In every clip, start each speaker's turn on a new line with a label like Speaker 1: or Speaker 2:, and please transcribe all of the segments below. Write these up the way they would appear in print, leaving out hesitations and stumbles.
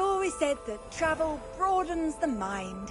Speaker 1: I've always said that travel broadens the mind.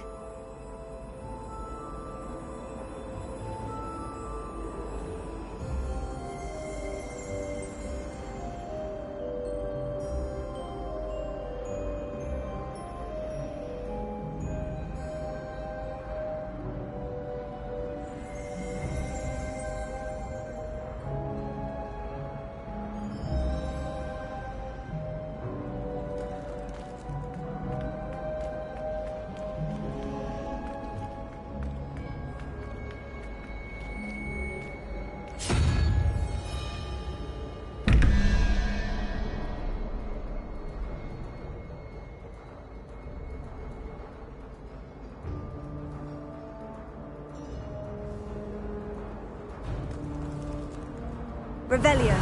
Speaker 1: Revelio.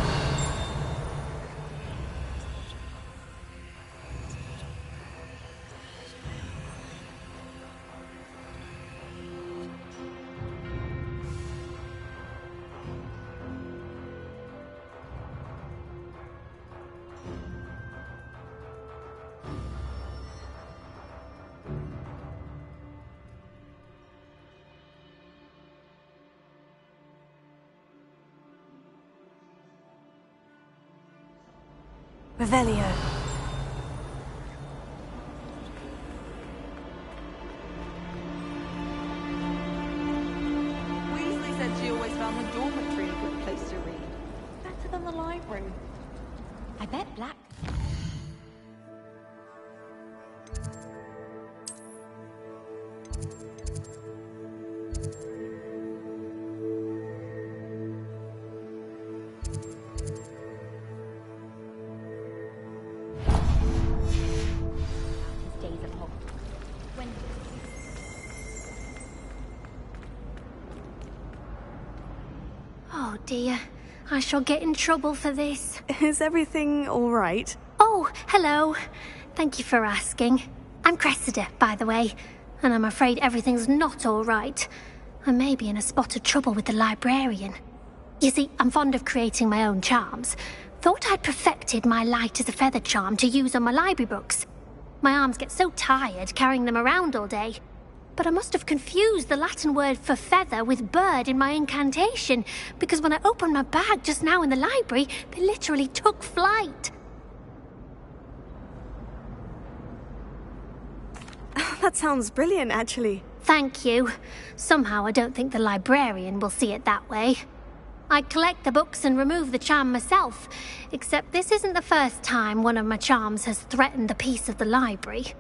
Speaker 1: Revelio.
Speaker 2: Weasley said she always found the dormitory a good place to read. Better than the library.
Speaker 3: I bet Black...
Speaker 4: Oh dear, I shall get in trouble for this.
Speaker 5: Is everything all right?
Speaker 4: Oh, hello. Thank you for asking. I'm Cressida, by the way, and I'm afraid everything's not all right. I may be in a spot of trouble with the librarian. You see, I'm fond of creating my own charms. Thought I'd perfected my light as a feather charm to use on my library books. My arms get so tired carrying them around all day. But I must have confused the Latin word for feather with bird in my incantation, because when I opened my bag just now in the library, they literally took flight.
Speaker 5: That sounds brilliant, actually.
Speaker 4: Thank you. Somehow I don't think the librarian will see it that way. I collect the books and remove the charm myself, except this isn't the first time one of my charms has threatened the peace of the library.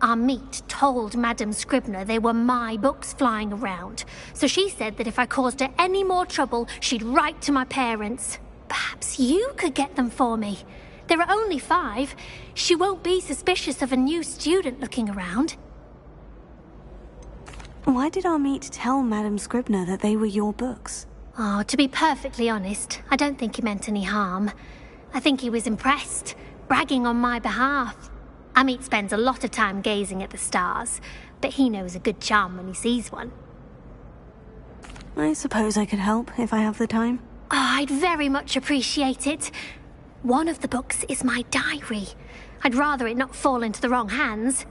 Speaker 4: Our meet told Madame Scribner they were my books flying around, so she said that if I caused her any more trouble, she'd write to my parents. Perhaps you could get them for me. There are only 5. She won't be suspicious of a new student looking around.
Speaker 5: Why did our meet tell Madame Scribner that they were your books?
Speaker 4: Oh, to be perfectly honest, I don't think he meant any harm. I think he was impressed, bragging on my behalf. Amit spends a lot of time gazing at the stars, but he knows a good charm when he sees one.
Speaker 5: I suppose I could help if I have the time.
Speaker 4: Oh, I'd very much appreciate it. One of the books is my diary. I'd rather it not fall into the wrong hands.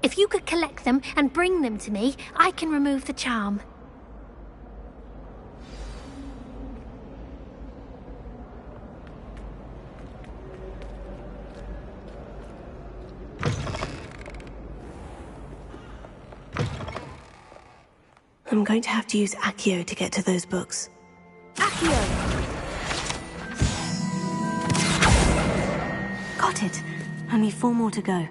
Speaker 4: If you could collect them and bring them to me, I can remove the charm.
Speaker 5: I'm going to have to use Accio to get to those books.
Speaker 1: Accio!
Speaker 5: Got it. Only 4 more to go.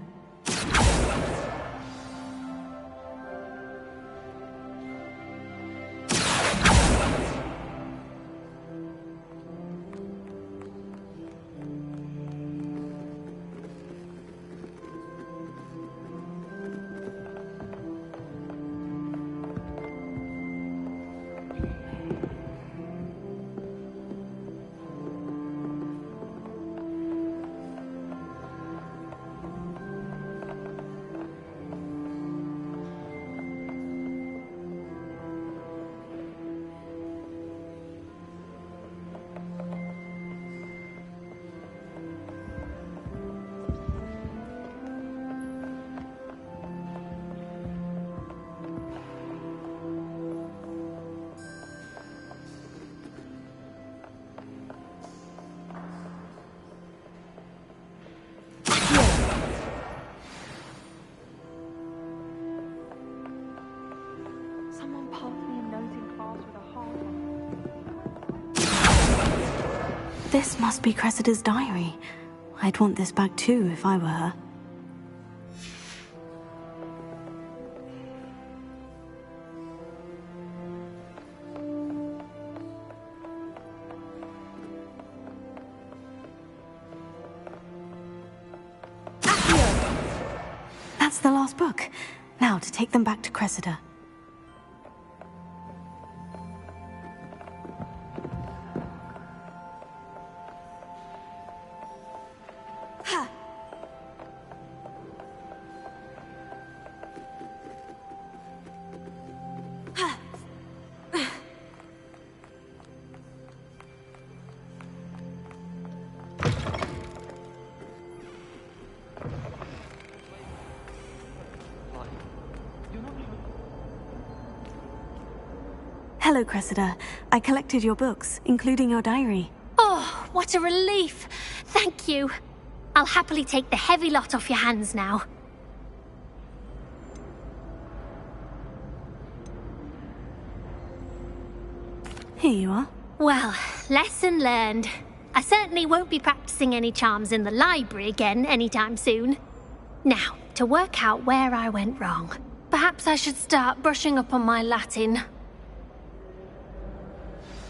Speaker 5: This must be Cressida's diary. I'd want this back too if I were her. That's the last book. Now to take them back to Cressida. Hello, Cressida. I collected your books, including your diary.
Speaker 4: Oh, what a relief. Thank you. I'll happily take the heavy lot off your hands now.
Speaker 5: Here you are.
Speaker 4: Well, lesson learned. I certainly won't be practicing any charms in the library again anytime soon. Now, to work out where I went wrong. Perhaps I should start brushing up on my Latin.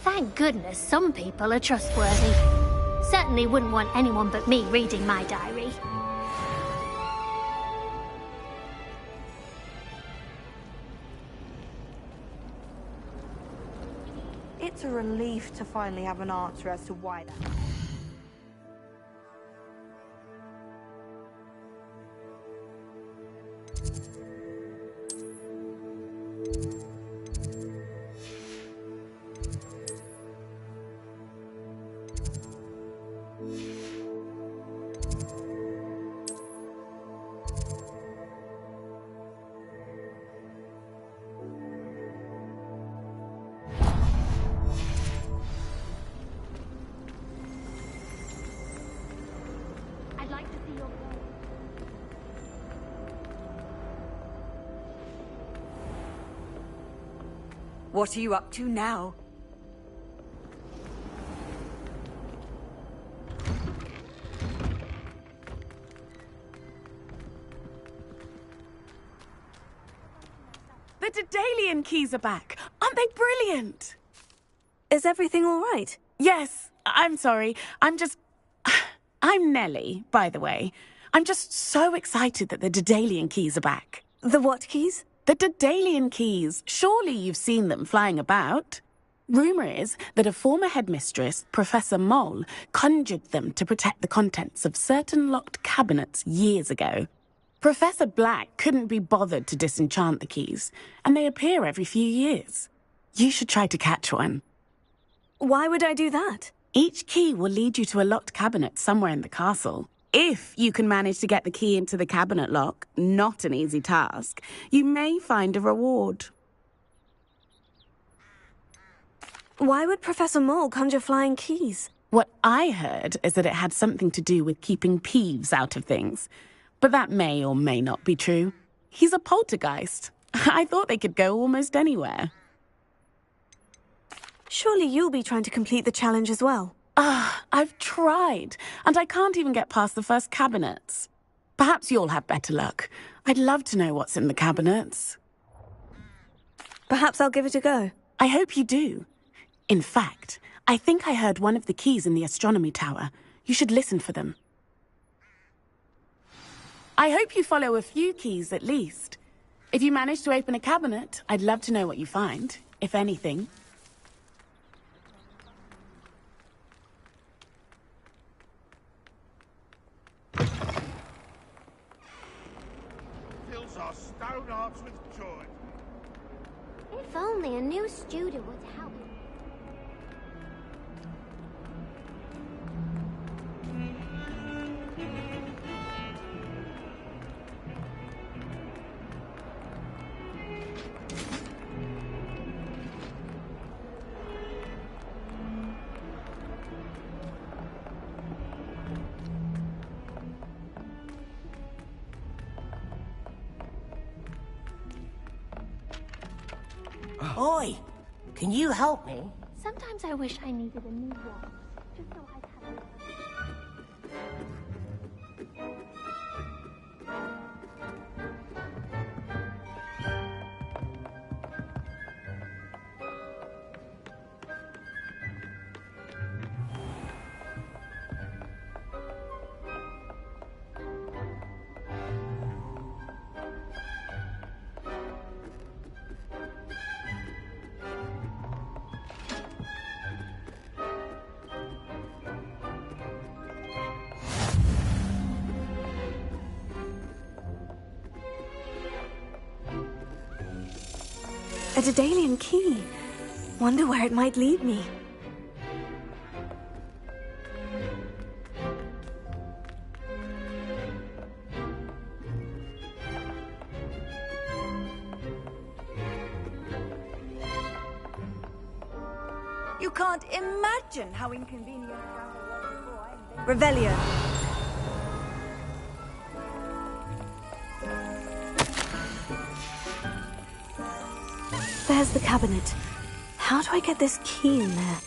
Speaker 4: Thank goodness some people are trustworthy. Certainly wouldn't want anyone but me reading my diary.
Speaker 2: It's a relief to finally have an answer as to why that.
Speaker 4: I'd like to see your boy.
Speaker 1: What are you up to now?
Speaker 6: The Daedalian keys are back. Aren't they brilliant?
Speaker 5: Is everything all right?
Speaker 6: Yes, I'm sorry. I'm Nellie, by the way. I'm just so excited that the Daedalian keys are back.
Speaker 5: The what keys?
Speaker 6: The Daedalian keys. Surely you've seen them flying about. Rumour is that a former headmistress, Professor Mole, conjured them to protect the contents of certain locked cabinets years ago. Professor Black couldn't be bothered to disenchant the keys, and they appear every few years. You should try to catch one.
Speaker 5: Why would I do that?
Speaker 6: Each key will lead you to a locked cabinet somewhere in the castle. If you can manage to get the key into the cabinet lock, not an easy task, you may find a reward.
Speaker 5: Why would Professor Mole conjure flying keys?
Speaker 6: What I heard is that it had something to do with keeping Peeves out of things. But that may or may not be true. He's a poltergeist. I thought they could go almost anywhere.
Speaker 5: Surely you'll be trying to complete the challenge as well.
Speaker 6: I've tried, and I can't even get past the first cabinets. Perhaps you'll have better luck. I'd love to know what's in the cabinets.
Speaker 5: Perhaps I'll give it a go.
Speaker 6: I hope you do. In fact, I think I heard one of the keys in the astronomy tower. You should listen for them. I hope you follow a few keys at least. If you manage to open a cabinet, I'd love to know what you find, if anything.
Speaker 7: Fills our stone hearts with joy.
Speaker 4: If only a new student would help.
Speaker 8: Oi! Can you help me?
Speaker 4: Sometimes I wish I needed a new one, just so I'd have
Speaker 5: A Daedalian key. Wonder where it might lead me.
Speaker 1: You can't imagine how inconvenient travel was before I invented Revelio.
Speaker 5: There's the cabinet. How do I get this key in there?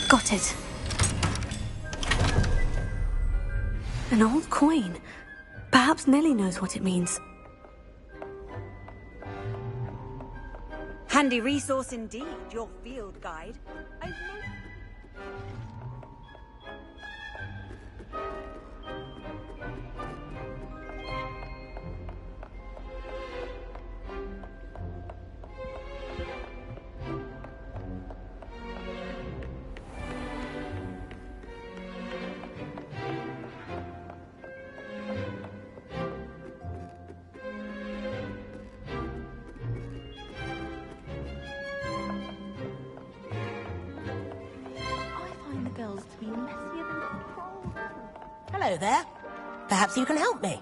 Speaker 5: Got it. An old coin. Perhaps Nellie knows what it means.
Speaker 1: Handy resource indeed, your field guide.
Speaker 8: Hello there. Perhaps you can help me.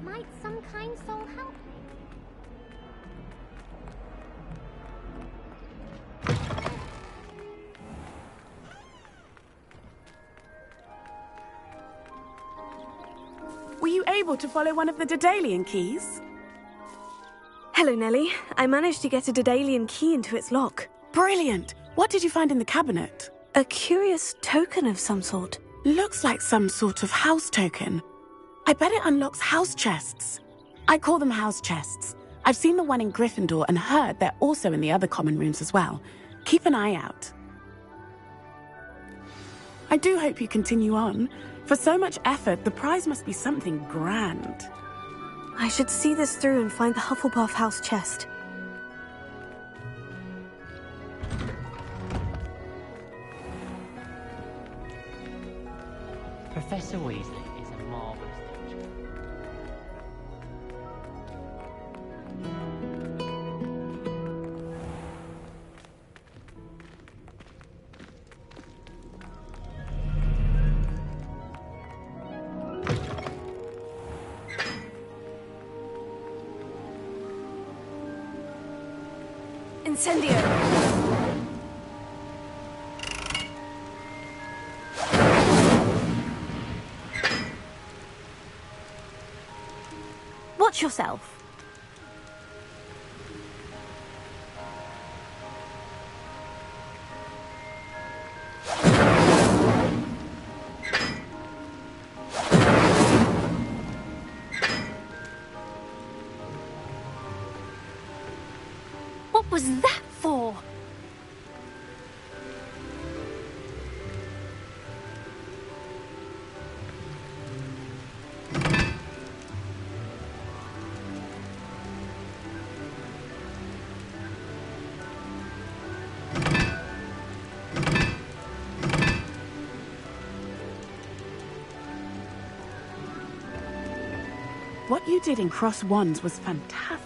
Speaker 4: Might some kind soul help me?
Speaker 6: Were you able to follow one of the Daedalian keys?
Speaker 5: Hello, Nellie. I managed to get a Daedalian key into its lock.
Speaker 6: Brilliant! What did you find in the cabinet?
Speaker 5: A curious token of some sort.
Speaker 6: Looks like some sort of house token. I bet it unlocks house chests. I call them house chests. I've seen the one in Gryffindor and heard they're also in the other common rooms as well. Keep an eye out. I do hope you continue on. For so much effort, the prize must be something grand.
Speaker 5: I should see this through and find the Hufflepuff house chest.
Speaker 9: Professor Weasley is a marvelous teacher.
Speaker 1: Incendio!
Speaker 5: Watch yourself.
Speaker 4: What was that for?
Speaker 6: What you did in Cross Wands was fantastic.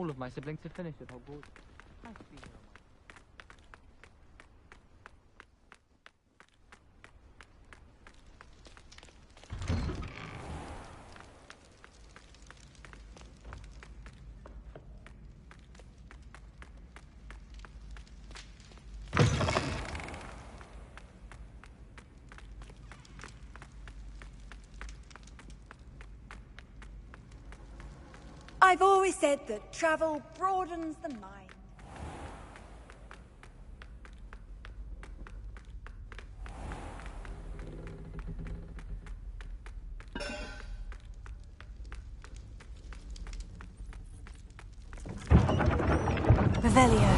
Speaker 9: all of my siblings to finish at Hogwarts. Nice to be here on my
Speaker 1: I've always said that travel broadens the mind.
Speaker 5: Revelio.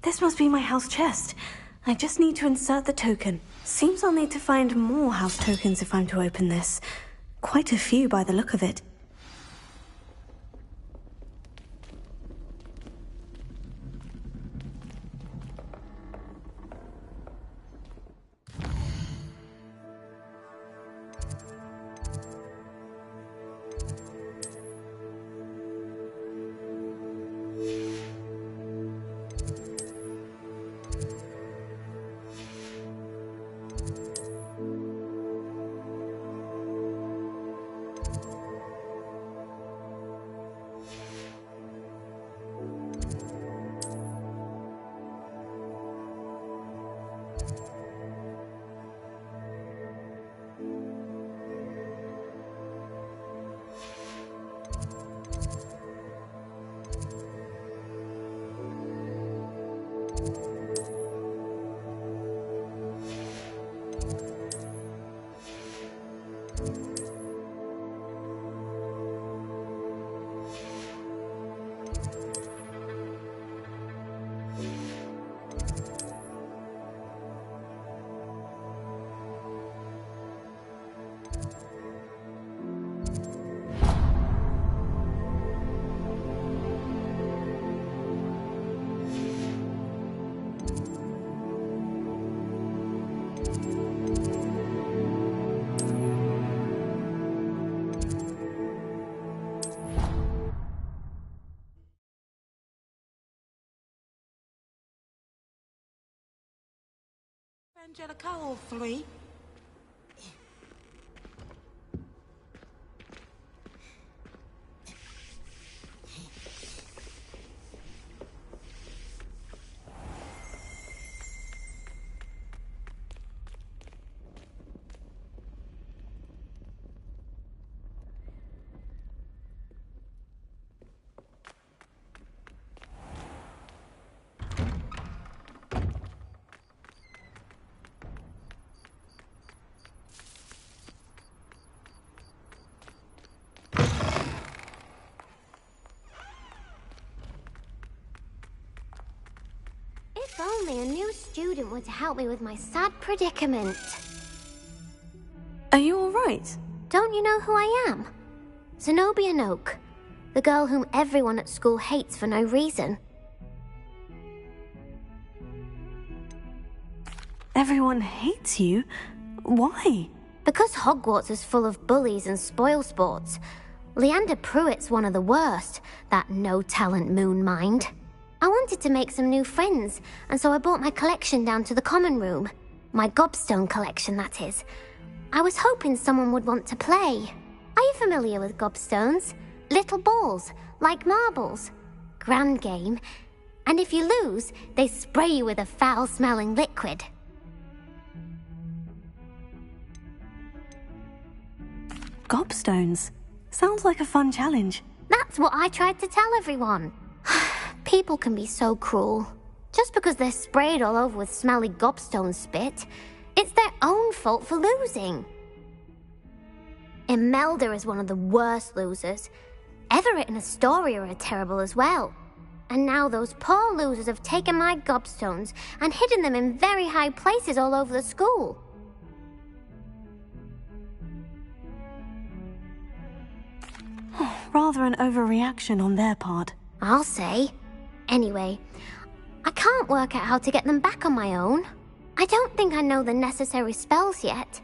Speaker 5: This must be my house chest. I just need to insert the token. Seems I'll need to find more house tokens if I'm to open this. Quite a few by the look of it.
Speaker 8: Angelica, all three.
Speaker 4: If only a new student were to help me with my sad predicament.
Speaker 5: Are you alright?
Speaker 4: Don't you know who I am? Zenobia Noak, the girl whom everyone at school hates for no reason.
Speaker 5: Everyone hates you? Why?
Speaker 4: Because Hogwarts is full of bullies and spoilsports. Leander Pruitt's one of the worst, that no-talent moon mind. I wanted to make some new friends, and so I brought my collection down to the common room. My gobstone collection, that is. I was hoping someone would want to play. Are you familiar with gobstones? Little balls, like marbles. Grand game. And if you lose, they spray you with a foul-smelling liquid.
Speaker 5: Gobstones. Sounds like a fun challenge.
Speaker 4: That's what I tried to tell everyone. People can be so cruel. Just because they're sprayed all over with smelly gobstone spit, it's their own fault for losing. Imelda is one of the worst losers. ever written a story are terrible as well. And now those poor losers have taken my gobstones and hidden them in very high places all over the school.
Speaker 5: Rather an overreaction on their part.
Speaker 4: I'll say. Anyway, I can't work out how to get them back on my own. I don't think I know the necessary spells yet.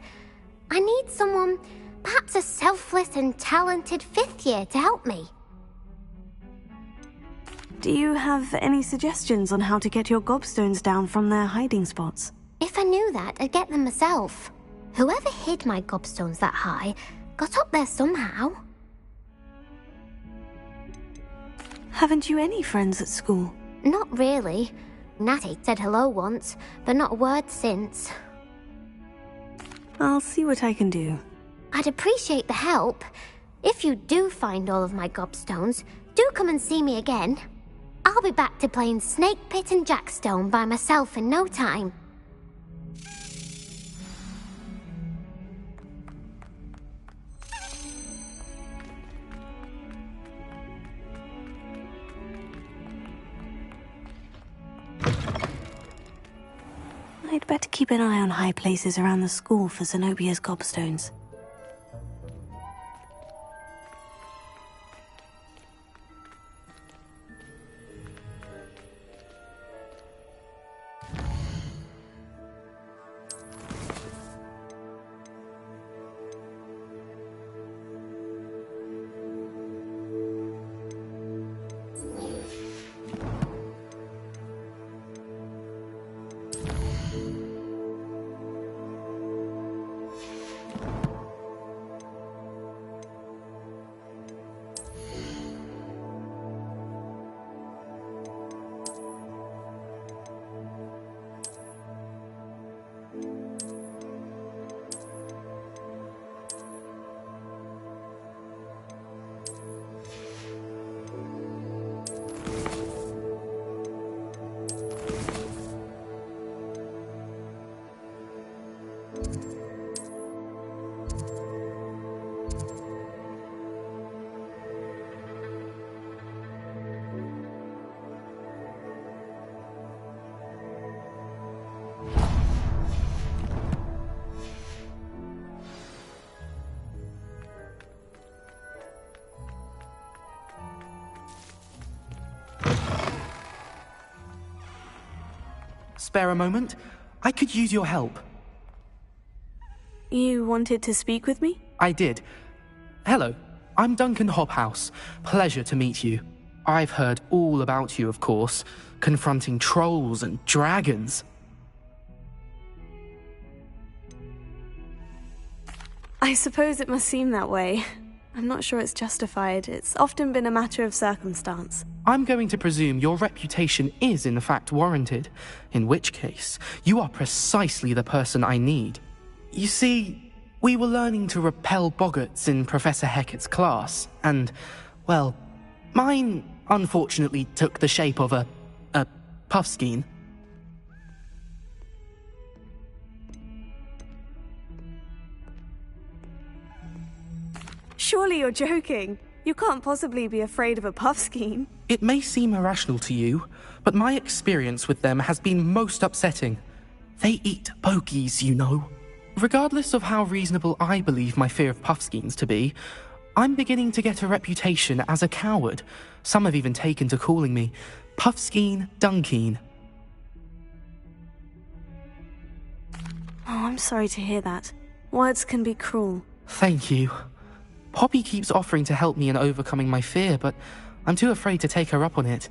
Speaker 4: I need someone, perhaps a selfless and talented 5th year to help me.
Speaker 5: Do you have any suggestions on how to get your gobstones down from their hiding spots?
Speaker 4: If I knew that, I'd get them myself. Whoever hid my gobstones that high got up there somehow.
Speaker 5: Haven't you any friends at school?
Speaker 4: Not really. Natty said hello once, but not a word since.
Speaker 5: I'll see what I can do.
Speaker 4: I'd appreciate the help. If you do find all of my gobstones, do come and see me again. I'll be back to playing Snake Pit and Jackstone by myself in no time.
Speaker 5: I'd better keep an eye on high places around the school for Zenobia's gobstones.
Speaker 10: Spare a moment? I could use your help.
Speaker 5: You wanted to speak with me?
Speaker 10: I did. Hello, I'm Duncan Hobhouse. Pleasure to meet you. I've heard all about you, of course, confronting trolls and dragons.
Speaker 5: I suppose it must seem that way. I'm not sure it's justified. It's often been a matter of circumstance.
Speaker 10: I'm going to presume your reputation is in fact warranted, in which case, you are precisely the person I need. You see, we were learning to repel boggarts in Professor Hecat's class, and, well, mine unfortunately took the shape of a puffskein.
Speaker 5: Surely you're joking. You can't possibly be afraid of a puffskein.
Speaker 10: It may seem irrational to you, but my experience with them has been most upsetting. They eat bogies, you know. Regardless of how reasonable I believe my fear of puffskeins to be, I'm beginning to get a reputation as a coward. Some have even taken to calling me Puffskeen Dunkeen.
Speaker 5: Oh, I'm sorry to hear that. Words can be cruel.
Speaker 10: Thank you. Poppy keeps offering to help me in overcoming my fear, but I'm too afraid to take her up on it.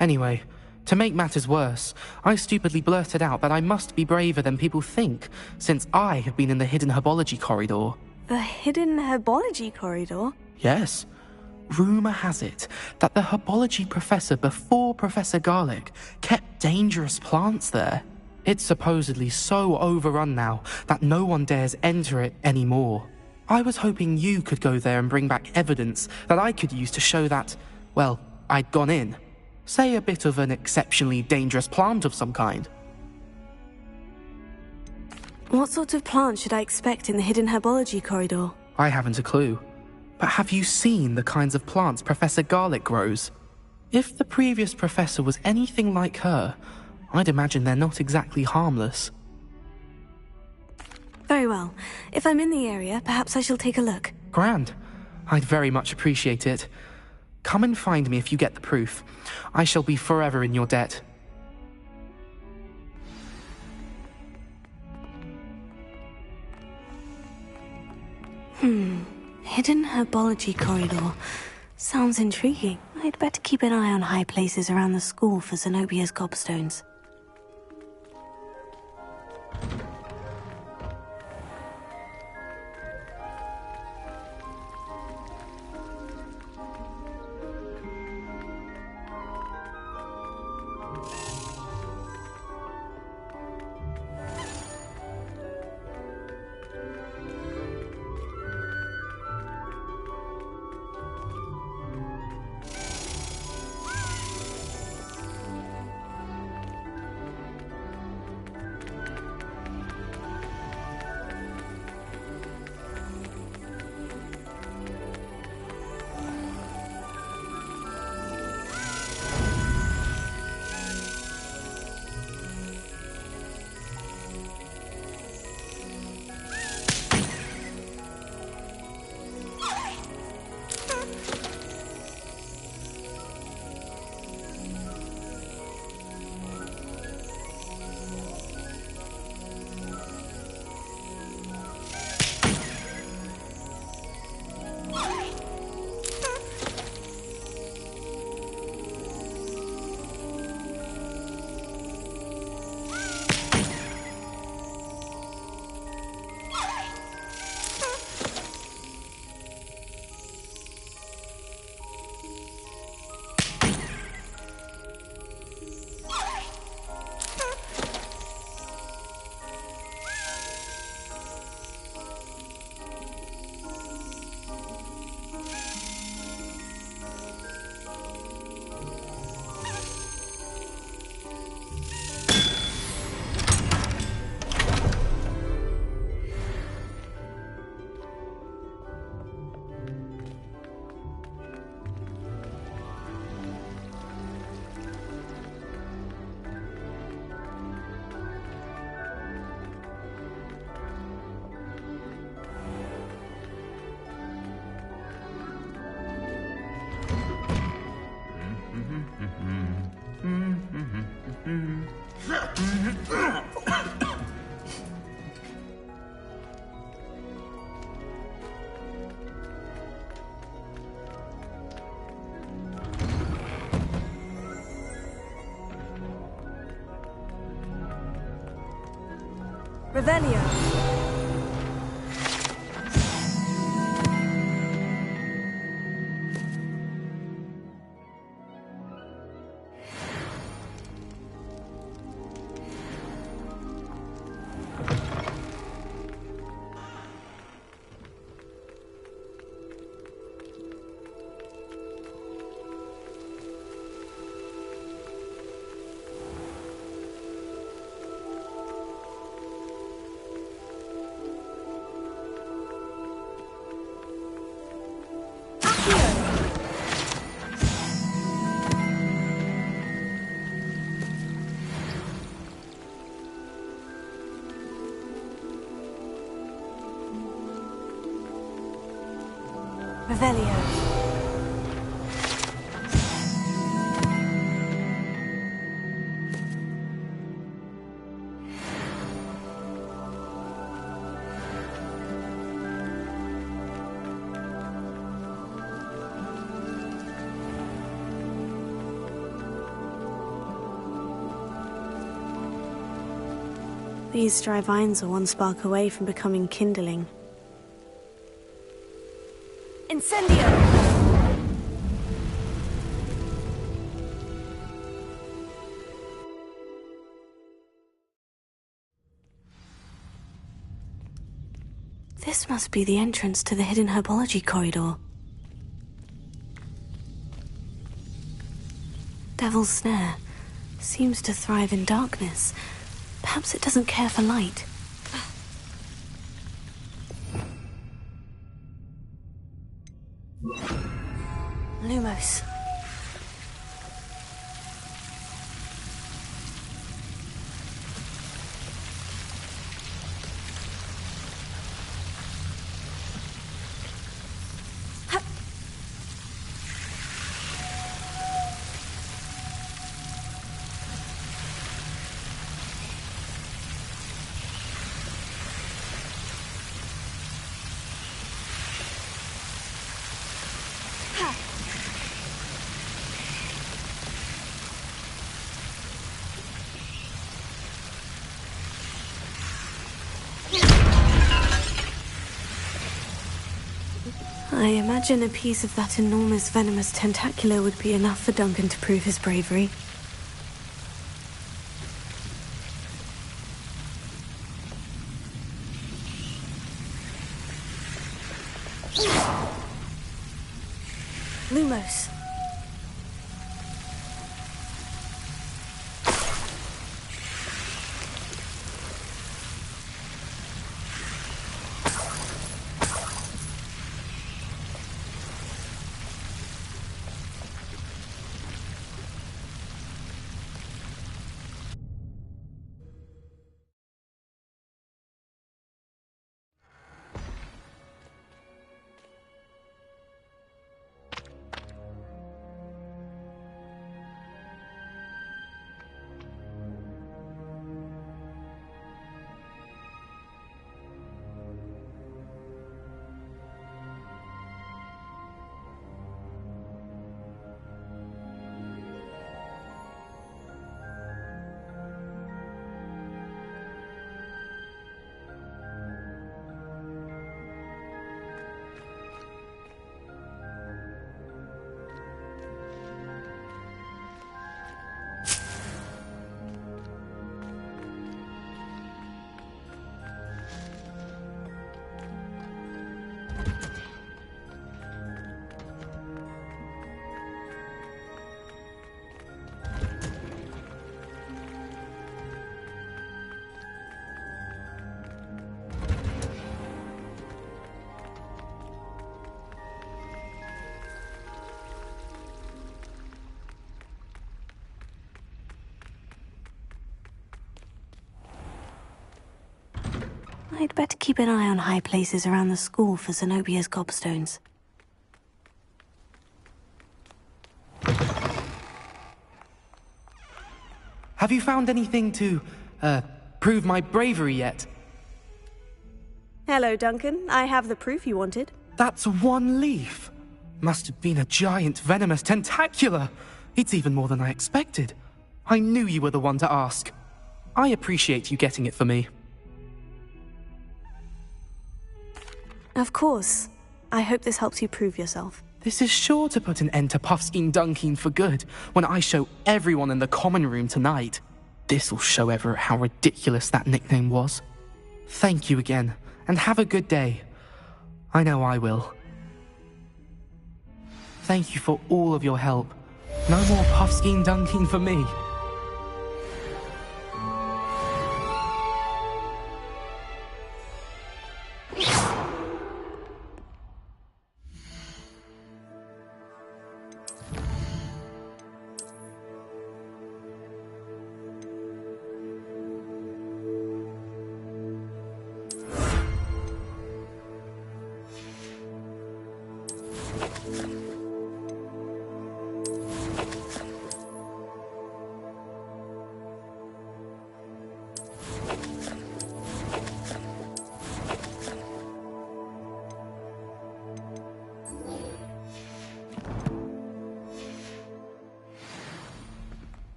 Speaker 10: Anyway, to make matters worse, I stupidly blurted out that I must be braver than people think, since I have been in the hidden herbology corridor.
Speaker 5: The hidden herbology corridor?
Speaker 10: Yes. Rumour has it that the herbology professor before Professor Garlic kept dangerous plants there. It's supposedly so overrun now that no one dares enter it anymore. I was hoping you could go there and bring back evidence that I could use to show that, well, I'd gone in. Say a bit of an exceptionally dangerous plant of some kind.
Speaker 5: What sort of plant should I expect in the hidden herbology corridor?
Speaker 10: I haven't a clue. But have you seen the kinds of plants Professor Garlick grows? If the previous professor was anything like her, I'd imagine they're not exactly harmless.
Speaker 5: Very well. If I'm in the area, perhaps I shall take a look.
Speaker 10: Grand. I'd very much appreciate it. Come and find me if you get the proof. I shall be forever in your debt.
Speaker 5: Hidden herbology corridor. Sounds intriguing. I'd better keep an eye on high places around the school for Zenobia's gobstones.
Speaker 1: Revelio. Revelio.
Speaker 5: These dry vines are one spark away from becoming kindling.
Speaker 1: Incendio!
Speaker 5: This must be the entrance to the hidden herbology corridor. Devil's Snare seems to thrive in darkness. Perhaps it doesn't care for light. Lumos. I imagine a piece of that enormous venomous tentacular would be enough for Duncan to prove his bravery. Lumos. I'd better keep an eye on high places around the school for Zenobia's gobstones.
Speaker 10: Have you found anything to, prove my bravery yet?
Speaker 5: Hello, Duncan. I have the proof you wanted.
Speaker 10: That's one leaf. Must have been a giant venomous tentacula. It's even more than I expected. I knew you were the one to ask. I appreciate you getting it for me.
Speaker 5: Of course. I hope this helps you prove yourself.
Speaker 10: This is sure to put an end to Puffskein Dunkeen for good when I show everyone in the common room tonight. This'll show Everett how ridiculous that nickname was. Thank you again, and have a good day. I know I will. Thank you for all of your help. No more Puffskein Dunkeen for me.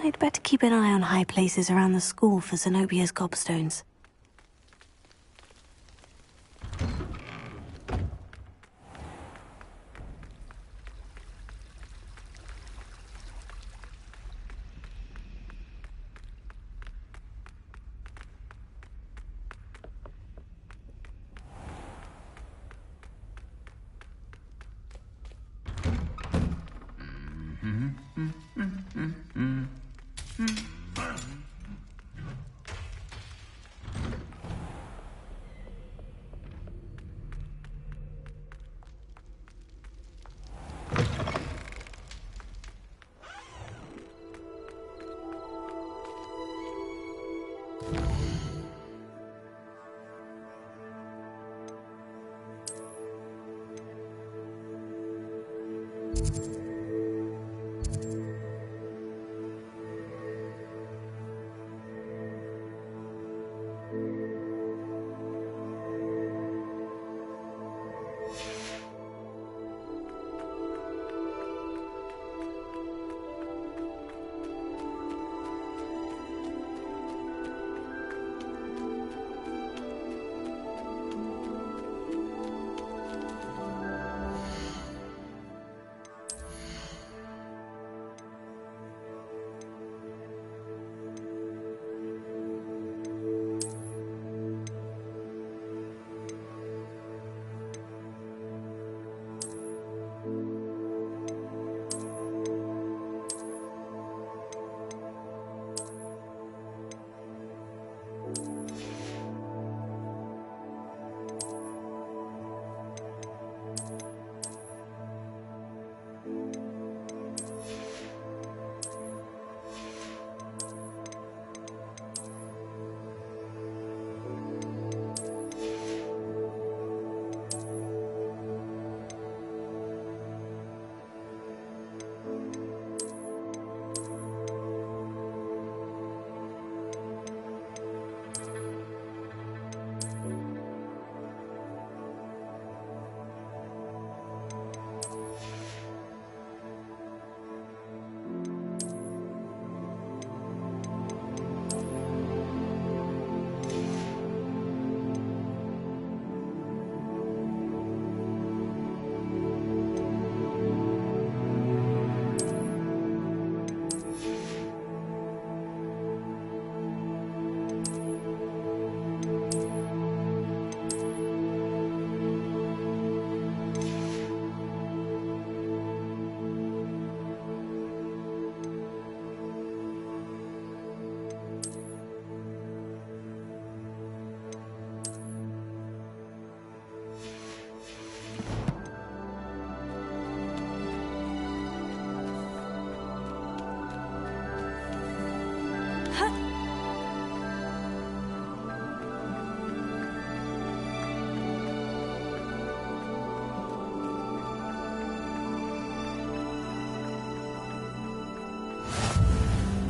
Speaker 5: I'd better keep an eye on high places around the school for Zenobia's gobstones.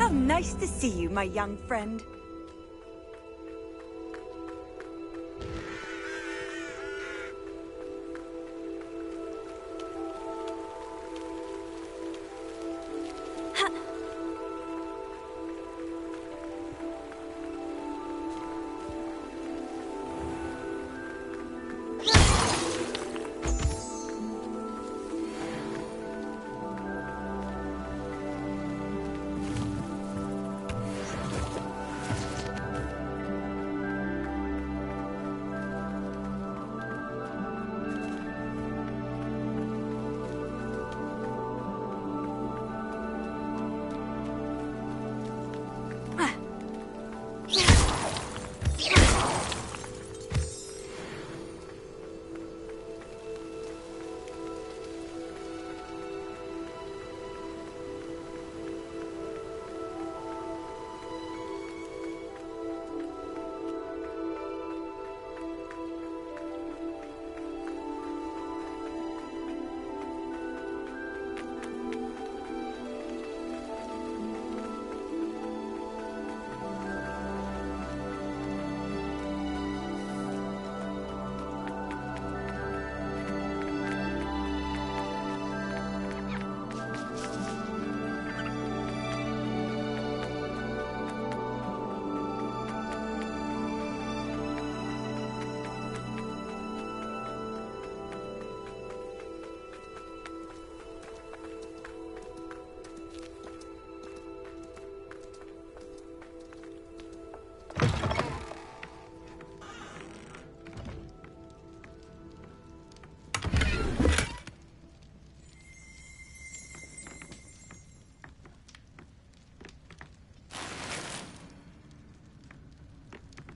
Speaker 1: How nice to see you, my young friend.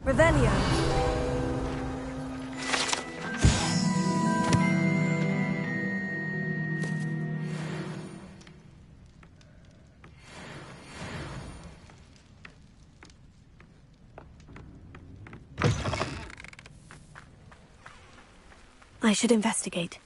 Speaker 1: Revelio.
Speaker 5: I should investigate.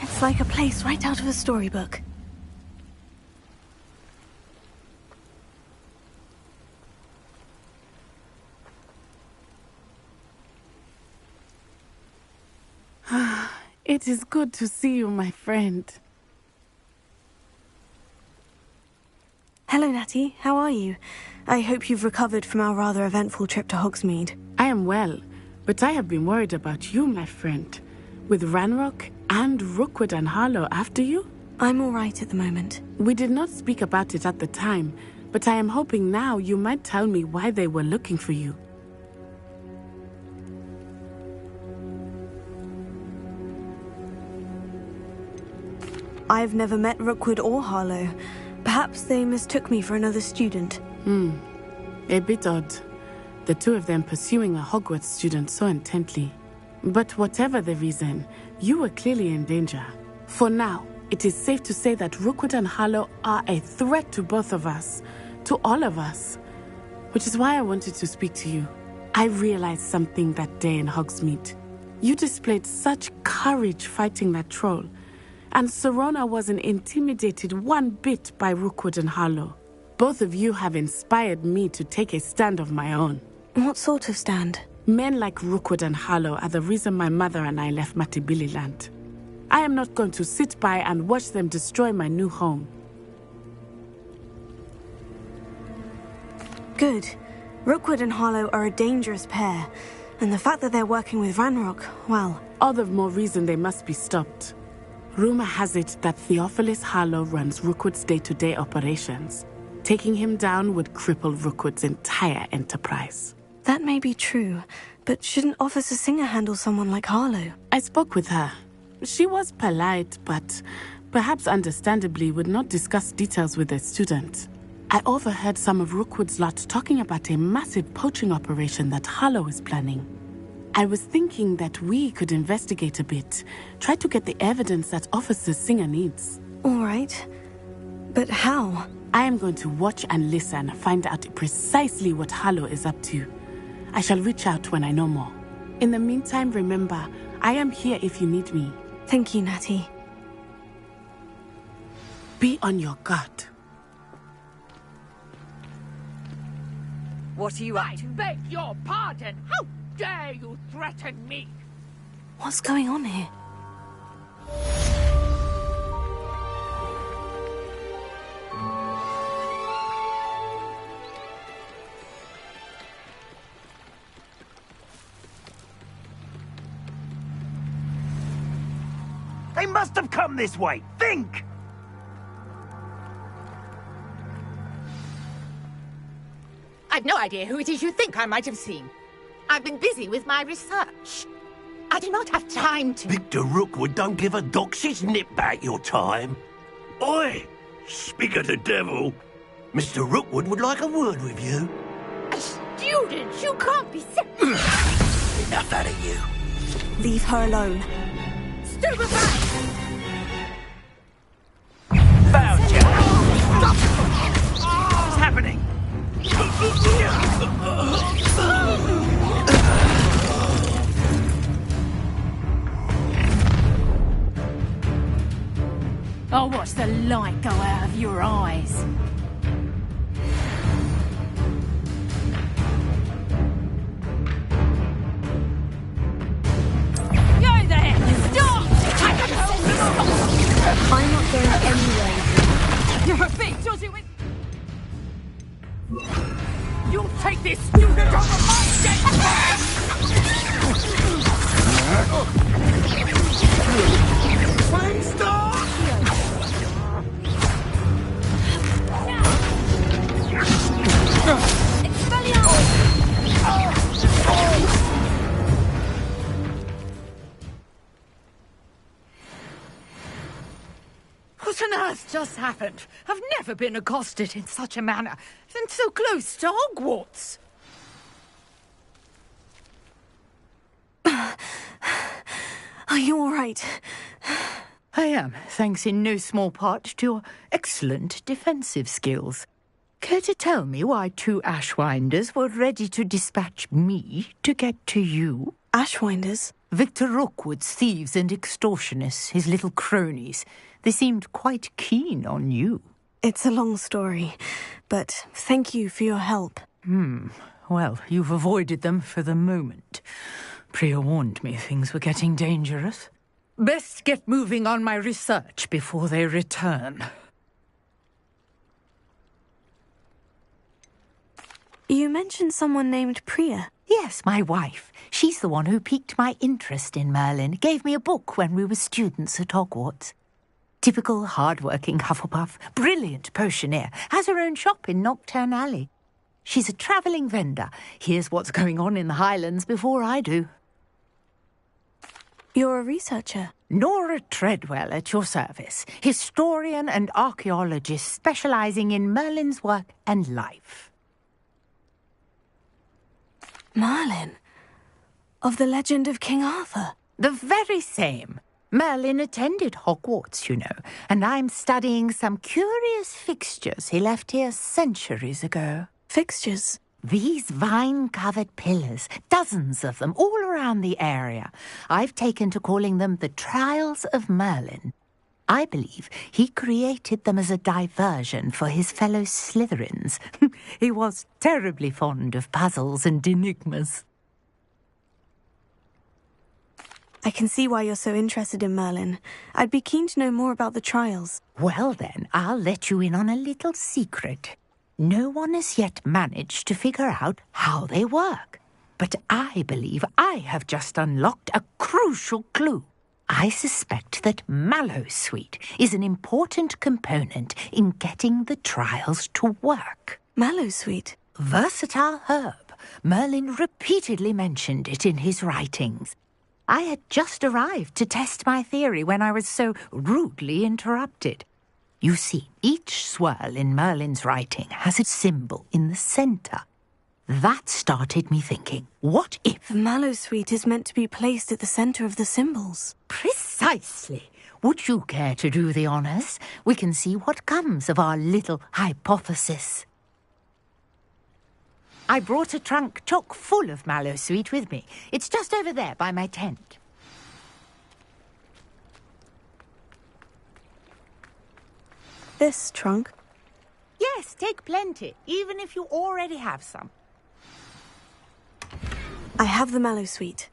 Speaker 5: It's like a place right out of a storybook.
Speaker 6: It is good to see you, my friend.
Speaker 5: Hello, Natty. How are you? I hope you've recovered from our rather eventful trip to Hogsmeade.
Speaker 6: I am well, but I have been worried about you, my friend. With Ranrock and Rookwood and Harlow after you?
Speaker 5: I'm all right at the moment.
Speaker 6: We did not speak about it at the time, but I am hoping now you might tell me why they were looking for you.
Speaker 5: I've never met Rookwood or Harlow. Perhaps they mistook me for another student.
Speaker 6: A bit odd. The two of them pursuing a Hogwarts student so intently. But whatever the reason, you were clearly in danger. For now, it is safe to say that Rookwood and Harlow are a threat to both of us, to all of us. Which is why I wanted to speak to you. I realized something that day in Hogsmeade. You displayed such courage fighting that troll. And Serona wasn't intimidated one bit by Rookwood and Harlow. Both of you have inspired me to take a stand of my own.
Speaker 5: What sort of stand?
Speaker 6: Men like Rookwood and Harlow are the reason my mother and I left Matibili land. I am not going to sit by and watch them destroy my new home.
Speaker 5: Good. Rookwood and Harlow are a dangerous pair. And the fact that they're working with Ranrock, well...
Speaker 6: All the more reason they must be stopped. Rumor has it that Theophilus Harlow runs Rookwood's day-to-day operations. Taking him down would cripple Rookwood's entire enterprise.
Speaker 5: That may be true, but shouldn't Officer Singer handle someone like Harlow?
Speaker 6: I spoke with her. She was polite, but perhaps understandably would not discuss details with a student. I overheard some of Rookwood's lot talking about a massive poaching operation that Harlow is planning. I was thinking that we could investigate a bit, try to get the evidence that Officer Singer needs.
Speaker 5: All right. But how?
Speaker 6: I am going to watch and listen, find out precisely what Harlow is up to. I shall reach out when I know more. In the meantime, remember, I am here if you need me.
Speaker 5: Thank you, Natty.
Speaker 6: Be on your guard.
Speaker 1: What are you up to?
Speaker 11: I beg your pardon! How dare you threaten me?
Speaker 5: What's going on here?
Speaker 7: They must have come this way. Think!
Speaker 11: I've no idea who it is you think I might have seen. I've been busy with my research. I do not have time to...
Speaker 12: Victor Rookwood don't give a doxy's nip back your time. Oi! Speak of the devil. Mr. Rookwood would like a word with you.
Speaker 11: A student? You can't be serious.
Speaker 12: Enough out of you.
Speaker 5: Leave her alone.
Speaker 11: Stupefy!
Speaker 7: Found you! Stop! What's happening?
Speaker 3: I'll watch the light go out of your eyes.
Speaker 11: Go there! Stop!
Speaker 5: I'm not going anywhere.
Speaker 11: You're a big dodgy with... You'll take this student over my dead!
Speaker 7: Flame Star!
Speaker 11: What on earth just happened? I've never been accosted in such a manner, and so close to Hogwarts.
Speaker 5: Are you all right?
Speaker 11: I am, thanks in no small part to your excellent defensive skills. Care to tell me why 2 Ashwinders were ready to dispatch me to get to you?
Speaker 5: Ashwinders?
Speaker 11: Victor Rookwood's thieves and extortionists, his little cronies. They seemed quite keen on you.
Speaker 5: It's a long story, but thank you for your help.
Speaker 11: Well, you've avoided them for the moment. Priya warned me things were getting dangerous. Best get moving on my research before they return.
Speaker 5: You mentioned someone named Priya.
Speaker 11: Yes, my wife. She's the one who piqued my interest in Merlin. Gave me a book when we were students at Hogwarts. Typical hard-working Hufflepuff. Brilliant potioneer. Has her own shop in Nocturne Alley. She's a travelling vendor. Hears what's going on in the Highlands before I do.
Speaker 5: You're a researcher?
Speaker 11: Nora Treadwell at your service. Historian and archaeologist specialising in Merlin's work and life.
Speaker 5: Merlin? Of the legend of King Arthur?
Speaker 11: The very same. Merlin attended Hogwarts, you know, and I'm studying some curious fixtures he left here centuries ago.
Speaker 5: Fixtures?
Speaker 11: These vine-covered pillars, dozens of them, all around the area. I've taken to calling them the Trials of Merlin. I believe he created them as a diversion for his fellow Slytherins. He was terribly fond of puzzles and enigmas.
Speaker 5: I can see why you're so interested in Merlin. I'd be keen to know more about the trials.
Speaker 11: Well then, I'll let you in on a little secret. No one has yet managed to figure out how they work. But I believe I have just unlocked a crucial clue. I suspect that Mallowsweet is an important component in getting the trials to work.
Speaker 5: Mallowsweet?
Speaker 11: Versatile herb. Merlin repeatedly mentioned it in his writings. I had just arrived to test my theory when I was so rudely interrupted. You see, each swirl in Merlin's writing has a symbol in the centre. That started me thinking, what if...
Speaker 5: The Mallowsweet is meant to be placed at the centre of the symbols.
Speaker 11: Precisely. Would you care to do the honours? We can see what comes of our little hypothesis. I brought a trunk chock full of Mallowsweet with me. It's just over there by my tent.
Speaker 5: This trunk?
Speaker 11: Yes, take plenty, even if you already have some.
Speaker 5: I have the Mallowsweet.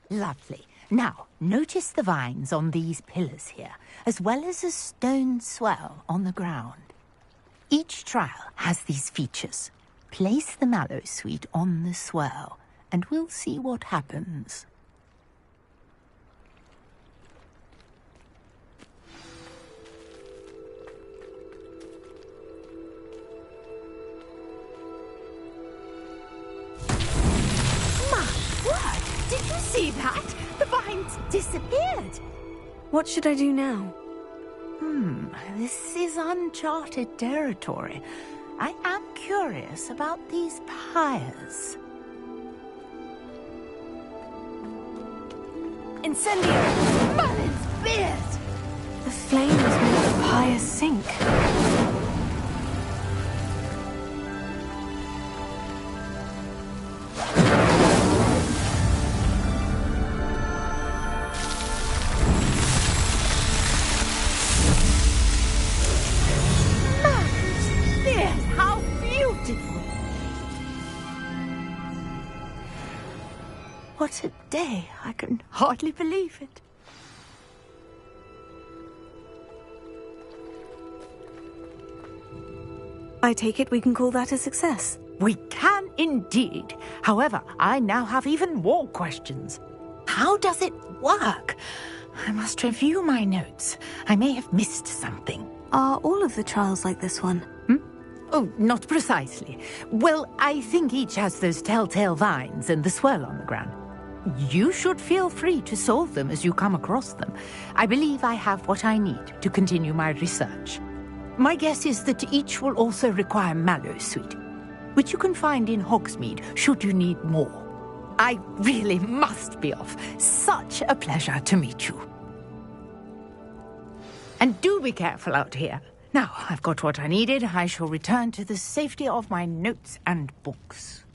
Speaker 11: Lovely. Now, notice the vines on these pillars here, as well as a stone swell on the ground. Each trial has these features. Place the Mallowsweet on the swell, and we'll see what happens. Did you see that? The vines disappeared.
Speaker 5: What should I do now?
Speaker 11: This is uncharted territory. I am curious about these pyres.
Speaker 1: Incendio!
Speaker 11: Merlin's beard!
Speaker 5: The flames make the pyre sink.
Speaker 11: What a day. I can hardly believe it.
Speaker 5: I take it we can call that a success.
Speaker 11: We can indeed. However, I now have even more questions. How does it work? I must review my notes. I may have missed something.
Speaker 5: Are all of the trials like this one?
Speaker 11: Oh, not precisely. Well, I think each has those telltale vines and the swirl on the ground. You should feel free to solve them as you come across them. I believe I have what I need to continue my research. My guess is that each will also require mallowsweet, which you can find in Hogsmeade should you need more. I really must be off. Such a pleasure to meet you. And do be careful out here. Now, I've got what I needed. I shall return to the safety of my notes and books.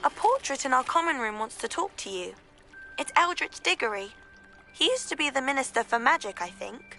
Speaker 5: A portrait in our common room wants to talk to you. It's Eldritch Diggory. He used to be the Minister for Magic, I think.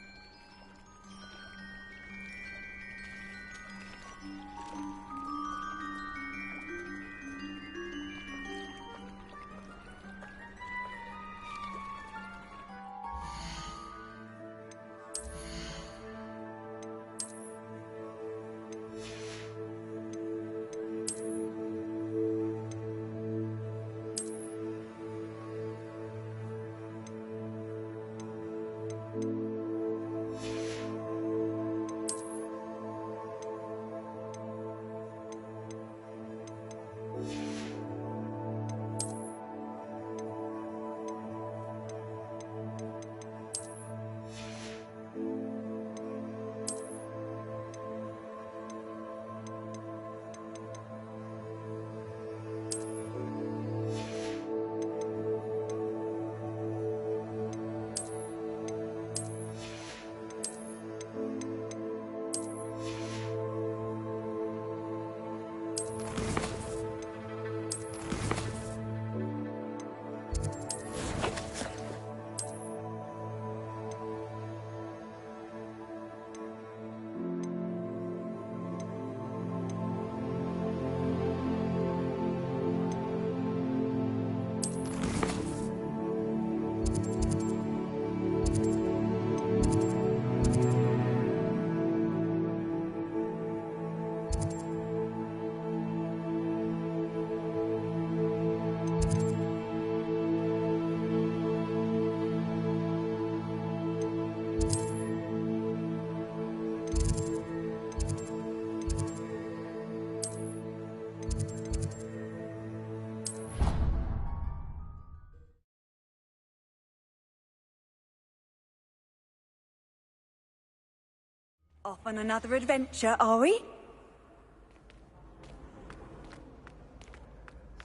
Speaker 1: Off on another adventure, are we?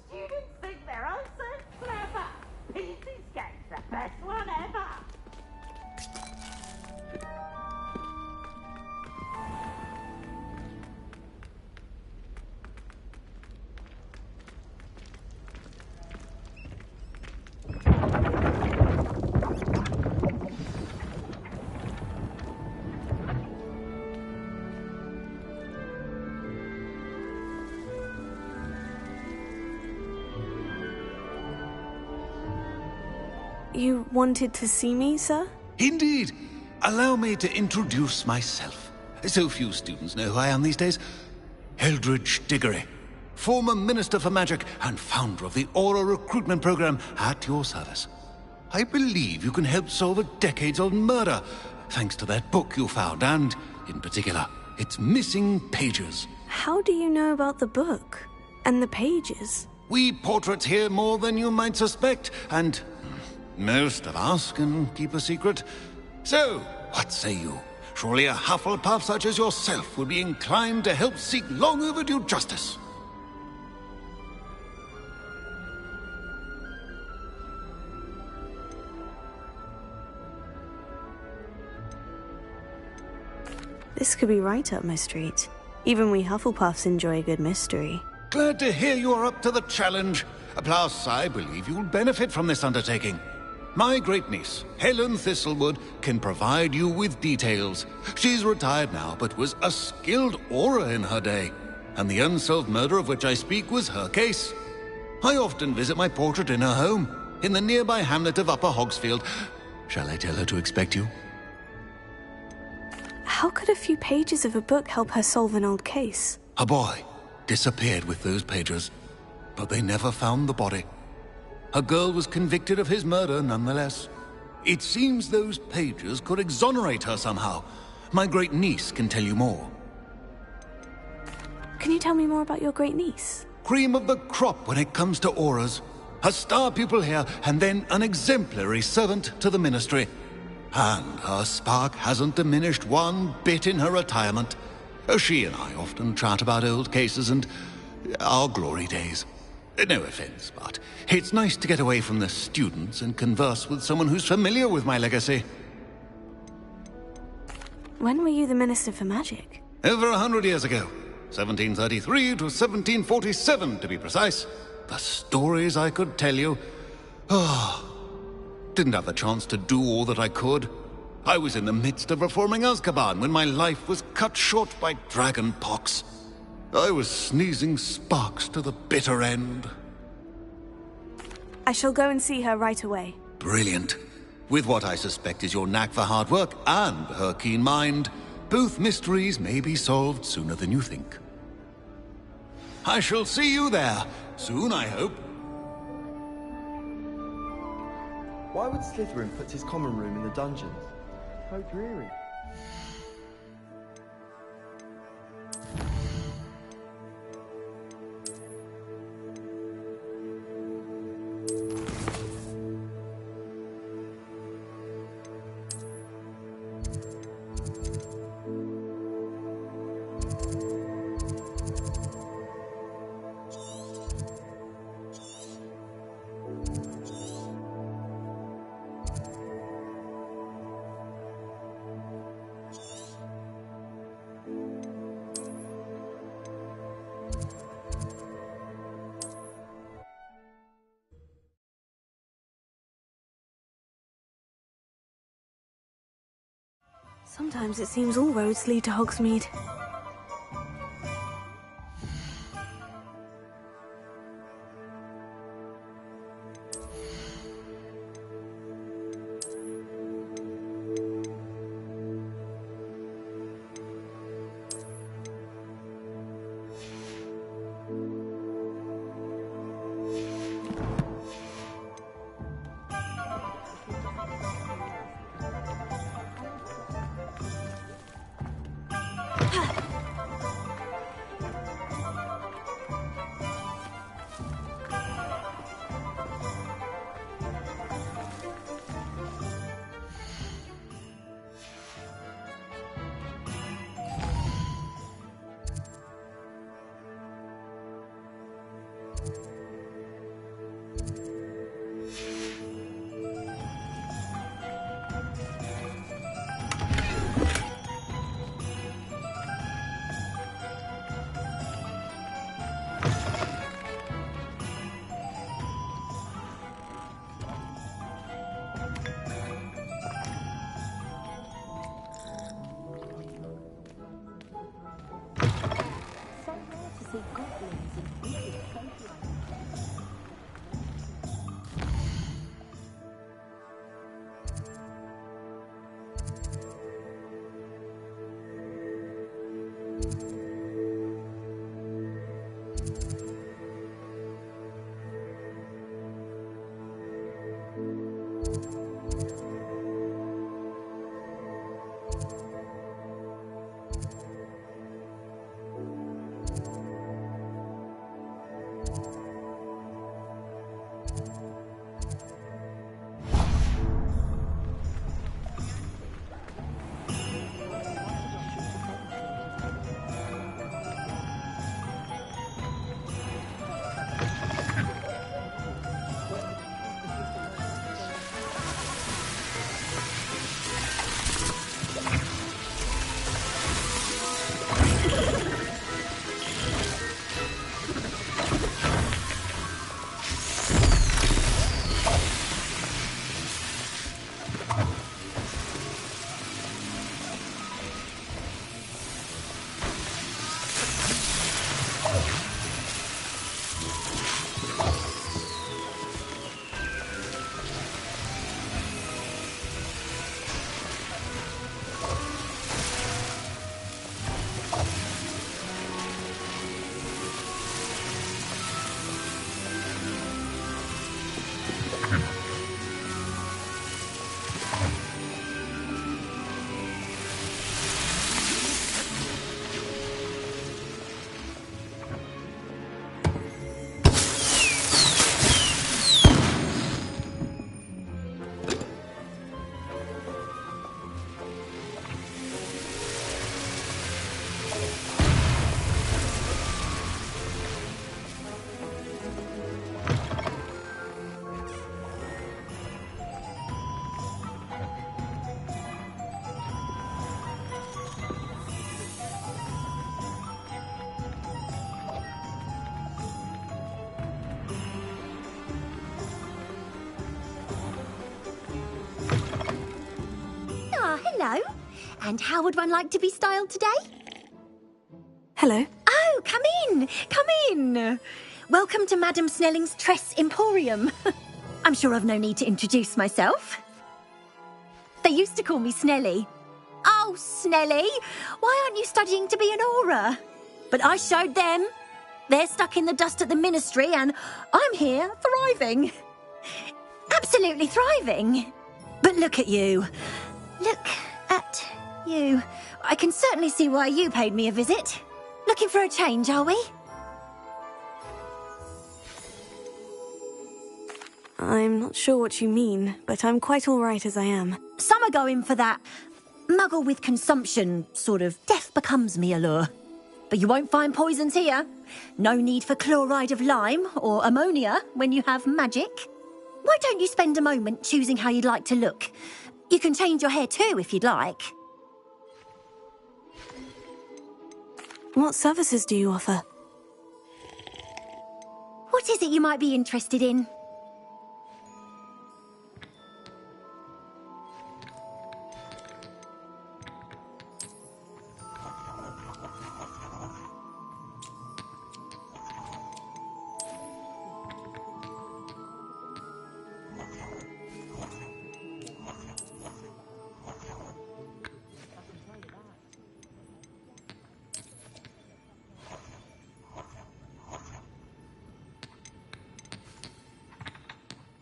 Speaker 8: Students think they're all so clever. Peasy's game's the best one ever.
Speaker 5: You wanted to see me, sir?
Speaker 13: Indeed. Allow me to introduce myself. So few students know who I am these days. Eldritch Diggory, former Minister for Magic and founder of the Aura recruitment program, at your service. I believe you can help solve a decades-old murder, thanks to that book you found, and, in particular, its missing pages.
Speaker 5: How do you know about the book? And the pages?
Speaker 13: We portraits hear more than you might suspect, and most of us can keep a secret. So, what say you? Surely a Hufflepuff such as yourself would be inclined to help seek long overdue justice.
Speaker 5: This could be right up my street. Even we Hufflepuffs enjoy a good mystery.
Speaker 13: Glad to hear you are up to the challenge. Plus, I believe you'll benefit from this undertaking. My great-niece, Helen Thistlewood, can provide you with details. She's retired now, but was a skilled aura in her day. And the unsolved murder of which I speak was her case. I often visit my portrait in her home, in the nearby hamlet of Upper Hogsfield. Shall I tell her to expect you?
Speaker 5: How could a few pages of a book help her solve an old case?
Speaker 13: A boy, disappeared with those pages, but they never found the body. A girl was convicted of his murder nonetheless. It seems those pages could exonerate her somehow. My great-niece can tell you more.
Speaker 5: Can you tell me more about your great-niece?
Speaker 13: Cream of the crop when it comes to auras. A star pupil here, and then an exemplary servant to the ministry. And her spark hasn't diminished one bit in her retirement. She and I often chat about old cases and our glory days. No offense, but it's nice to get away from the students and converse with someone who's familiar with my legacy.
Speaker 5: When were you the Minister for Magic?
Speaker 13: Over 100 years ago. 1733 to 1747, to be precise. The stories I could tell you. Didn't have the chance to do all that I could. I was in the midst of reforming Azkaban when my life was cut short by dragon pox. I was sneezing sparks to the bitter end.
Speaker 5: I shall go and see her right away.
Speaker 13: Brilliant. With what I suspect is your knack for hard work and her keen mind, both mysteries may be solved sooner than you think. I shall see you there, soon I hope.
Speaker 9: Why would Slytherin put his common room in the dungeons? How dreary.
Speaker 5: Sometimes it seems all roads lead to Hogsmeade.
Speaker 14: Hello. And how would one like to be styled today?
Speaker 5: Hello.
Speaker 14: Oh, come in. Come in. Welcome to Madame Snelling's Tress Emporium. I'm sure I've no need to introduce myself. They used to call me Snelly. Oh, Snelly, why aren't you studying to be an aura? But I showed them. They're stuck in the dust at the ministry and I'm here thriving. Absolutely thriving. But look at you. Look at you. I can certainly see why you paid me a visit. Looking for a change, are we?
Speaker 5: I'm not sure what you mean, but I'm quite all right as I am.
Speaker 14: Some are going for that muggle with consumption, sort of death becomes me allure. But you won't find poisons here. No need for chloride of lime or ammonia when you have magic. Why don't you spend a moment choosing how you'd like to look? You can change your hair too if you'd like.
Speaker 5: What services do you offer?
Speaker 14: What is it you might be interested in?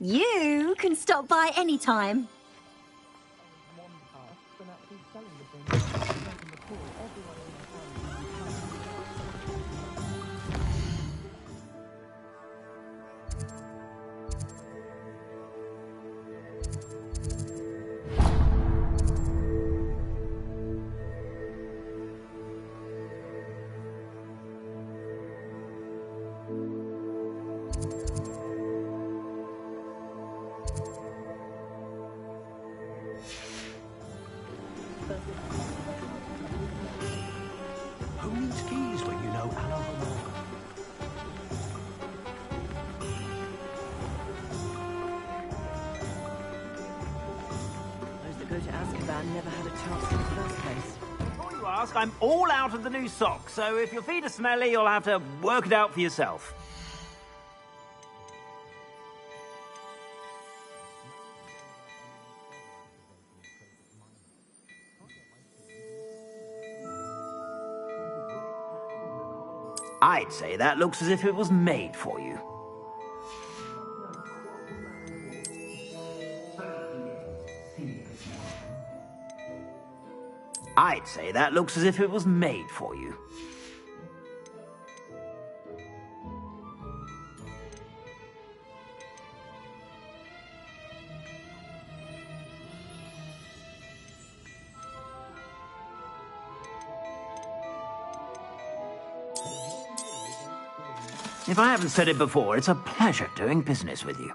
Speaker 14: You can stop by anytime.
Speaker 12: Who needs keys when you know Alan Morgan?
Speaker 15: Those that go to Azkaban never had a chance in the first place.
Speaker 7: Before you ask, I'm all out of the new socks, so if your feet are smelly, you'll have to work it out for yourself. I'd say that looks as if it was made for you. I'd say that looks as if it was made for you. If I haven't said it before, it's a pleasure doing business with you.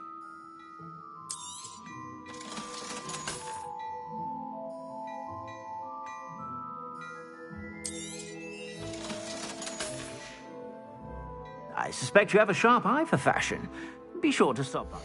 Speaker 7: I suspect you have a sharp eye for fashion. Be sure to stop by.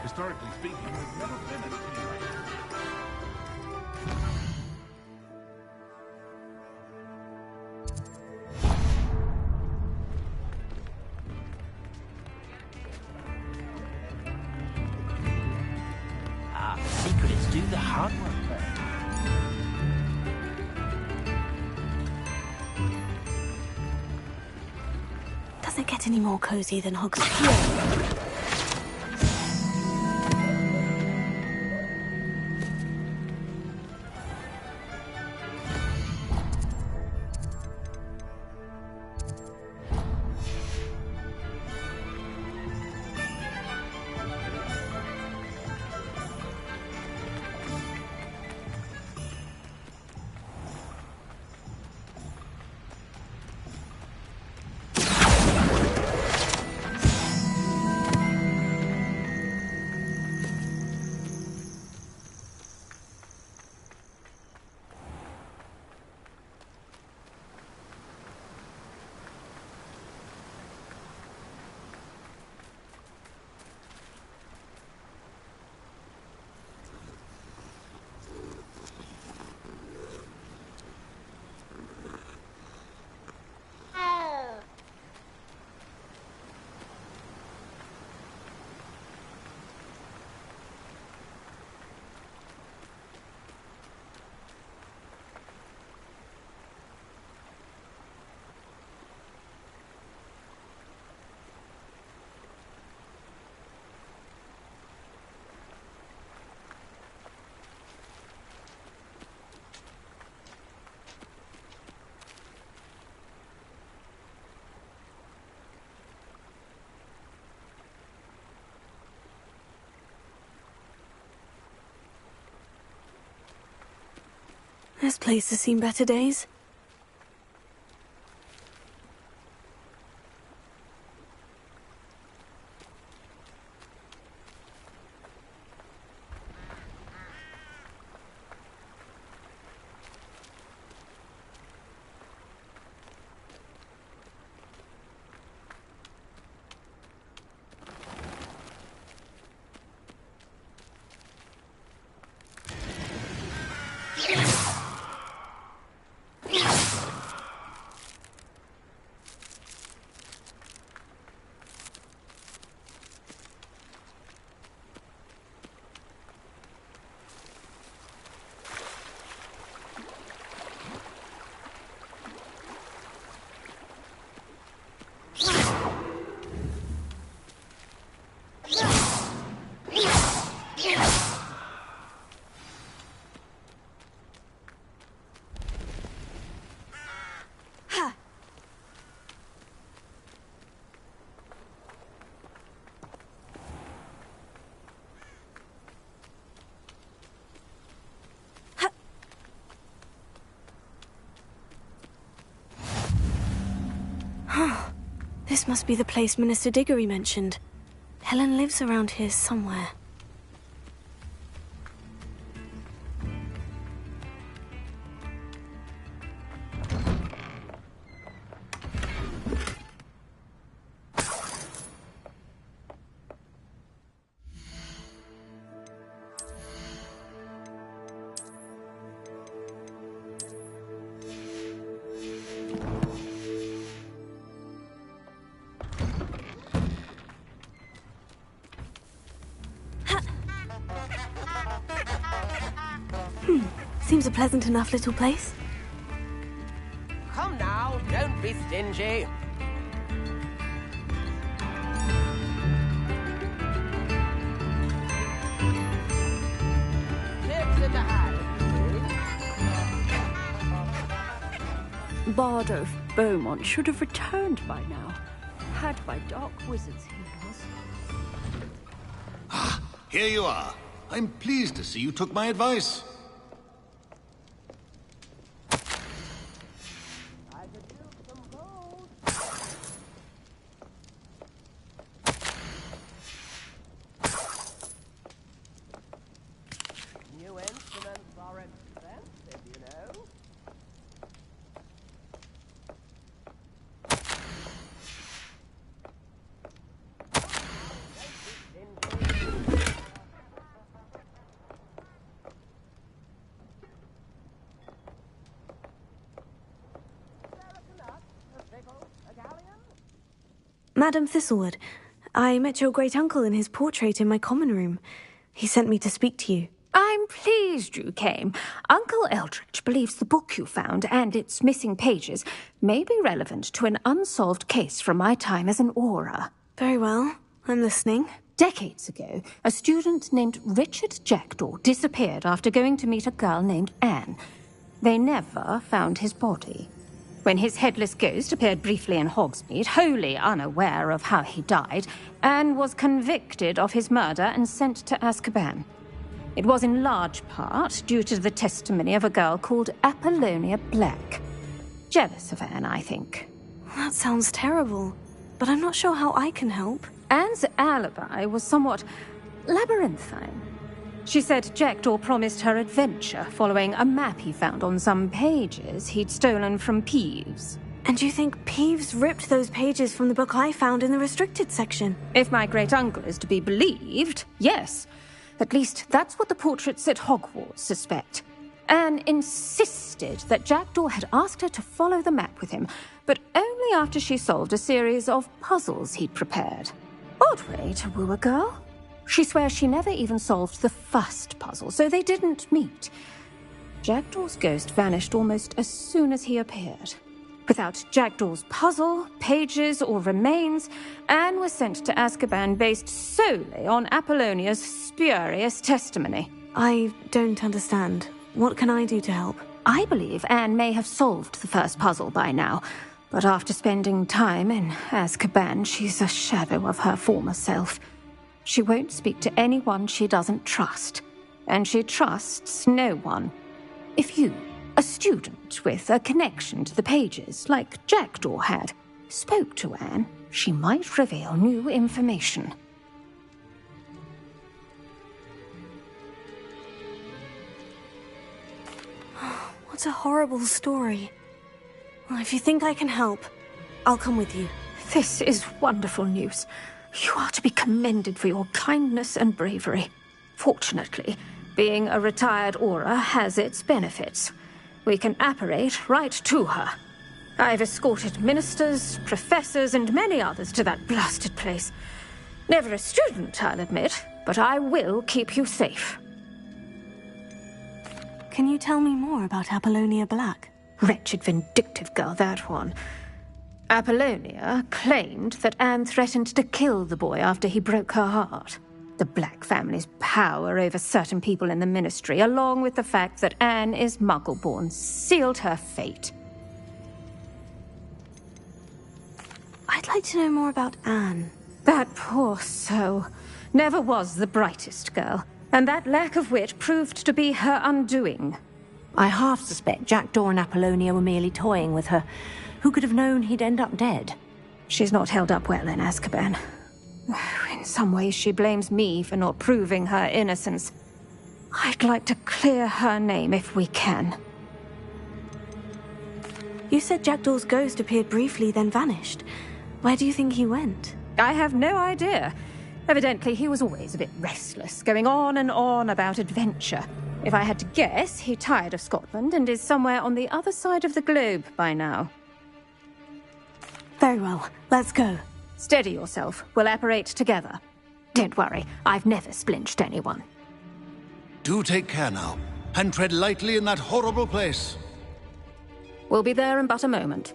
Speaker 16: Historically speaking, there's never been a tea like this.
Speaker 7: The secret is do the hard work first.
Speaker 5: Doesn't get any more cozy than Hogwarts. This place has seen better days. This must be the place Minister Diggory mentioned. Helen lives around here somewhere. Seems a pleasant enough little place.
Speaker 17: Come now, don't be stingy. Tips in the hat.
Speaker 18: Bard of Beaumont should have returned by now. Had by dark wizards he was.
Speaker 13: Ah, here you are. I'm pleased to see you took my advice.
Speaker 5: Madam Thistlewood, I met your great-uncle in his portrait in my common room. He sent me to speak to you.
Speaker 3: I'm pleased you came. Uncle Eldridge believes the book you found and its missing pages may be relevant to an unsolved case from my time as an Auror.
Speaker 5: Very well. I'm listening.
Speaker 3: Decades ago, a student named Richard Jackdaw disappeared after going to meet a girl named Anne. They never found his body. When his headless ghost appeared briefly in Hogsmeade, wholly unaware of how he died, Anne was convicted of his murder and sent to Azkaban. It was in large part due to the testimony of a girl called Apollonia Black. Jealous of Anne, I think.
Speaker 5: That sounds terrible, but I'm not sure how I can help.
Speaker 3: Anne's alibi was somewhat labyrinthine. She said Jackdaw promised her adventure following a map he found on some pages he'd stolen from Peeves.
Speaker 5: And you think Peeves ripped those pages from the book I found in the restricted section?
Speaker 3: If my great-uncle is to be believed, yes. At least that's what the portraits at Hogwarts suspect. Anne insisted that Jackdaw had asked her to follow the map with him, but only after she solved a series of puzzles he'd prepared. Odd way to woo a girl. She swears she never even solved the first puzzle, so they didn't meet. Jackdaw's ghost vanished almost as soon as he appeared. Without Jackdaw's puzzle, pages, or remains, Anne was sent to Azkaban based solely on Apollonia's spurious testimony.
Speaker 5: I don't understand. What can I do to help?
Speaker 3: I believe Anne may have solved the first puzzle by now, but after spending time in Azkaban, she's a shadow of her former self. She won't speak to anyone she doesn't trust, and she trusts no one. If you, A student with a connection to the pages, like Jackdaw had, spoke to Anne. She might reveal new information.
Speaker 5: What a horrible story. Well, if you think I can help, I'll come with you.
Speaker 3: This is wonderful news. You are to be commended for your kindness and bravery. Fortunately, being a retired Aura has its benefits. We can apparate right to her. I've escorted ministers, professors, and many others to that blasted place. Never a student, I'll admit, but I will keep you safe.
Speaker 5: Can you tell me more about Apollonia Black?
Speaker 3: Wretched, vindictive girl, that one. Apollonia claimed that Anne threatened to kill the boy after he broke her heart. The Black family's power over certain people in the Ministry, along with the fact that Anne is Muggle-born, sealed her fate.
Speaker 5: I'd like to know more about Anne.
Speaker 3: That poor soul never was the brightest girl, and that lack of wit proved to be her undoing.
Speaker 15: I half suspect Jackdaw and Apollonia were merely toying with her. Who could have known he'd end up dead?
Speaker 3: She's not held up well in Azkaban. In some ways, she blames me for not proving her innocence. I'd like to clear her name if we can.
Speaker 5: You said Jackdaw's ghost appeared briefly, then vanished. Where do you think he went?
Speaker 3: I have no idea. Evidently, he was always a bit restless, going on and on about adventure. If I had to guess, he tired of Scotland and is somewhere on the other side of the globe by now.
Speaker 5: Very well, let's go.
Speaker 3: Steady yourself. We'll apparate together. Don't worry, I've never splinched anyone.
Speaker 13: Do take care now, and tread lightly in that horrible place.
Speaker 3: We'll be there in but a moment.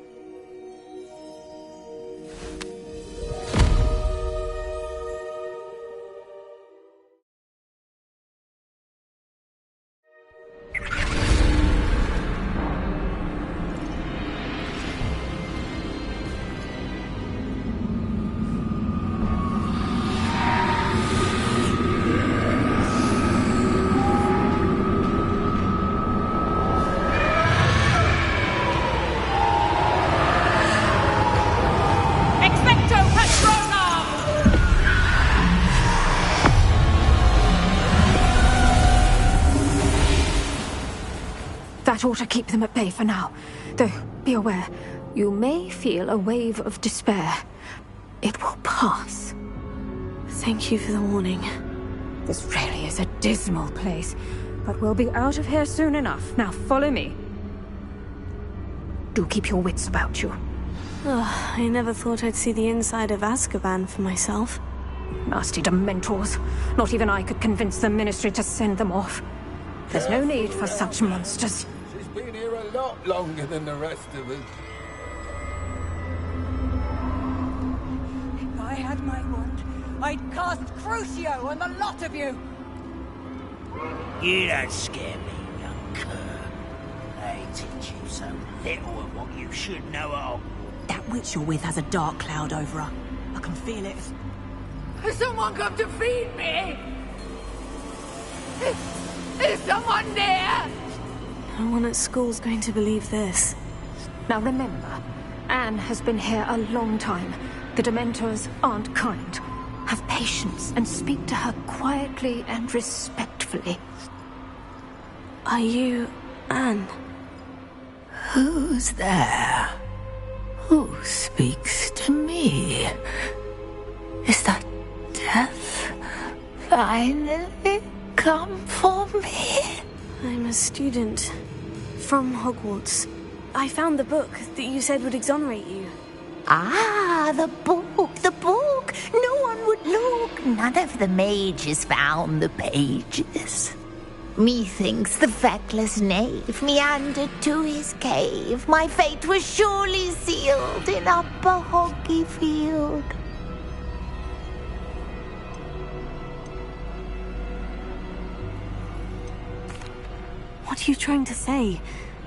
Speaker 3: That ought to keep them at bay for now. Though, be aware, you may feel a wave of despair. It will pass.
Speaker 5: Thank you for the warning.
Speaker 3: This really is a dismal place, but we'll be out of here soon enough. Now follow me. Do keep your wits about you.
Speaker 5: Oh, I never thought I'd see the inside of Azkaban for myself.
Speaker 3: Nasty Dementors. Not even I could convince the Ministry to send them off. There's no need for such monsters.
Speaker 19: She's been here a lot longer than the rest of us.
Speaker 2: If I had my wand, I'd cast Crucio on the lot of you!
Speaker 12: You don't scare me, young cur. They teach you so little of what you should know of.
Speaker 15: That witch you're with has a dark cloud over her. I can feel it.
Speaker 2: Has someone come to feed me? Is someone there?
Speaker 5: No one at school's going to believe this.
Speaker 3: Now remember, Anne has been here a long time. The Dementors aren't kind. Have patience and speak to her quietly and respectfully.
Speaker 5: Are you Anne?
Speaker 11: Who's there? Who speaks to me? Is that death finally come for me?
Speaker 5: I'm a student from Hogwarts. I found the book that you said would exonerate you.
Speaker 11: Ah, the book, the book. No one would look. None of the mages found the pages. Methinks the feckless knave meandered to his cave. My fate was surely sealed in Upper Hoggyfield.
Speaker 5: What are you trying to say?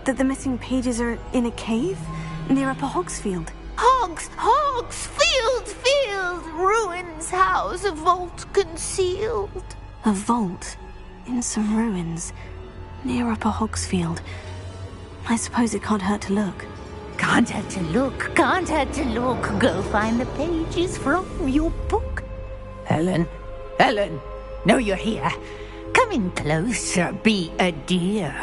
Speaker 5: That the missing pages are in a cave? Near Upper Hogsfield?
Speaker 11: Field! Ruins house, a vault concealed.
Speaker 5: A vault? In some ruins? Near Upper Hogsfield? I suppose it can't hurt to look.
Speaker 11: Can't hurt to look, can't hurt to look. Go find the pages from your book. Helen, Helen, no, you're here. Come in closer, be a dear.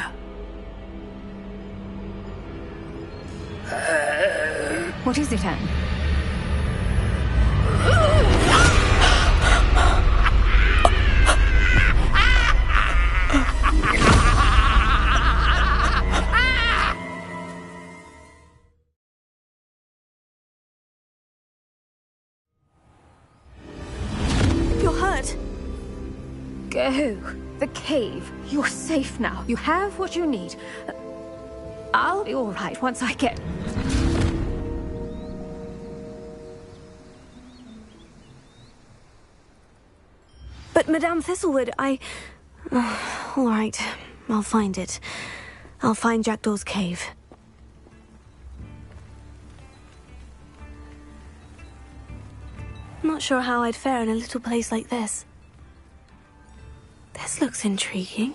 Speaker 3: What is it, Anne?
Speaker 5: You're hurt.
Speaker 3: Go. The cave. You're safe now. You have what you need. I'll be all right once I get...
Speaker 5: But Madame Thistlewood, all right, I'll find it. I'll find Jackdaw's cave. Not sure how I'd fare in a little place like this. This looks intriguing.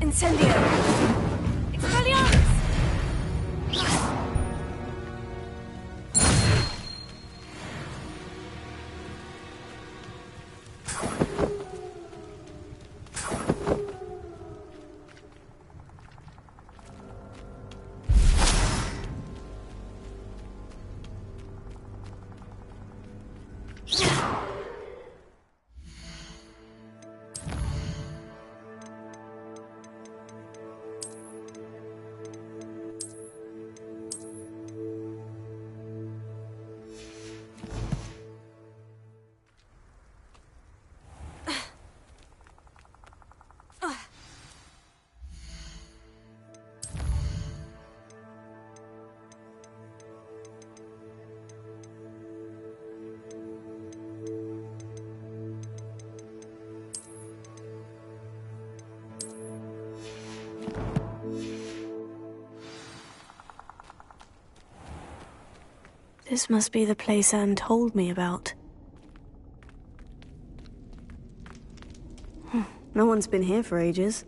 Speaker 5: Incendio! Expelliarmus! This must be the place Anne told me about. No one's been here for ages.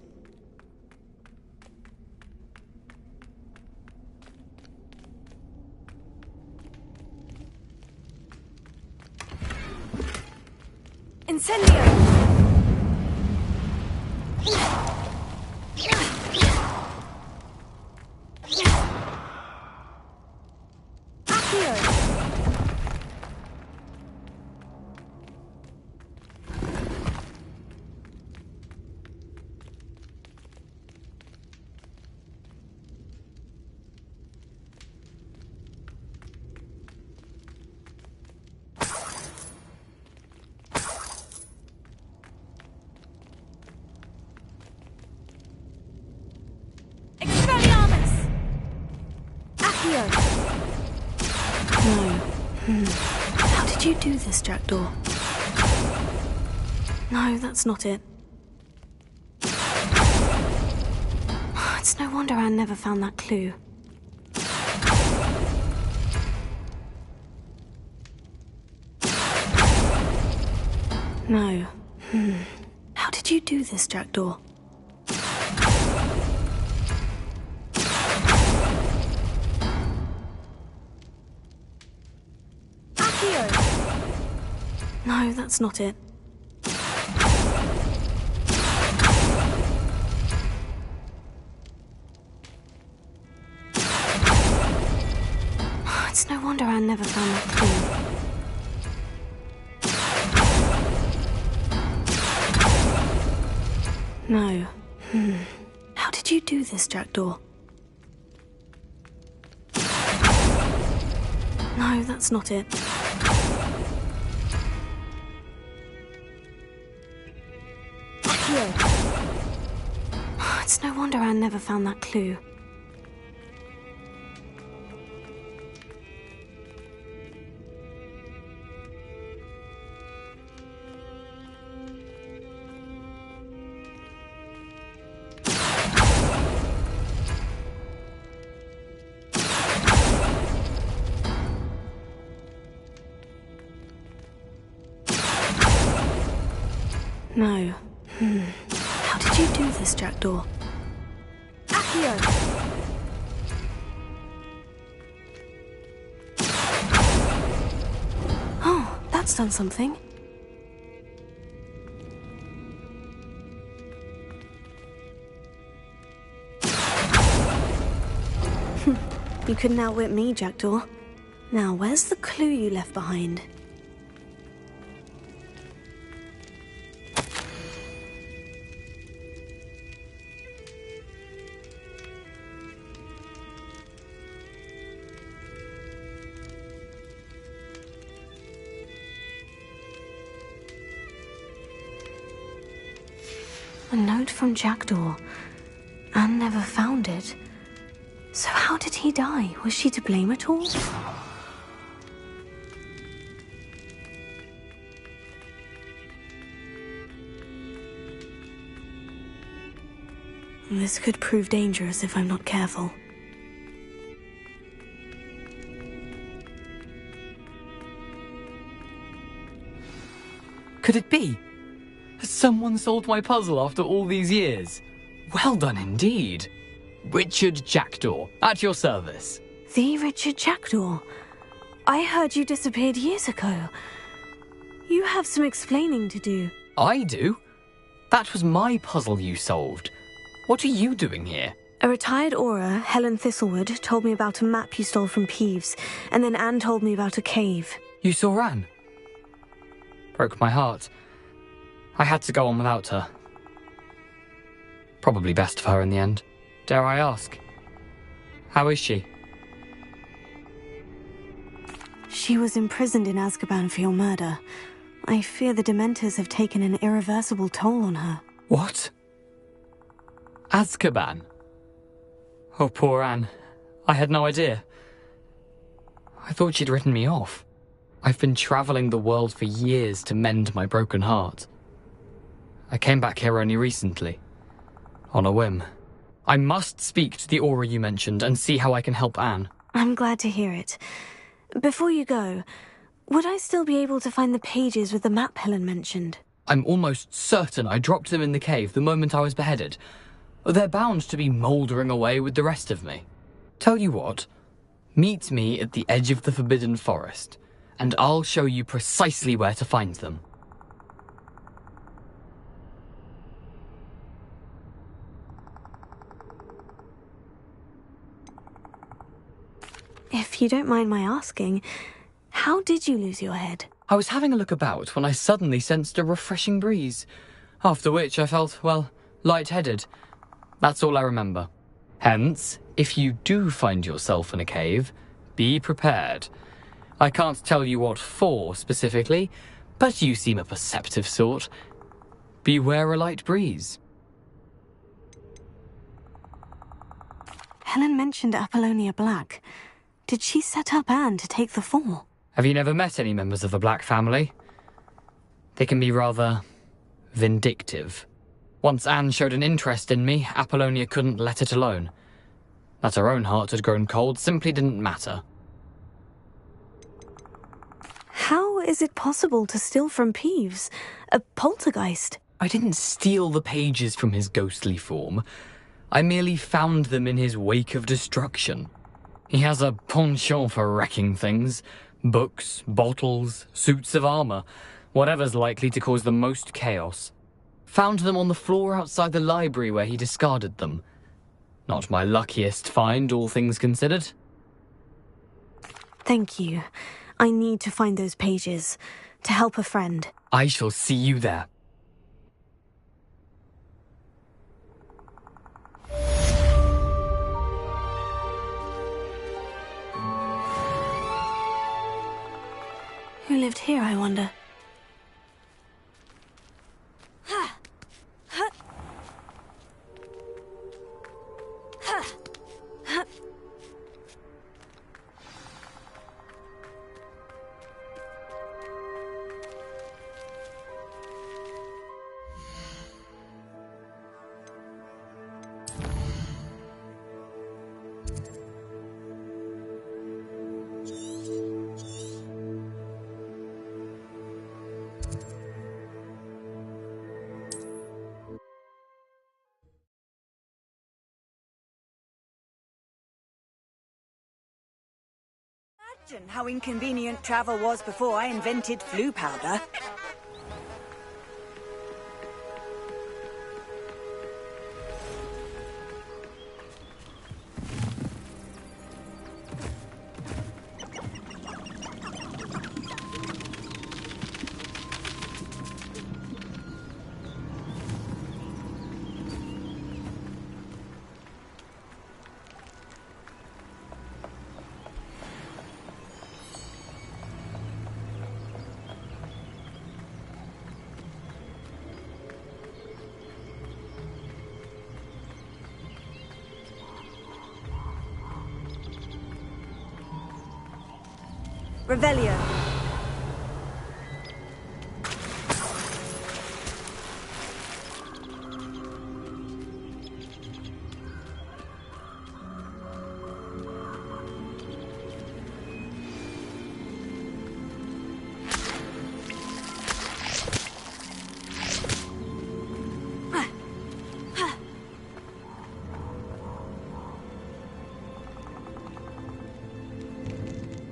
Speaker 5: Incendio! How did you do this, Jackdaw? No, that's not it. It's no wonder Anne never found that clue. No. How did you do this, Jackdaw? No, that's not it. It's no wonder Anne never found that clue. No. How did you do this, Jackdaw? No, that's not it. Here. It's no wonder Anne never found that clue. No. How did you do this, Jackdaw? Accio! Oh, that's done something. You couldn't outwit me, Jackdaw. Now, where's the clue you left behind? A note from Jackdaw. Anne never found it. So how did he die? Was she to blame at all? This could prove dangerous if I'm not careful.
Speaker 20: Could it be? Has someone solved my puzzle after all these years? Well done indeed. Richard Jackdaw, at your service.
Speaker 5: The Richard Jackdaw? I heard you disappeared years ago. You have some explaining to do.
Speaker 20: I do? That was my puzzle you solved. What are you doing here?
Speaker 5: A retired Auror, Helen Thistlewood, told me about a map you stole from Peeves, and then Anne told me about a cave.
Speaker 20: You saw Anne? Broke my heart. I had to go on without her. Probably best for her in the end. Dare I ask? How is she?
Speaker 5: She was imprisoned in Azkaban for your murder. I fear the Dementors have taken an irreversible toll on her.
Speaker 20: What? Azkaban? Oh, poor Anne. I had no idea. I thought she'd written me off. I've been travelling the world for years to mend my broken heart. I came back here only recently. On a whim. I must speak to the Auror you mentioned and see how I can help Anne.
Speaker 5: I'm glad to hear it. Before you go, would I still be able to find the pages with the map Helen mentioned?
Speaker 20: I'm almost certain I dropped them in the cave the moment I was beheaded. They're bound to be mouldering away with the rest of me. Tell you what, meet me at the edge of the Forbidden Forest, and I'll show you precisely where to find them.
Speaker 5: If you don't mind my asking, how did you lose your head?
Speaker 20: I was having a look about when I suddenly sensed a refreshing breeze, after which I felt, well, lightheaded. That's all I remember. Hence, if you do find yourself in a cave, be prepared. I can't tell you what for specifically, but you seem a perceptive sort. Beware a light breeze.
Speaker 5: Helen mentioned Apollonia Black. Did she set up Anne to take the fall?
Speaker 20: Have you never met any members of the Black family? They can be rather vindictive. Once Anne showed an interest in me, Apollonia couldn't let it alone. That her own heart had grown cold simply didn't matter.
Speaker 5: How is it possible to steal from Peeves? A poltergeist?
Speaker 20: I didn't steal the pages from his ghostly form. I merely found them in his wake of destruction. He has a penchant for wrecking things. Books, bottles, suits of armour, whatever's likely to cause the most chaos. Found them on the floor outside the library where he discarded them. Not my luckiest find, all things considered.
Speaker 5: Thank you. I need to find those pages. To help a friend.
Speaker 20: I shall see you there.
Speaker 5: Who lived here, I wonder?
Speaker 1: Imagine how inconvenient travel was before I invented flu powder. Revelio.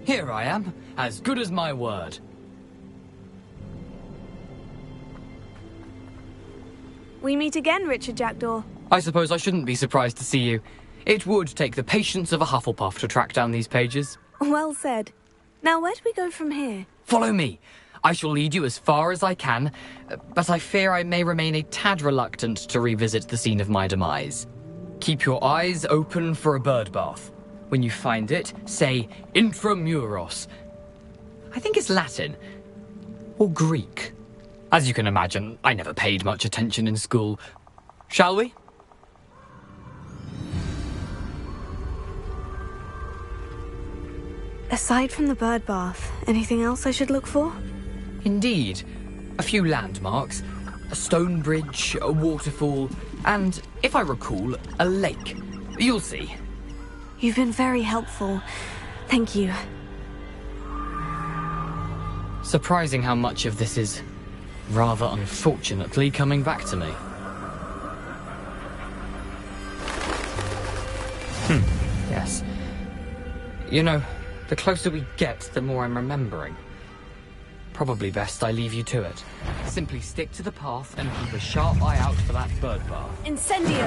Speaker 20: Here I am, as good as my word.
Speaker 5: We meet again, Richard Jackdaw.
Speaker 20: I suppose I shouldn't be surprised to see you. It would take the patience of a Hufflepuff to track down these pages.
Speaker 5: Well said. Now, where do we go from here?
Speaker 20: Follow me. I shall lead you as far as I can, but I fear I may remain a tad reluctant to revisit the scene of my demise. Keep your eyes open for a bird bath. When you find it, say intramuros. I think it's Latin. Or Greek. As you can imagine, I never paid much attention in school. Shall we?
Speaker 5: Aside from the bird bath, anything else I should look for?
Speaker 20: Indeed. A few landmarks. A stone bridge, a waterfall, and, if I recall, a lake. You'll see.
Speaker 5: You've been very helpful. Thank you.
Speaker 20: Surprising how much of this is, rather unfortunately, coming back to me. Yes. You know, the closer we get, the more I'm remembering. Probably best I leave you to it. Simply stick to the path and keep a sharp eye out for that bird bath.
Speaker 5: Incendio!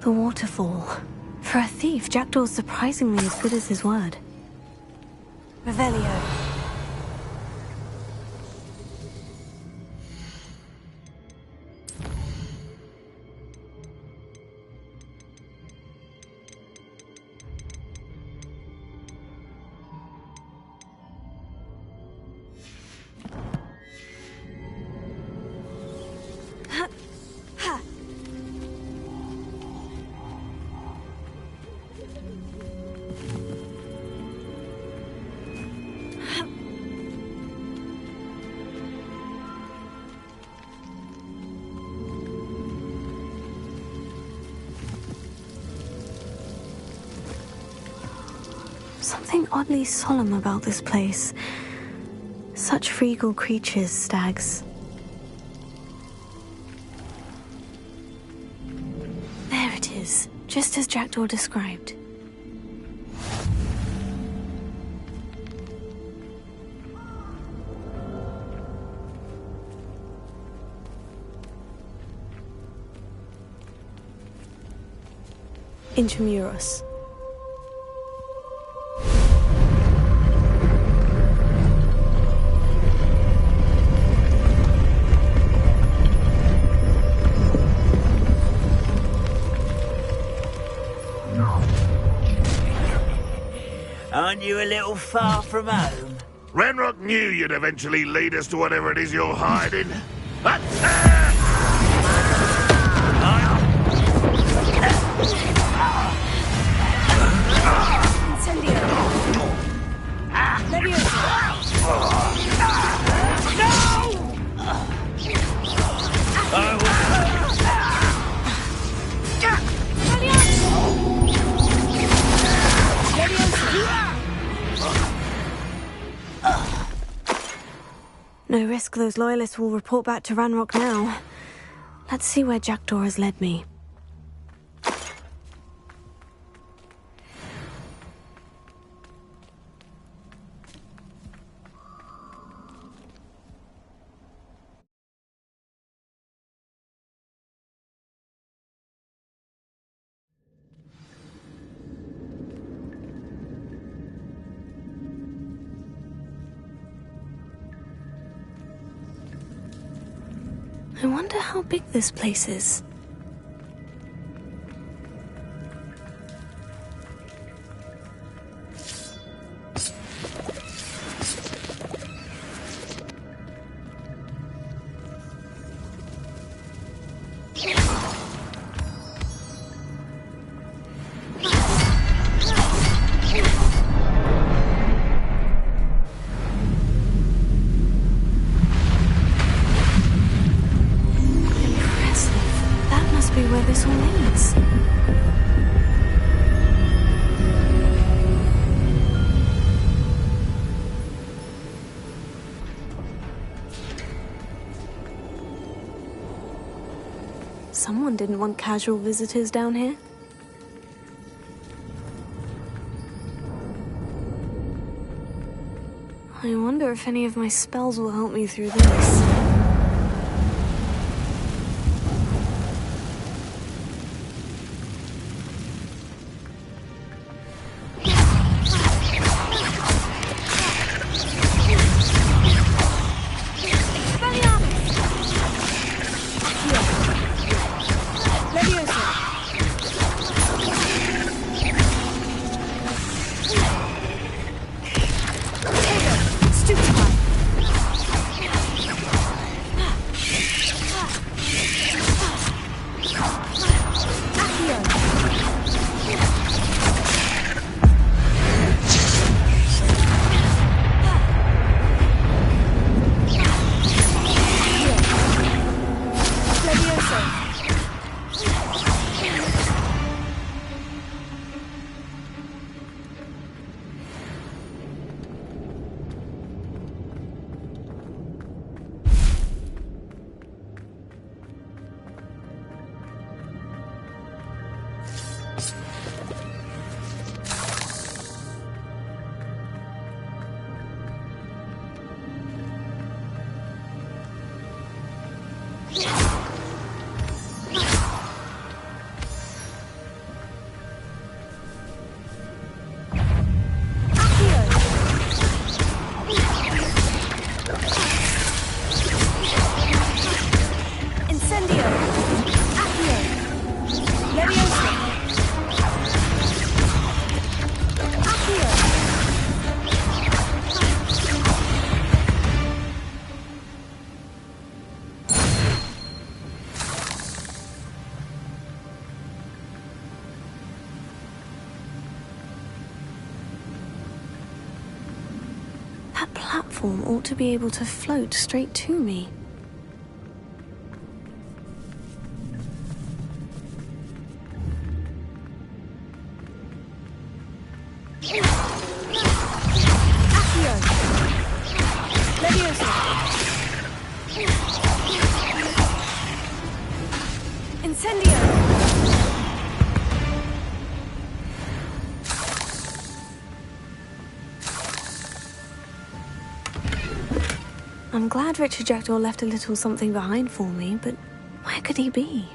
Speaker 5: The waterfall. For a thief, Jackdaw's surprisingly as good as his word. Revelio. Something oddly solemn about this place. Such regal creatures, stags. There it is, just as Jackdaw described. Intramuros.
Speaker 7: Aren't you a little far from home?
Speaker 12: Ranrock knew you'd eventually lead us to whatever it is you're hiding.
Speaker 5: No risk those loyalists will report back to Ranrock now. Let's see where Jackdaw has led me. I wonder how big this place is. Where this all leads. Someone didn't want casual visitors down here. I wonder if any of my spells will help me through this. That platform ought to be able to float straight to me. I'm glad Richard Jackdaw left a little something behind for me, but where could he be?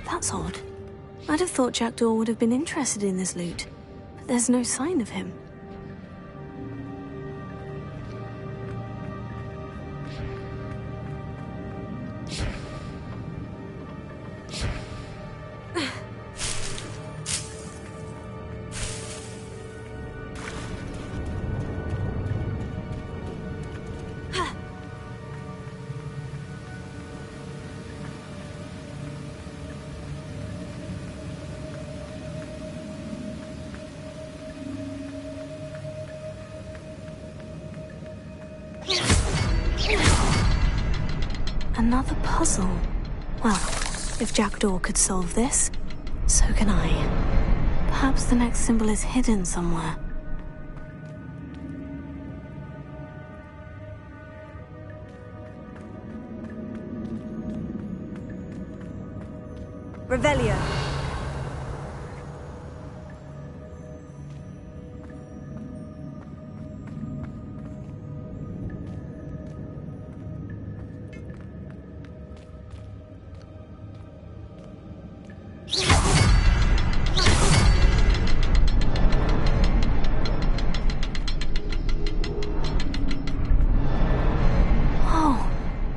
Speaker 5: That's odd. I'd have thought Jackdaw would have been interested in this loot, but there's no sign of him. Another puzzle. Well, if Jackdaw could solve this, so can I. Perhaps the next symbol is hidden somewhere.
Speaker 1: Revelio.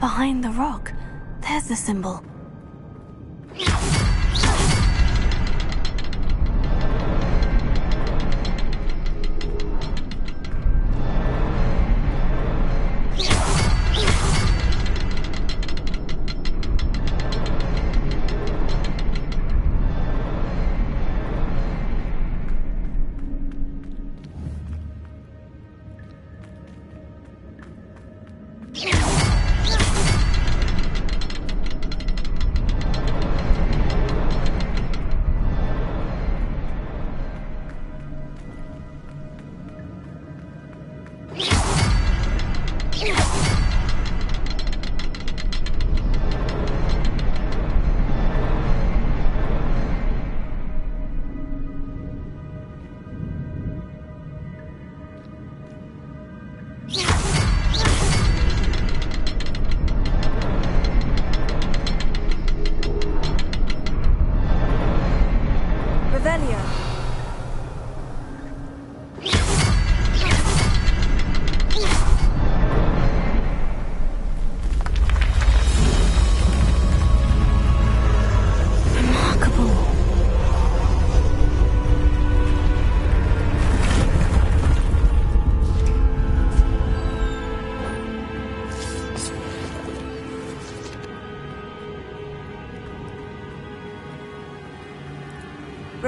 Speaker 5: Behind the rock, there's the symbol.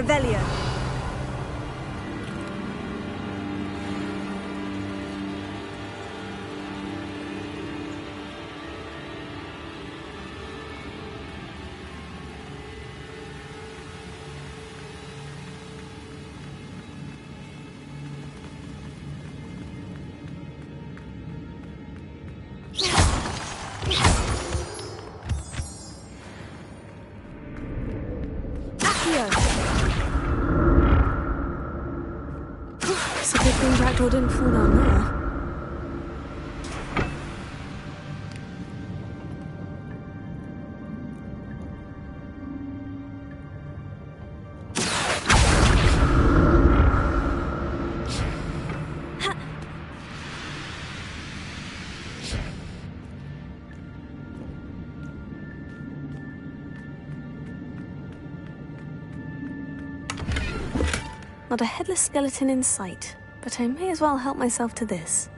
Speaker 5: Revelio. thing Jackdaw didn't fall down there. Not a headless skeleton in sight, but I may as well help myself to this.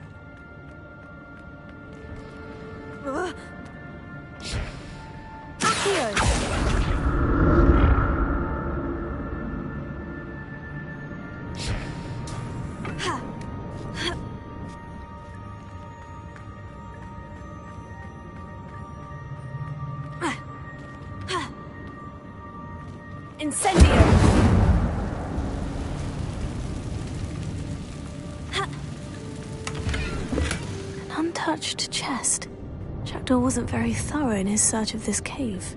Speaker 1: Incendio!
Speaker 5: An untouched chest. Jackdaw wasn't very thorough in his search of this cave.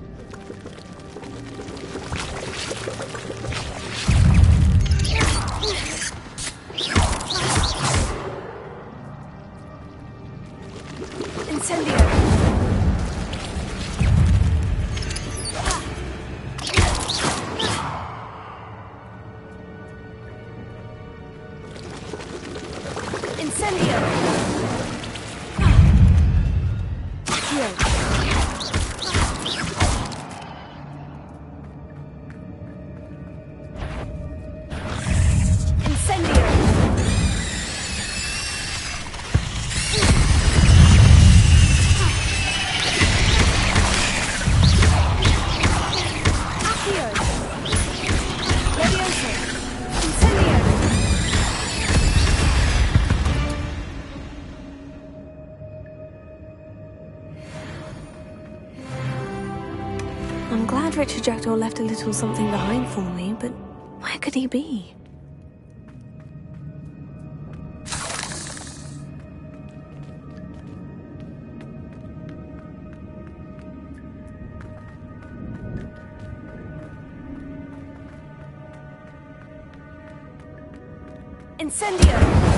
Speaker 1: Incendio!
Speaker 5: I'm glad Richard Jackdaw left a little something behind for me, but where could he be?
Speaker 1: Incendio!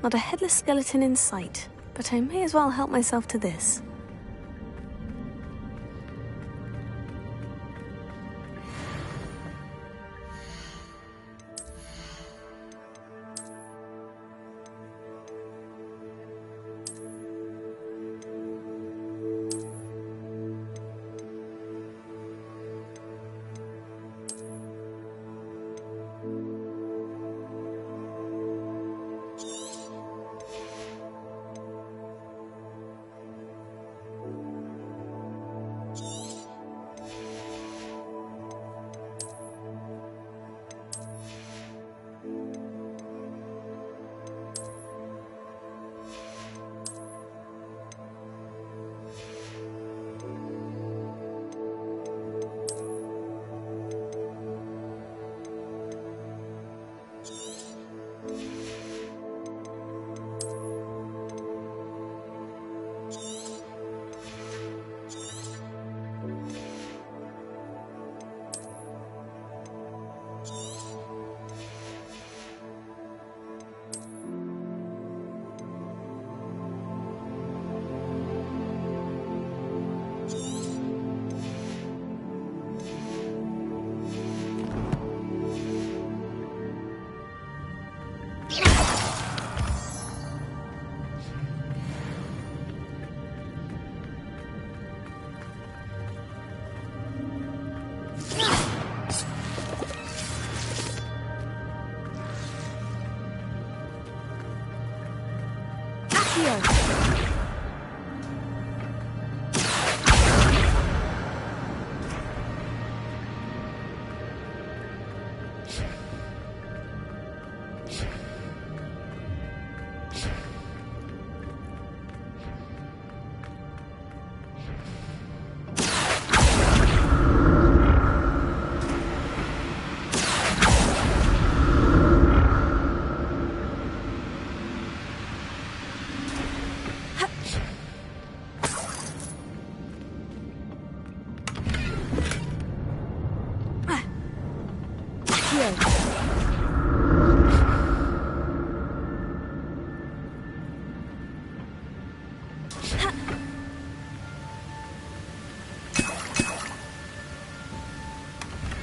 Speaker 5: Not a headless skeleton in sight, but I may as well help myself to this.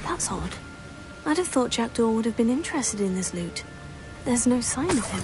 Speaker 5: That's odd. I'd have thought Jackdaw would have been interested in this loot. There's no sign of him.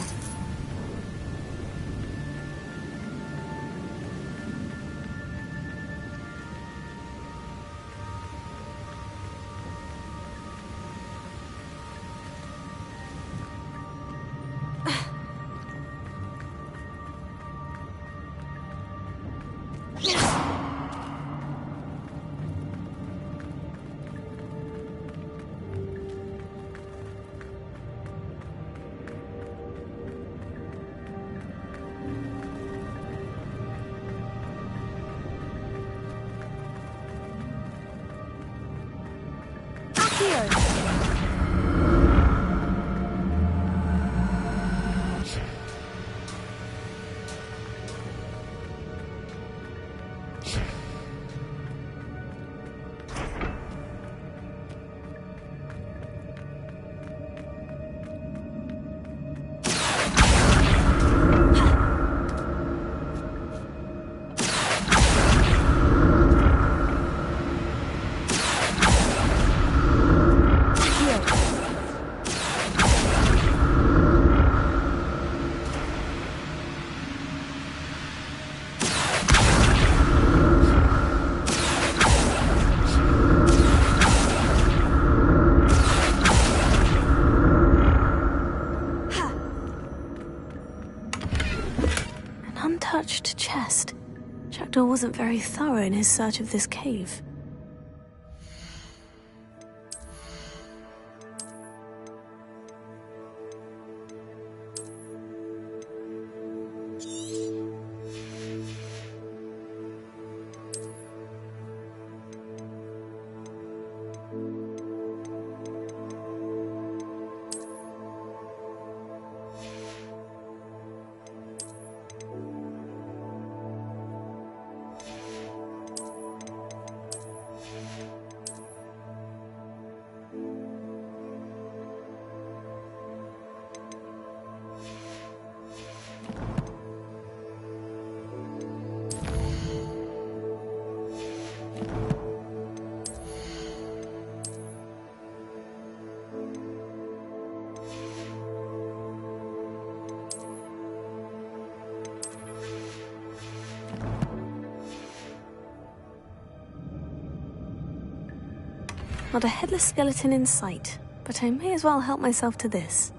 Speaker 5: Untouched chest. Jackdaw wasn't very thorough in his search of this cave. Not a headless skeleton in sight, but I may as well help myself to this.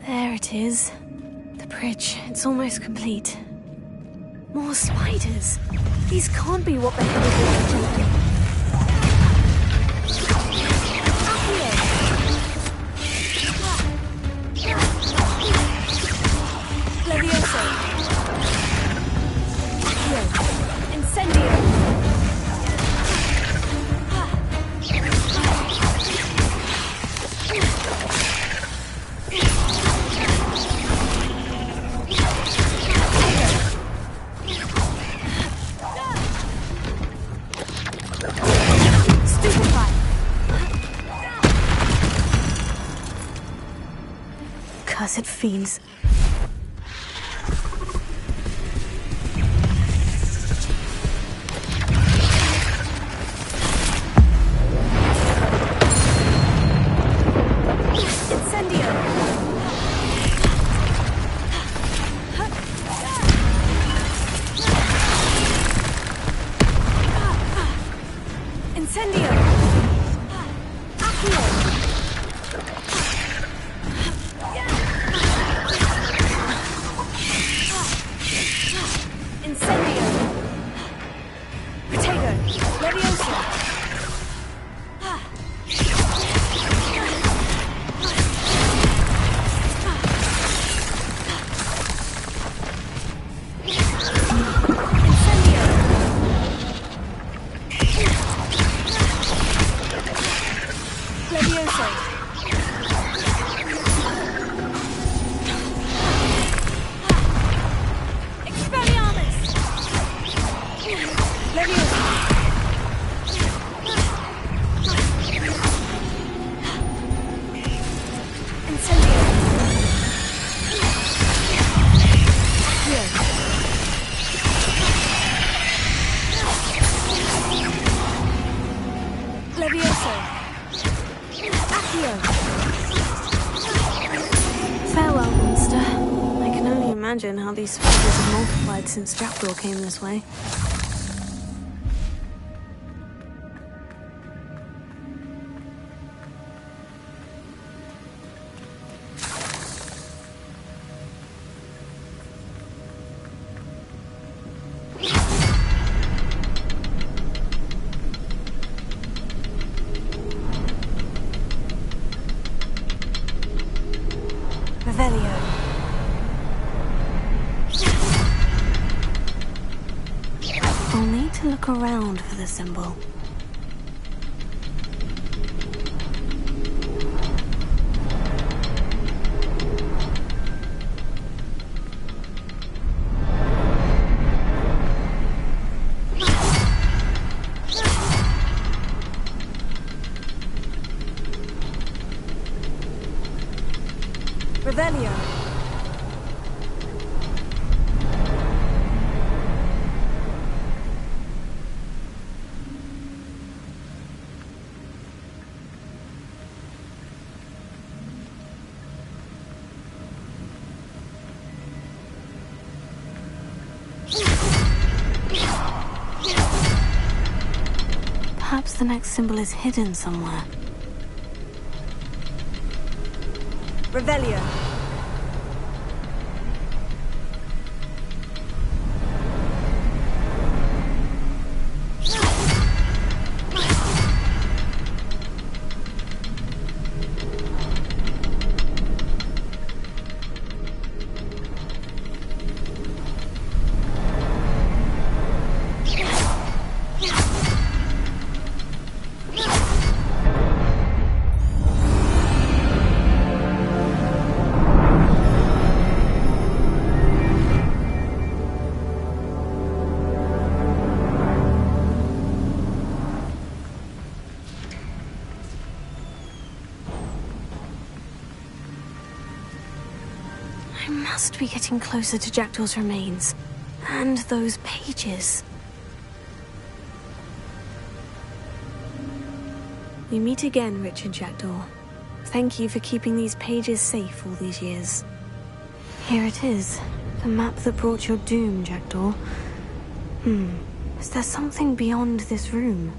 Speaker 5: There it is. The bridge. It's almost complete. More spiders. These can't be what beheaded the Levioso. Incendio. Cursed fiends. Farewell, monster. I can only imagine how these spiders have multiplied since Jackdaw came this way. I'll need to look around for the symbol.
Speaker 1: Revelio.
Speaker 5: Perhaps the next symbol is hidden somewhere.
Speaker 1: Revelio.
Speaker 5: must be getting closer to Jackdaw's remains. And those pages. We meet again, Richard Jackdaw. Thank you for keeping these pages safe all these years. Here it is. The map that brought your doom, Jackdaw. Is there something beyond this room?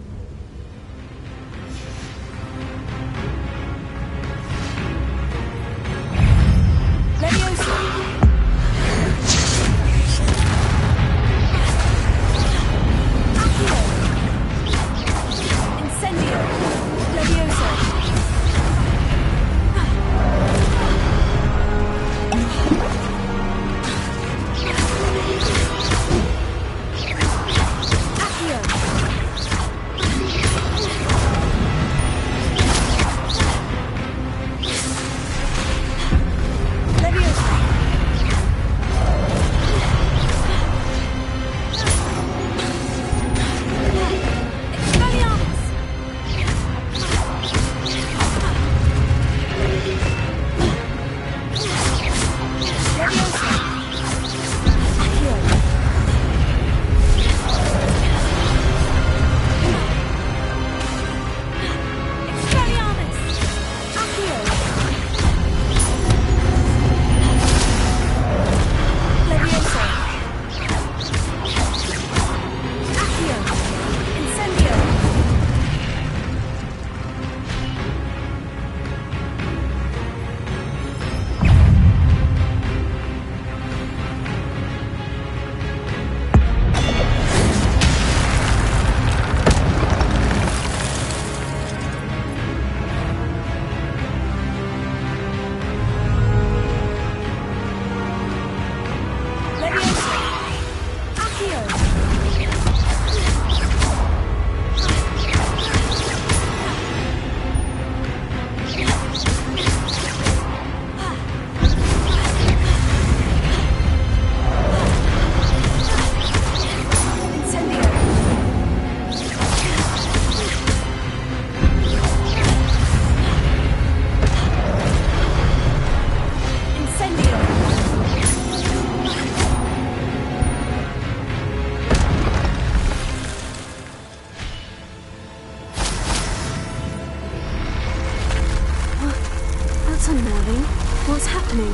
Speaker 5: unnerving. What's happening?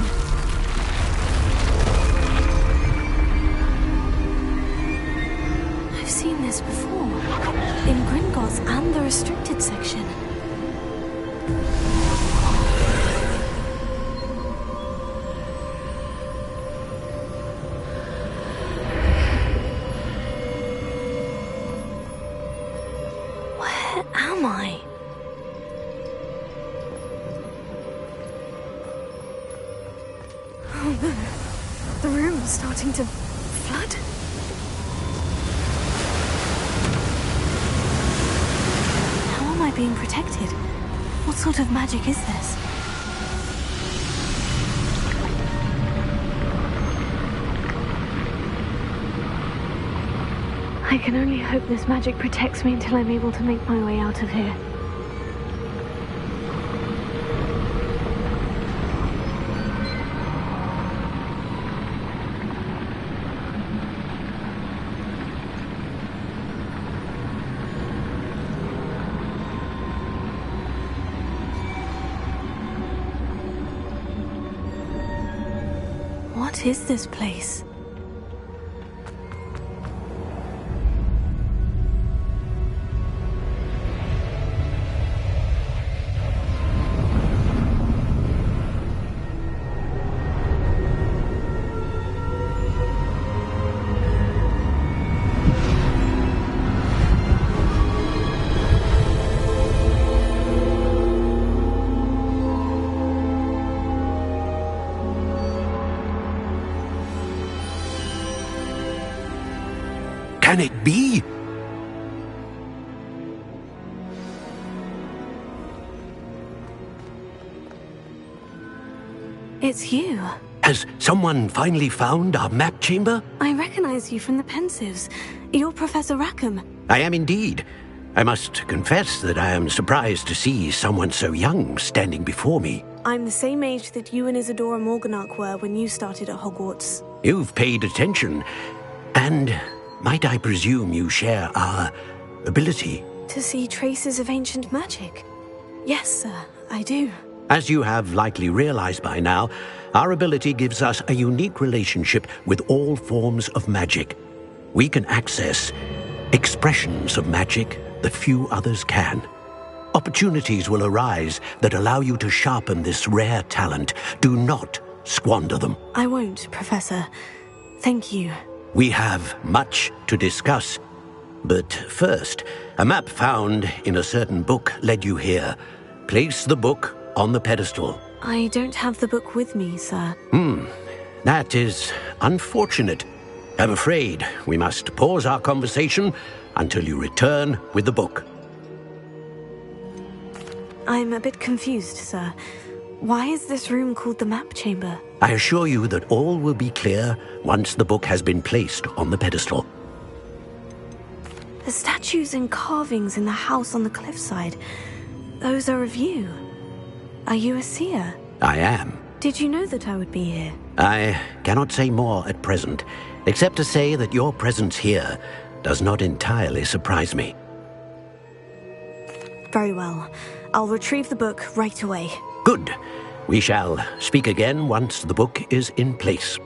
Speaker 5: I've seen this before. In Gringotts and the restricted section. Where am I? Oh no. The room is starting to flood. How am I being protected? What sort of magic is this? I can only hope this magic protects me until I'm able to make my way out of here. What is this place?
Speaker 12: Can it be?
Speaker 5: It's you.
Speaker 12: Has someone finally found our map chamber?
Speaker 5: I recognize you from the Pensives. You're Professor Rackham.
Speaker 12: I am indeed. I must confess that I am surprised to see someone so young standing before me.
Speaker 5: I'm the same age that you and Isadora Morganach were when you started at Hogwarts.
Speaker 12: You've paid attention. And might I presume you share our ability?
Speaker 5: To see traces of ancient magic? Yes, sir, I do.
Speaker 12: As you have likely realized by now, our ability gives us a unique relationship with all forms of magic. We can access expressions of magic that few others can. Opportunities will arise that allow you to sharpen this rare talent. Do not squander them.
Speaker 5: I won't, Professor. Thank you.
Speaker 12: We have much to discuss. But first, a map found in a certain book led you here. Place the book on the pedestal.
Speaker 5: I don't have the book with me, sir.
Speaker 12: That is unfortunate. I'm afraid we must pause our conversation until you return with the book.
Speaker 5: I'm a bit confused, sir. Why is this room called the map chamber?
Speaker 12: I assure you that all will be clear once the book has been placed on the pedestal.
Speaker 5: The statues and carvings in the house on the cliffside, those are of you. Are you a seer?
Speaker 12: I am.
Speaker 5: Did you know that I would be here?
Speaker 12: I cannot say more at present, except to say that your presence here does not entirely surprise me.
Speaker 5: Very well. I'll retrieve the book right away.
Speaker 12: Good. We shall speak again once the book is in place.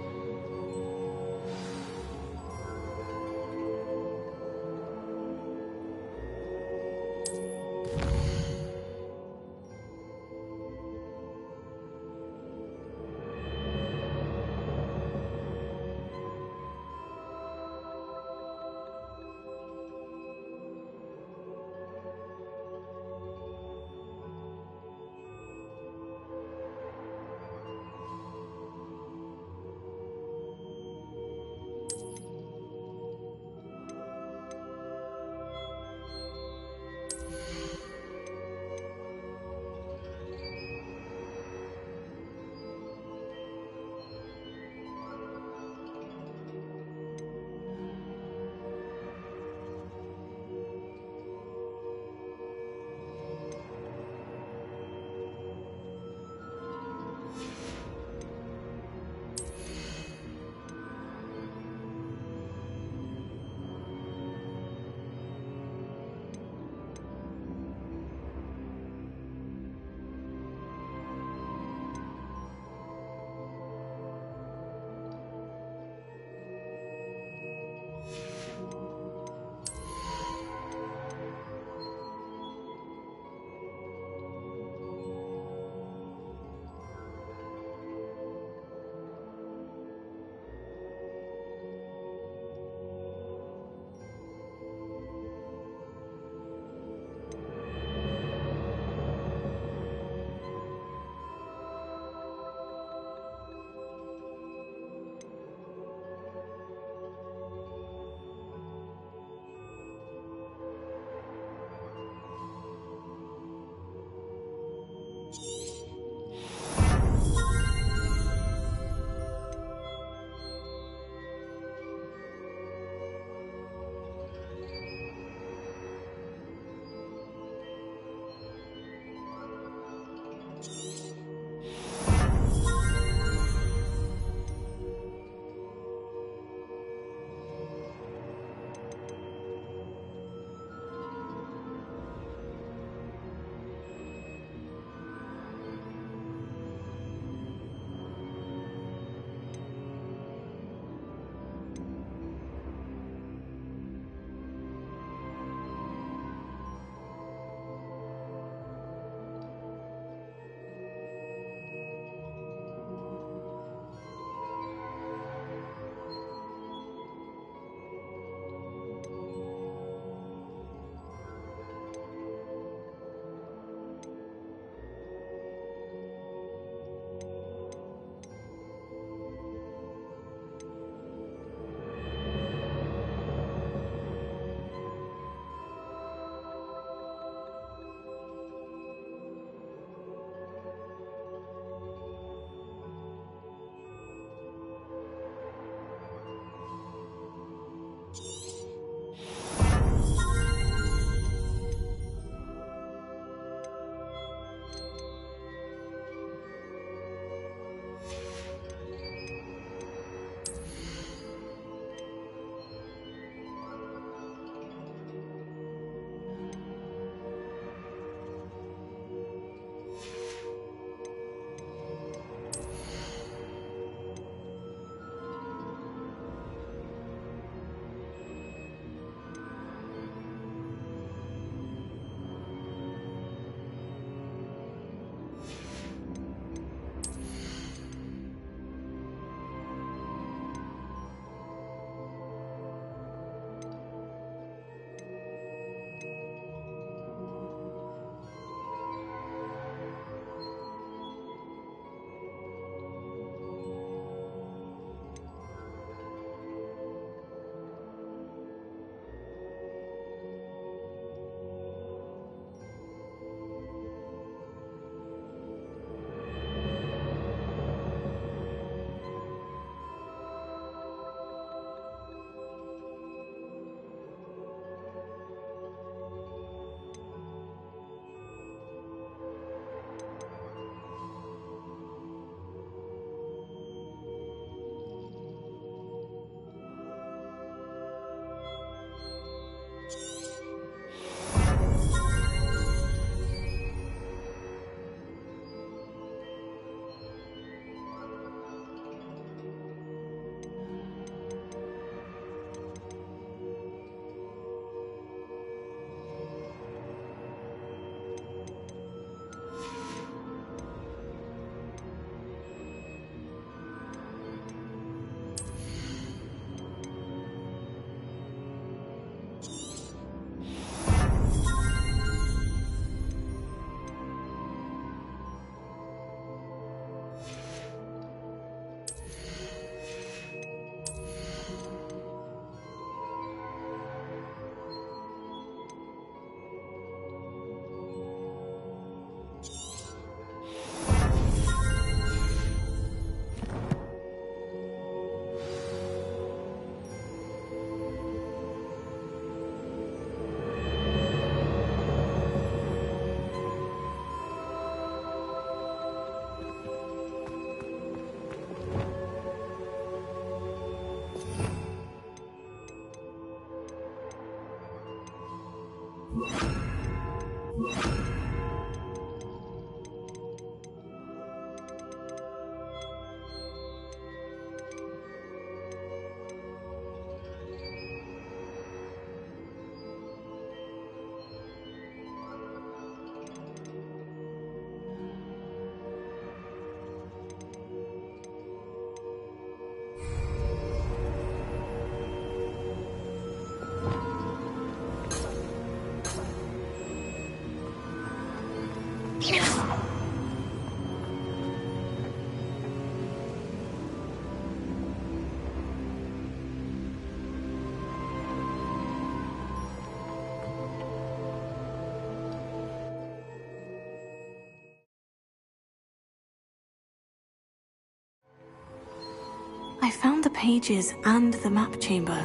Speaker 5: I found the pages and the map chamber.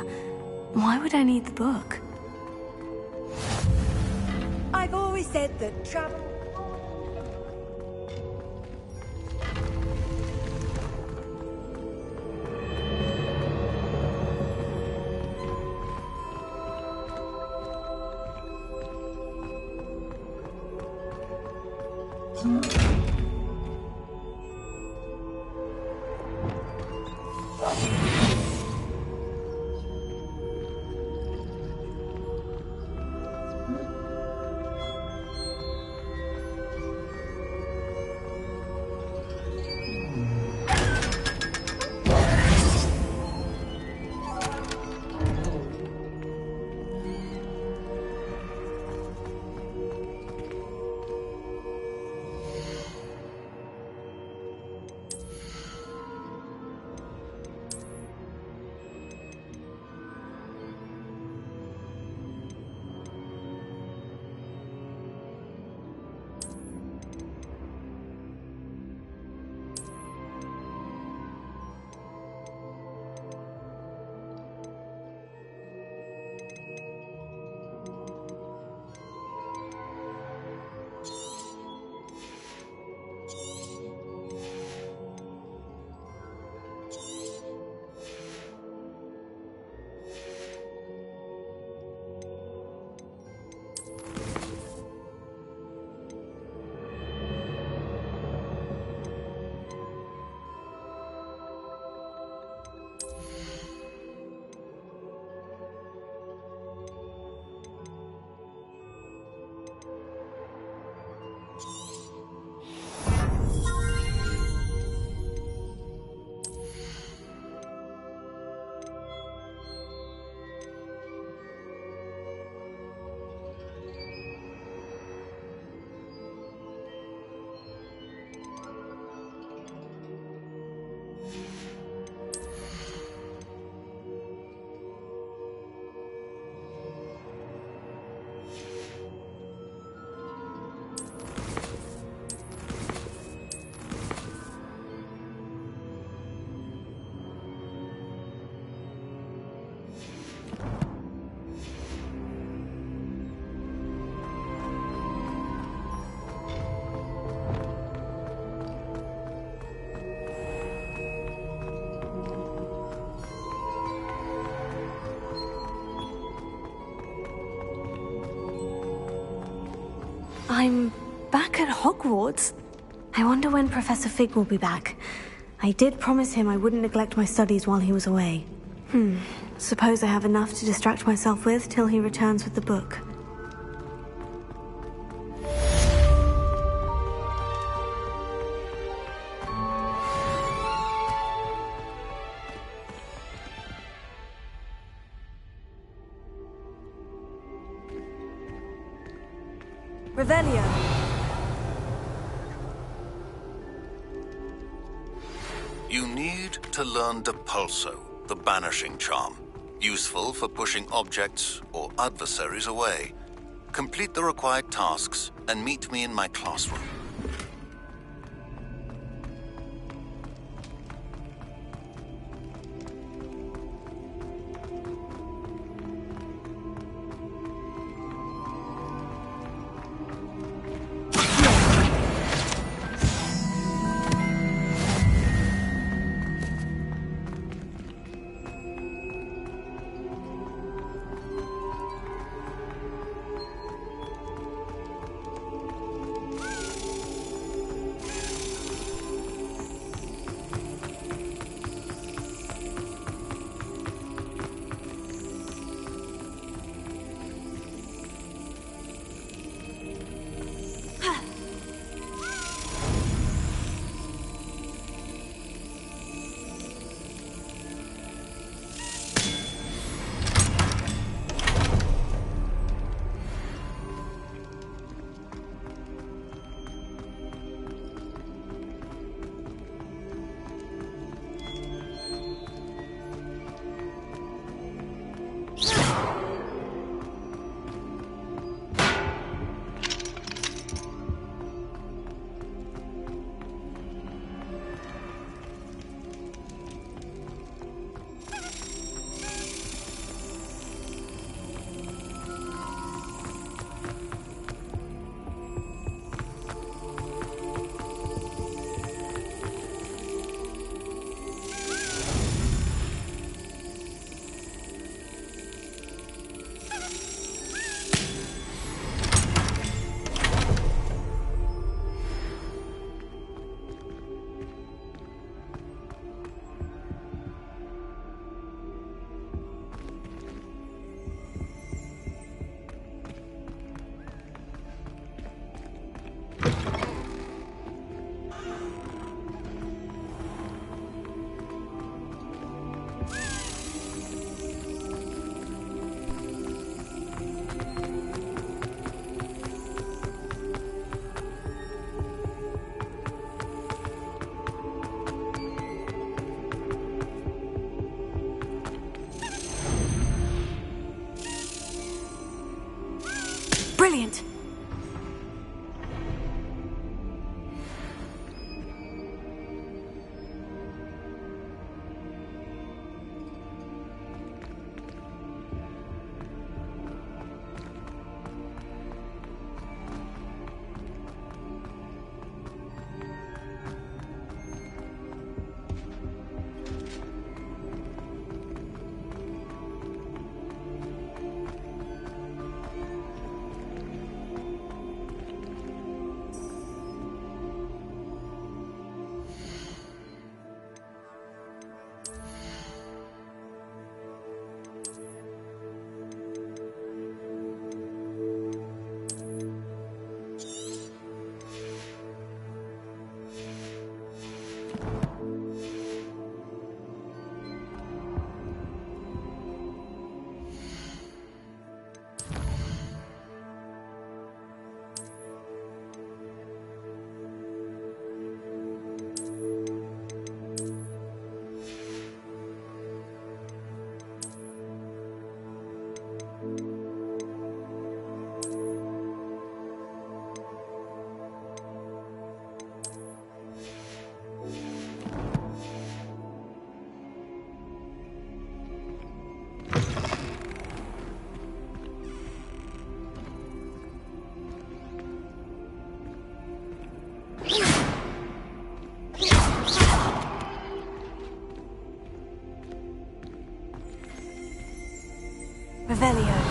Speaker 5: Why would I need the book?
Speaker 1: I've always said that travel...
Speaker 5: I'm back at Hogwarts. I wonder when Professor Fig will be back. I did promise him I wouldn't neglect my studies while he was away. Suppose I have enough to distract myself with till he returns with the book.
Speaker 1: Revelio.
Speaker 13: You need to learn Depulso, the banishing charm. Useful for pushing objects or adversaries away. Complete the required tasks and meet me in my classroom.
Speaker 14: Brilliant! Revelio.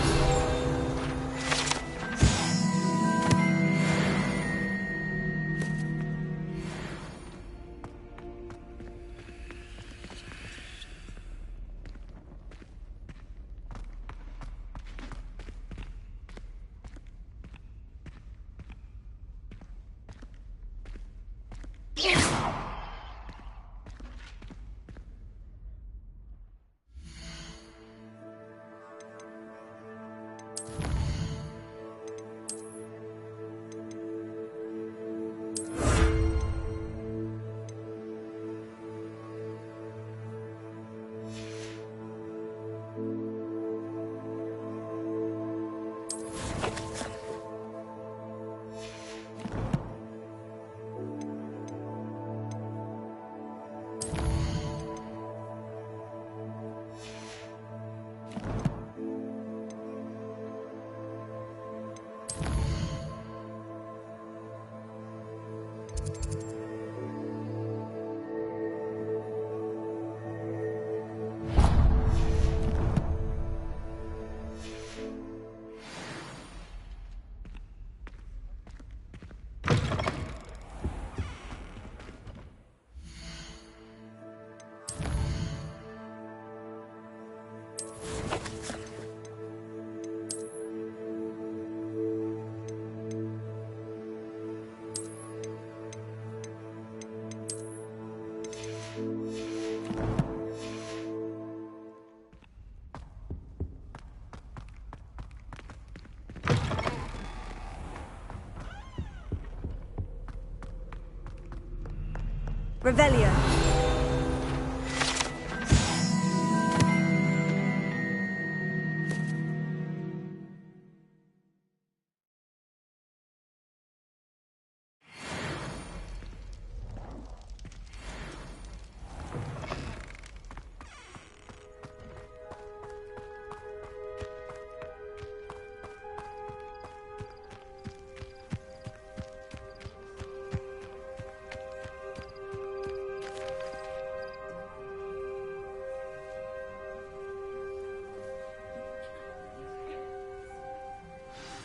Speaker 14: Revelio.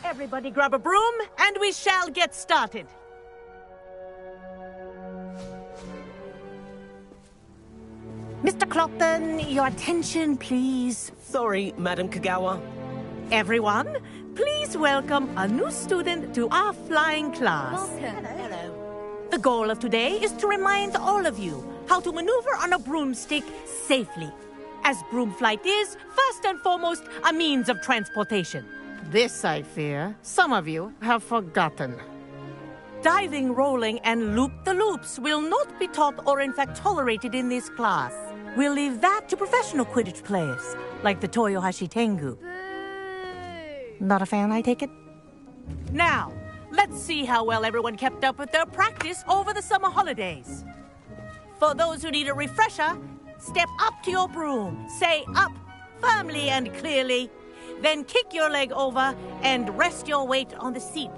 Speaker 8: Everybody grab a broom, and we shall get started. Mr. Clopton, your attention, please.
Speaker 17: Sorry, Madam Kagawa.
Speaker 8: Everyone, please welcome a new student to our flying class.
Speaker 17: Hello.
Speaker 8: The goal of today is to remind all of you how to maneuver on a broomstick safely, as broom flight is, first and foremost, a means of transportation. This, I fear, some of you have forgotten. Diving, rolling, and loop-the-loops will not be taught or in fact tolerated in this class. We'll leave that to professional Quidditch players, like the Toyohashi Tengu. Not a fan, I take it? Now, let's see how well everyone kept up with their practice over the summer holidays. For those who need a refresher, step up to your broom, say up firmly and clearly, then kick your leg over and rest your weight on the seat.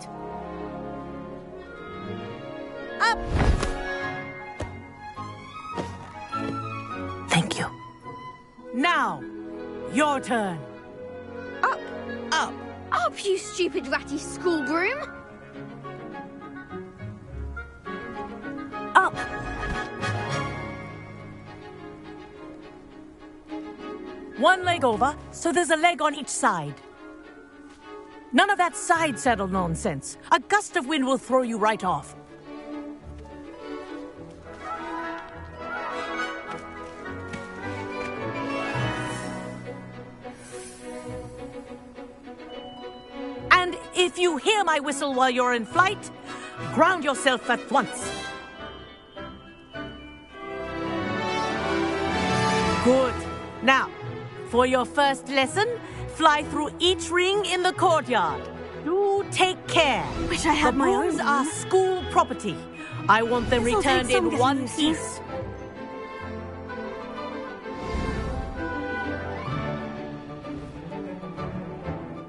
Speaker 8: Up!
Speaker 15: Thank you.
Speaker 8: Now, your turn.
Speaker 14: Up!
Speaker 8: Up!
Speaker 14: Up, you stupid ratty school broom!
Speaker 15: Up!
Speaker 8: One leg over, so there's a leg on each side. None of that side saddle nonsense. A gust of wind will throw you right off. And if you hear my whistle while you're in flight, ground yourself at once. Good. Now, for your first lesson, fly through each ring in the courtyard. Do take care.
Speaker 5: Wish I had
Speaker 8: the
Speaker 5: my own
Speaker 8: brooms
Speaker 5: one.
Speaker 8: are school property. I want them
Speaker 5: This'll
Speaker 8: returned
Speaker 5: take some
Speaker 8: in
Speaker 5: getting
Speaker 8: one
Speaker 5: used to.
Speaker 8: piece.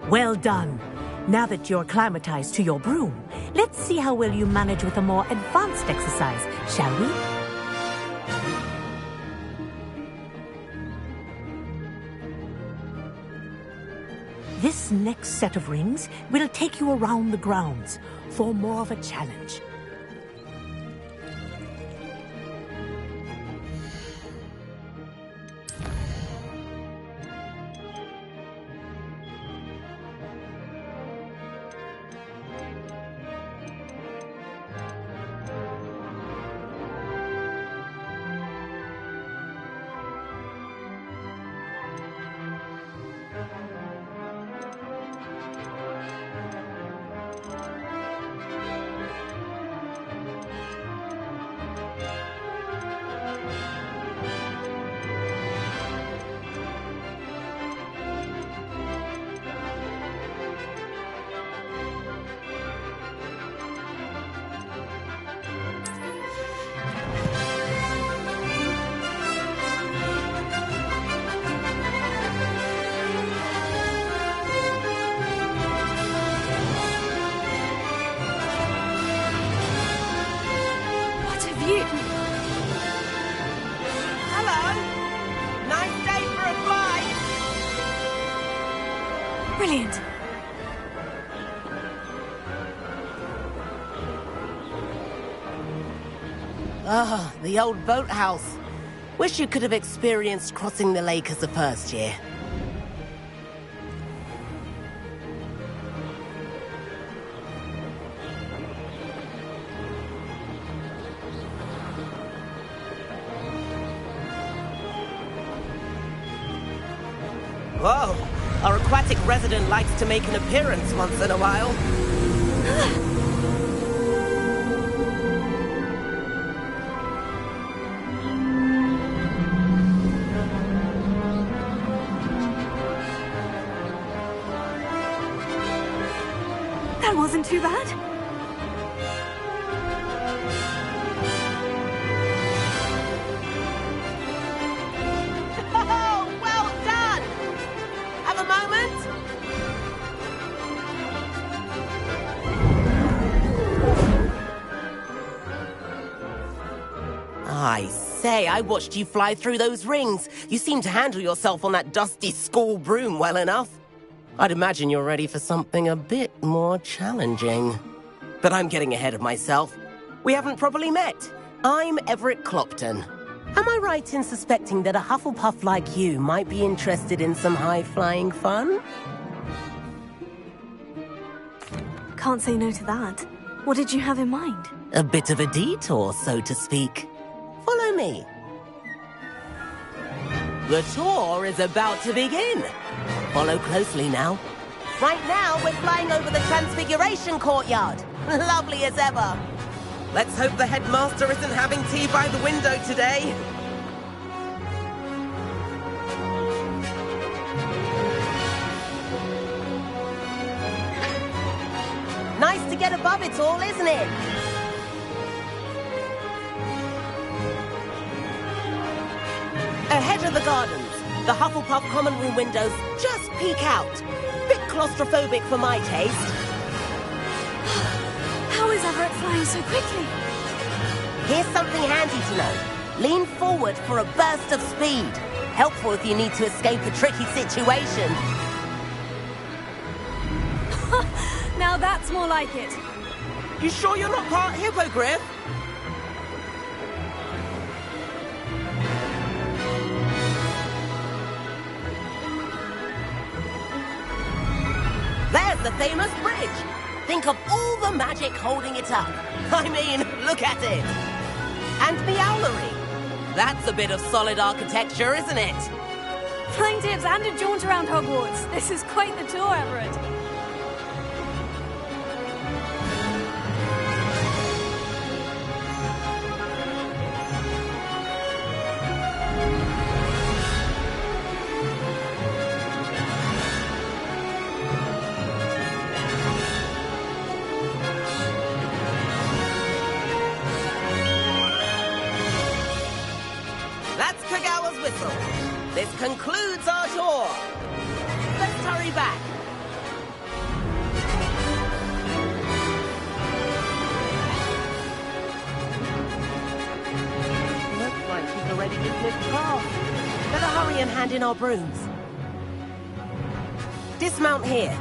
Speaker 8: Well done. Now that you're acclimatized to your broom, let's see how well you manage with a more advanced exercise, shall we? This next set of rings will take you around the grounds for more of a challenge.
Speaker 5: Brilliant.
Speaker 17: Ah, the old boathouse. Wish you could have experienced crossing the lake as a first year. Whoa, our aquatic resident likes to make an appearance once in a while.
Speaker 5: That wasn't too bad.
Speaker 17: Oh, well done! Have a moment? I say, I watched you fly through those rings. You seem to handle yourself on that dusty school broom well enough. I'd imagine you're ready for something a bit more challenging. But I'm getting ahead of myself. We haven't properly met. I'm Everett Clopton. Am I right in suspecting that a Hufflepuff like you might be interested in some high-flying fun?
Speaker 5: Can't say no to that. What did you have in mind?
Speaker 17: A bit of a detour, so to speak. Follow me. The tour is about to begin. Follow closely now. Right now, we're flying over the Transfiguration Courtyard. Lovely as ever. Let's hope the headmaster isn't having tea by the window today. get above it all, isn't it? Ahead of the gardens, the Hufflepuff common room windows just peek out. Bit claustrophobic for my taste.
Speaker 5: How is Everett flying so quickly?
Speaker 17: Here's something handy to know. Lean forward for a burst of speed. Helpful if you need to escape a tricky situation.
Speaker 5: Now that's more like it.
Speaker 17: You sure you're not part hippogriff? There's the famous bridge. Think of all the magic holding it up. I mean, look at it. And the owlery. That's a bit of solid architecture, isn't it?
Speaker 5: Flying tips and a jaunt around Hogwarts. This is quite the tour, Everett.
Speaker 17: That's Kagawa's whistle. This concludes our tour. Let's hurry back. Looks like she's already dismissed class. Better hurry and hand in our brooms. Dismount here.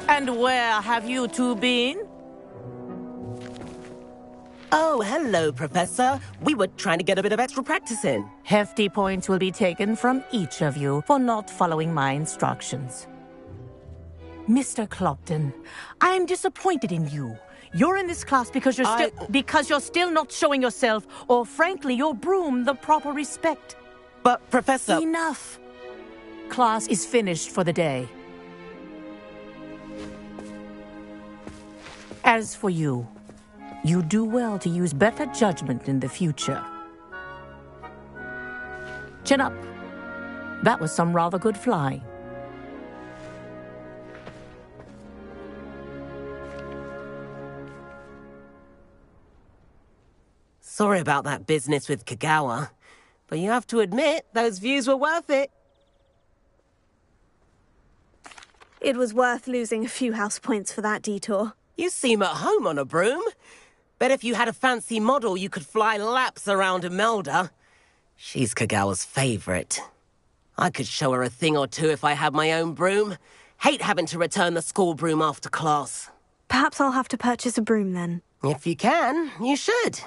Speaker 8: And where have you two been?
Speaker 17: Oh, hello, Professor. We were trying to get a bit of extra practice in.
Speaker 8: Hefty points will be taken from each of you for not following my instructions. Mr. Clopton, I'm disappointed in you. You're in this class because you're still not showing yourself, or frankly, your broom the proper respect.
Speaker 17: But, Professor...
Speaker 8: Enough. Class is finished for the day. As for you, you do well to use better judgment in the future. Chin up. That was some rather good flying.
Speaker 17: Sorry about that business with Kagawa, but you have to admit, those views were worth it.
Speaker 5: It was worth losing a few house points for that detour.
Speaker 17: You seem at home on a broom. Bet if you had a fancy model, you could fly laps around Imelda. She's Kagawa's favorite. I could show her a thing or two if I had my own broom. Hate having to return the school broom after class.
Speaker 5: Perhaps I'll have to purchase a broom then.
Speaker 17: If you can, you should.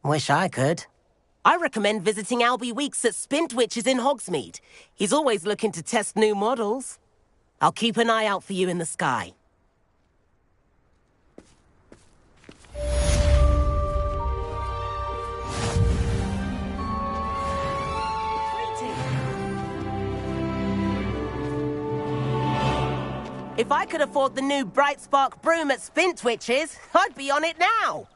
Speaker 17: Wish I could. I recommend visiting Albie Weeks at Spintwitches in Hogsmeade. He's always looking to test new models. I'll keep an eye out for you in the sky. If I could afford the new Bright Spark broom at Spintwitches, I'd be on it now.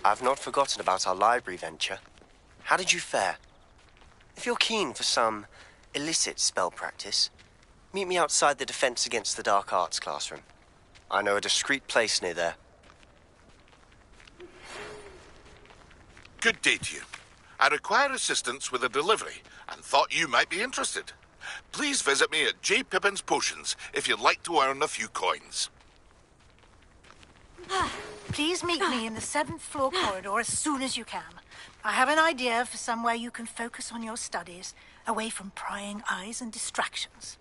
Speaker 21: I've not forgotten about our library venture. How did you fare? If you're keen for some illicit spell practice, meet me outside the Defense Against the Dark Arts classroom. I know a discreet place near there.
Speaker 22: Good day to you. I require assistance with a delivery and thought you might be interested. Please visit me at J. Pippin's Potions if you'd like to earn a few coins.
Speaker 23: Please meet me in the 7th floor corridor as soon as you can. I have an idea for somewhere you can focus on your studies, away from prying eyes and distractions.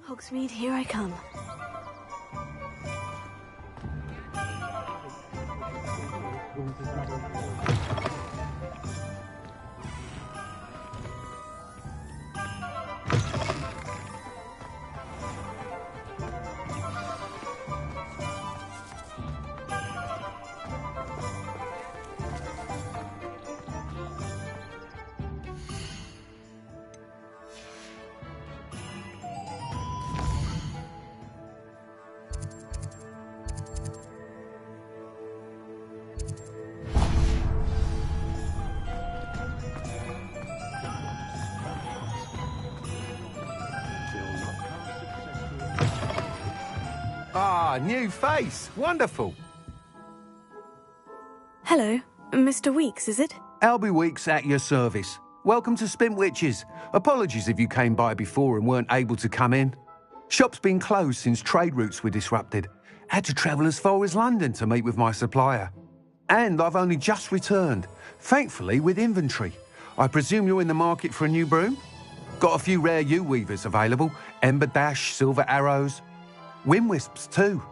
Speaker 5: Hogsmeade, here I come.
Speaker 4: Ah, new face. Wonderful.
Speaker 5: Hello, Mr. Weeks, is it?
Speaker 4: Albie Weeks at your service. Welcome to Spintwitches. Apologies if you came by before and weren't able to come in. Shop's been closed since trade routes were disrupted. Had to travel as far as London to meet with my supplier. And I've only just returned, thankfully with inventory. I presume you're in the market for a new broom? Got a few rare U-weavers available. Ember Dash, Silver Arrows. Wind Wisps too.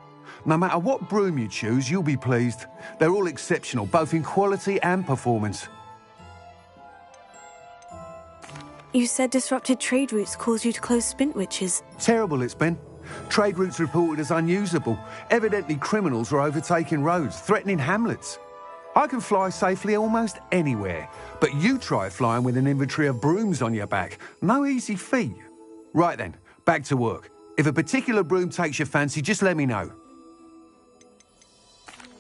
Speaker 4: No matter what broom you choose, you'll be pleased. They're all exceptional, both in quality and performance.
Speaker 5: You said disrupted trade routes caused you to close Spintwitches.
Speaker 4: Terrible it's been. Trade routes reported as unusable. Evidently criminals are overtaking roads, threatening hamlets. I can fly safely almost anywhere, but you try flying with an inventory of brooms on your back. No easy feat. Right then, back to work. If a particular broom takes your fancy, just let me know.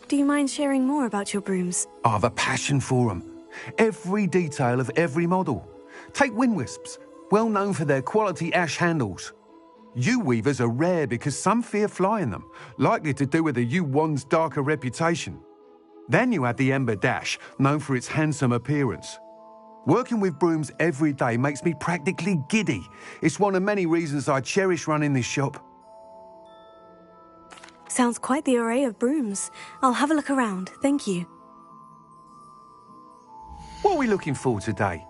Speaker 5: Do you mind sharing more about your brooms?
Speaker 4: I have a passion for them. Every detail of every model. Take Wind Wisps, well known for their quality ash handles. U-weavers are rare because some fear flying them, likely to do with the U-wand's darker reputation. Then you have the Ember Dash, known for its handsome appearance. Working with brooms every day makes me practically giddy. It's one of many reasons I cherish running this shop.
Speaker 5: Sounds quite the array of brooms. I'll have a look around, thank you.
Speaker 4: What are we looking for today?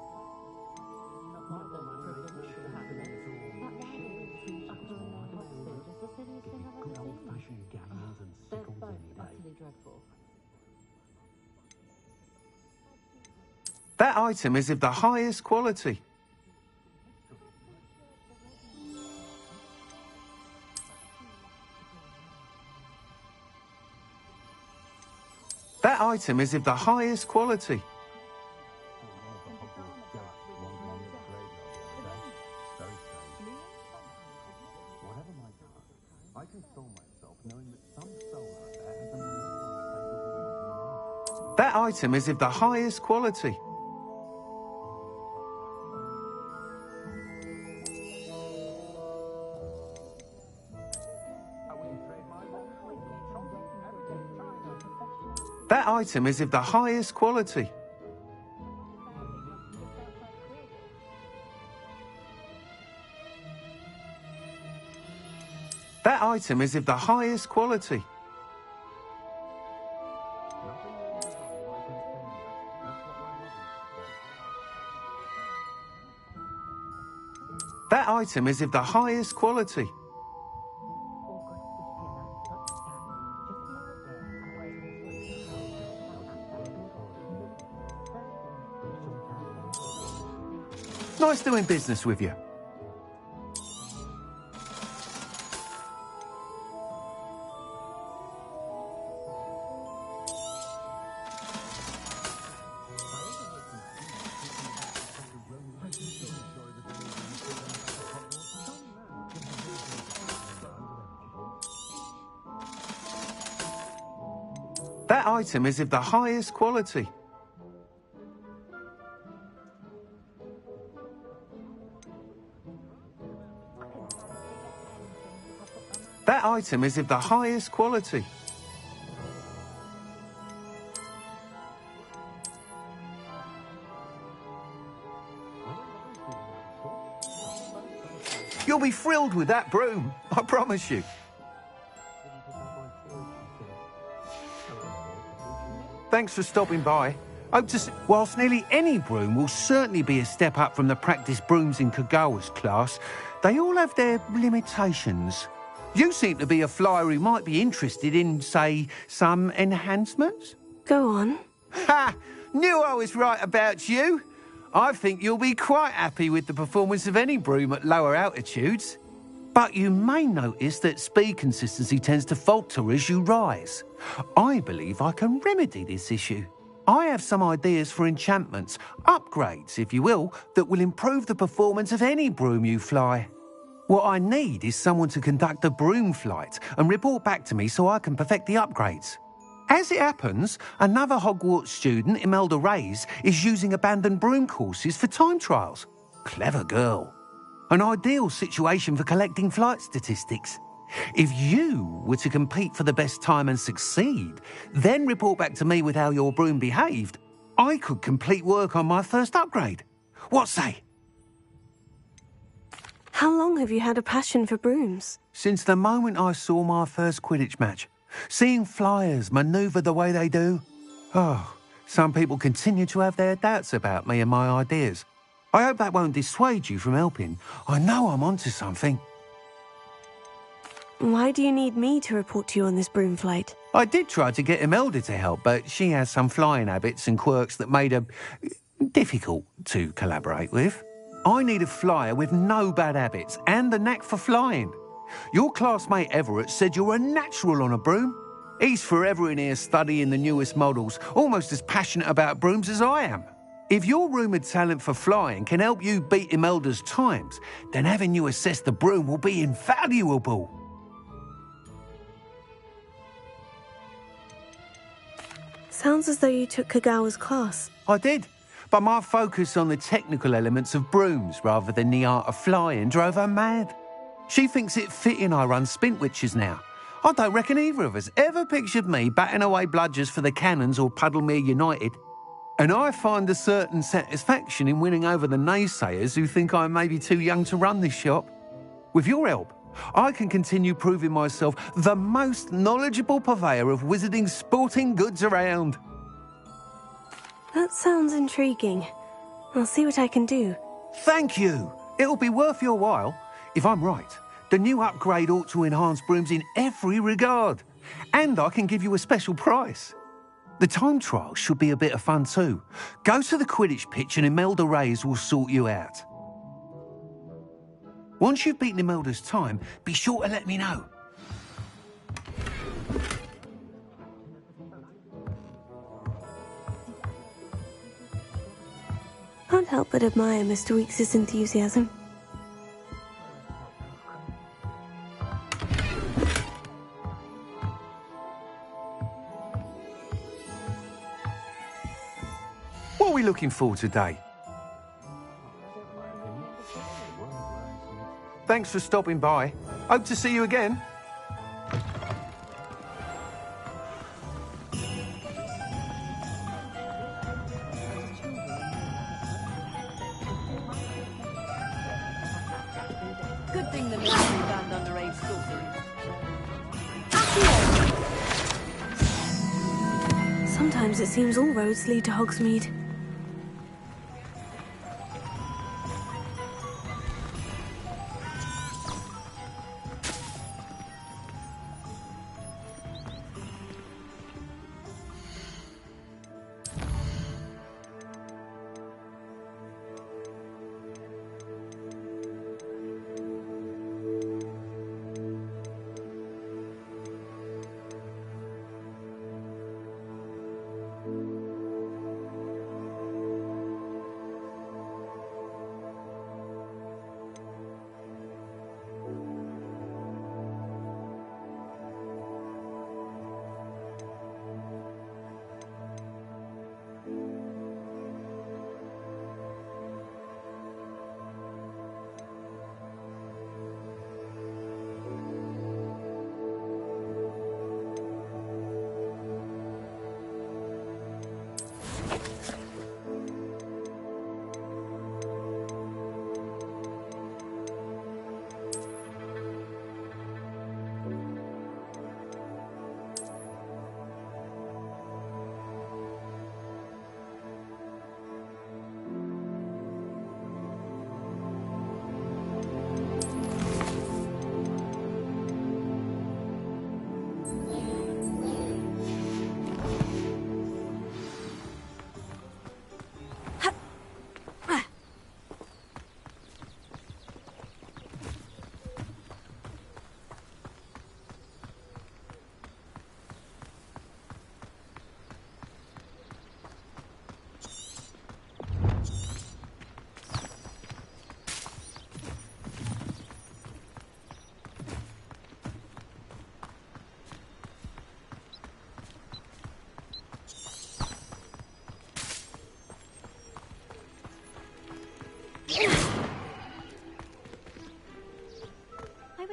Speaker 4: That item is of the highest quality. That item is of the highest quality. That item is of the highest quality. That item is of the highest quality. That item is of the highest quality. That item is of the highest quality. Nice doing business with you. That item is of the highest quality. That item is of the highest quality. You'll be thrilled with that broom, I promise you. Thanks for stopping by. Whilst nearly any broom will certainly be a step up from the practice brooms in Kagawa's class, they all have their limitations. You seem to be a flyer who might be interested in, say, some enhancements?
Speaker 5: Go on.
Speaker 4: Ha! Knew I was right about you. I think you'll be quite happy with the performance of any broom at lower altitudes. But you may notice that speed consistency tends to falter as you rise. I believe I can remedy this issue. I have some ideas for enchantments, upgrades, if you will, that will improve the performance of any broom you fly. What I need is someone to conduct a broom flight and report back to me so I can perfect the upgrades. As it happens, another Hogwarts student, Imelda Reyes, is using abandoned broom courses for time trials. Clever girl. An ideal situation for collecting flight statistics. If you were to compete for the best time and succeed, then report back to me with how your broom behaved, I could complete work on my first upgrade. What say?
Speaker 5: How long have you had a passion for brooms?
Speaker 4: Since the moment I saw my first Quidditch match. Seeing flyers manoeuvre the way they do. Oh, some people continue to have their doubts about me and my ideas. I hope that won't dissuade you from helping. I know I'm onto something.
Speaker 5: Why do you need me to report to you on this broom flight?
Speaker 4: I did try to get Imelda to help, but she has some flying habits and quirks that made her difficult to collaborate with. I need a flyer with no bad habits and the knack for flying. Your classmate Everett said you're a natural on a broom. He's forever in here studying the newest models, almost as passionate about brooms as I am. If your rumoured talent for flying can help you beat Imelda's times, then having you assess the broom will be invaluable.
Speaker 5: Sounds as though you took Kagawa's class.
Speaker 4: I did, but my focus on the technical elements of brooms rather than the art of flying drove her mad. She thinks it fitting I run Spintwitches now. I don't reckon either of us ever pictured me batting away bludgers for the Cannons or Puddlemere United. And I find a certain satisfaction in winning over the naysayers who think I may be too young to run this shop. With your help, I can continue proving myself the most knowledgeable purveyor of wizarding sporting goods around.
Speaker 5: That sounds intriguing. I'll see what I can do.
Speaker 4: Thank you. It'll be worth your while. If I'm right, the new upgrade ought to enhance brooms in every regard. And I can give you a special price. The time trial should be a bit of fun too. Go to the Quidditch pitch and Imelda Reyes will sort you out. Once you've beaten Imelda's time, be sure to let me know.
Speaker 5: Can't help but admire Mr. Weekes' enthusiasm.
Speaker 4: What are we looking for today? Thanks for stopping by. Hope to see you again.
Speaker 18: Good thing the military banned underage sorcery.
Speaker 5: Sometimes it seems all roads lead to Hogsmeade.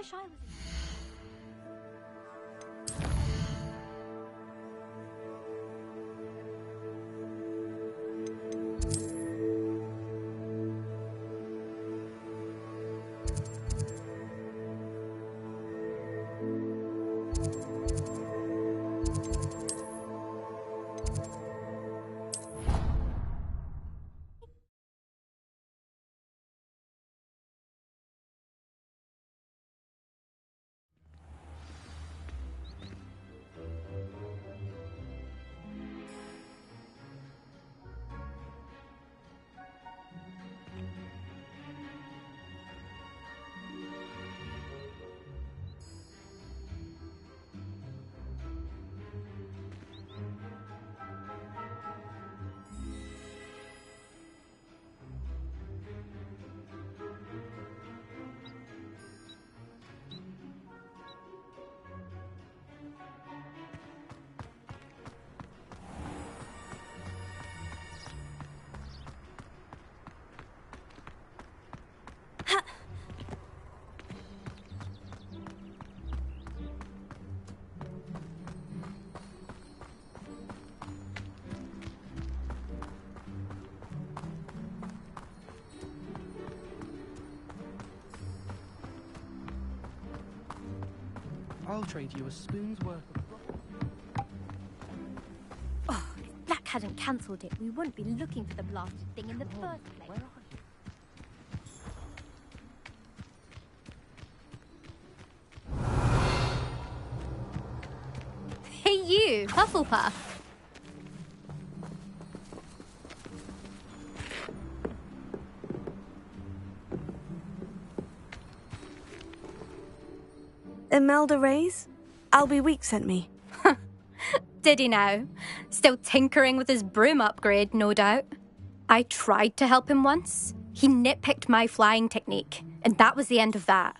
Speaker 14: wish I was...
Speaker 6: I'll trade you a spoon's worth of...
Speaker 14: Oh, if Black hadn't cancelled it, we wouldn't be looking for the blasted thing in the first place.
Speaker 6: Where are you?
Speaker 14: Hey you, Hufflepuff.
Speaker 5: Imelda Reyes? Albie Week sent me.
Speaker 14: Did he now? Still tinkering with his broom upgrade, no doubt. I tried to help him once. He nitpicked my flying technique, and that was the end of that.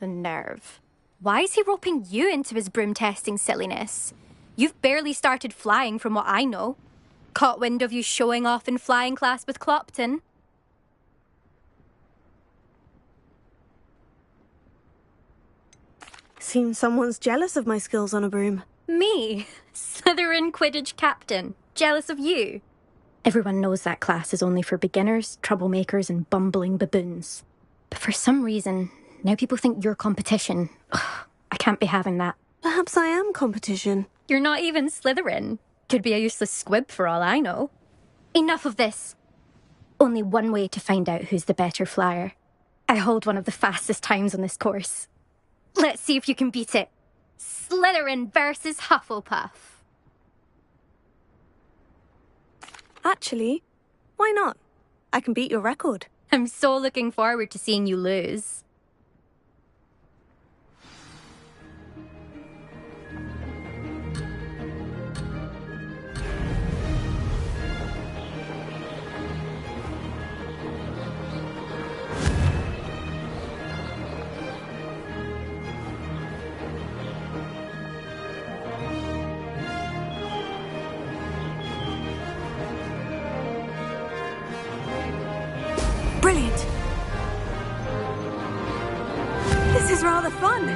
Speaker 14: The nerve. Why is he roping you into his broom testing silliness? You've barely started flying from what I know. Caught wind of you showing off in flying class with Clopton.
Speaker 5: Seems someone's jealous of my skills on a broom.
Speaker 14: Me? Slytherin Quidditch captain. Jealous of you? Everyone knows that class is only for beginners, troublemakers, and bumbling baboons. But for some reason, now people think you're competition. Ugh, I can't be having that.
Speaker 5: Perhaps I am competition.
Speaker 14: You're not even Slytherin. Could be a useless squib for all I know. Enough of this. Only one way to find out who's the better flyer. I hold one of the fastest times on this course. Let's see if you can beat it. Slytherin versus Hufflepuff.
Speaker 5: Actually, why not? I can beat your record.
Speaker 14: I'm so looking forward to seeing you lose.
Speaker 5: Brilliant! This is rather fun.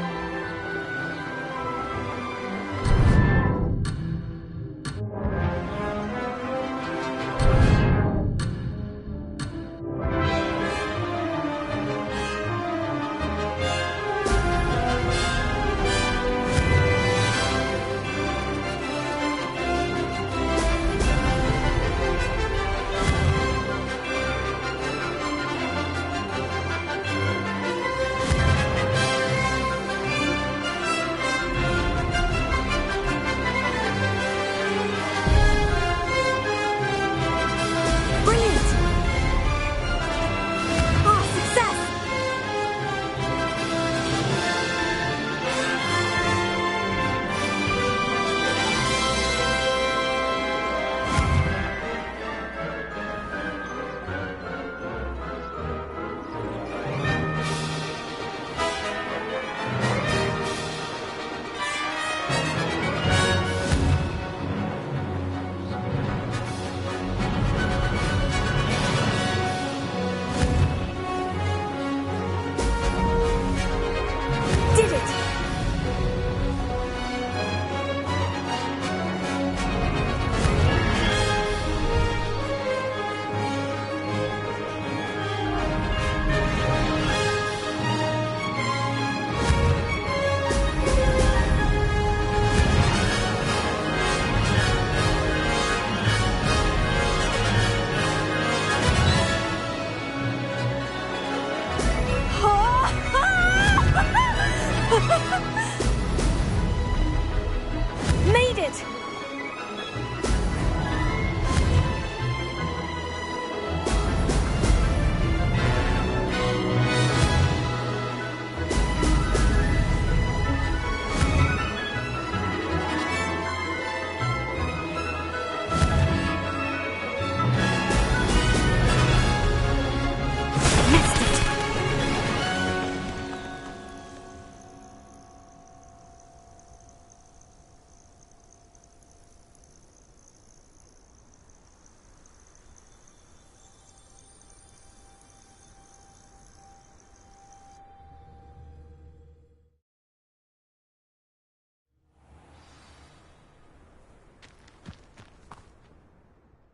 Speaker 5: Made it!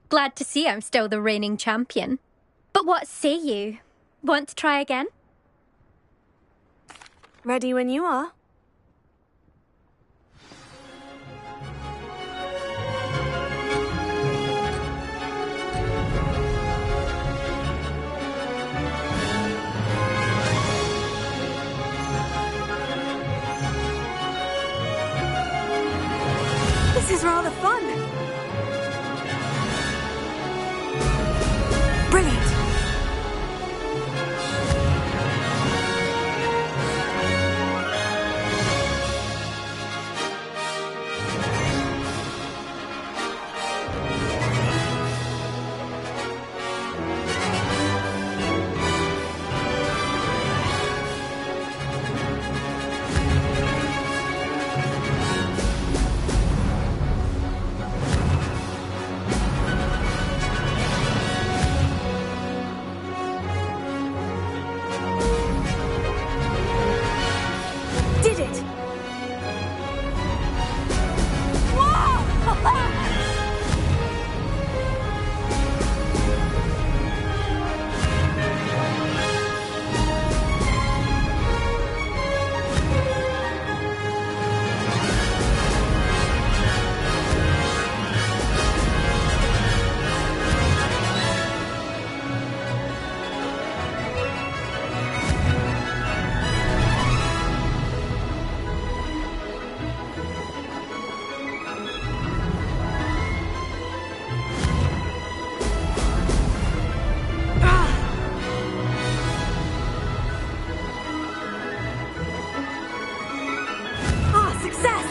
Speaker 14: Glad to see I'm still the reigning champion. But what say you? Want to try again?
Speaker 5: Ready when you are. This is rather fun. Brilliant. Did it! Success!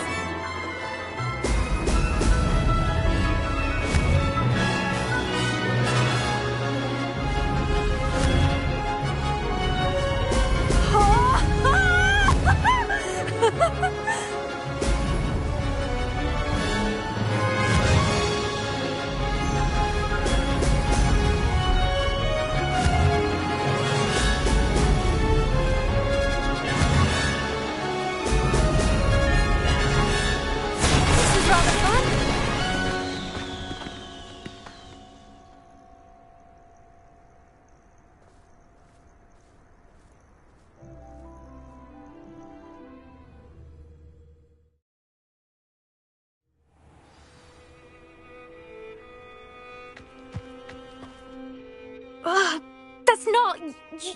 Speaker 14: That's not...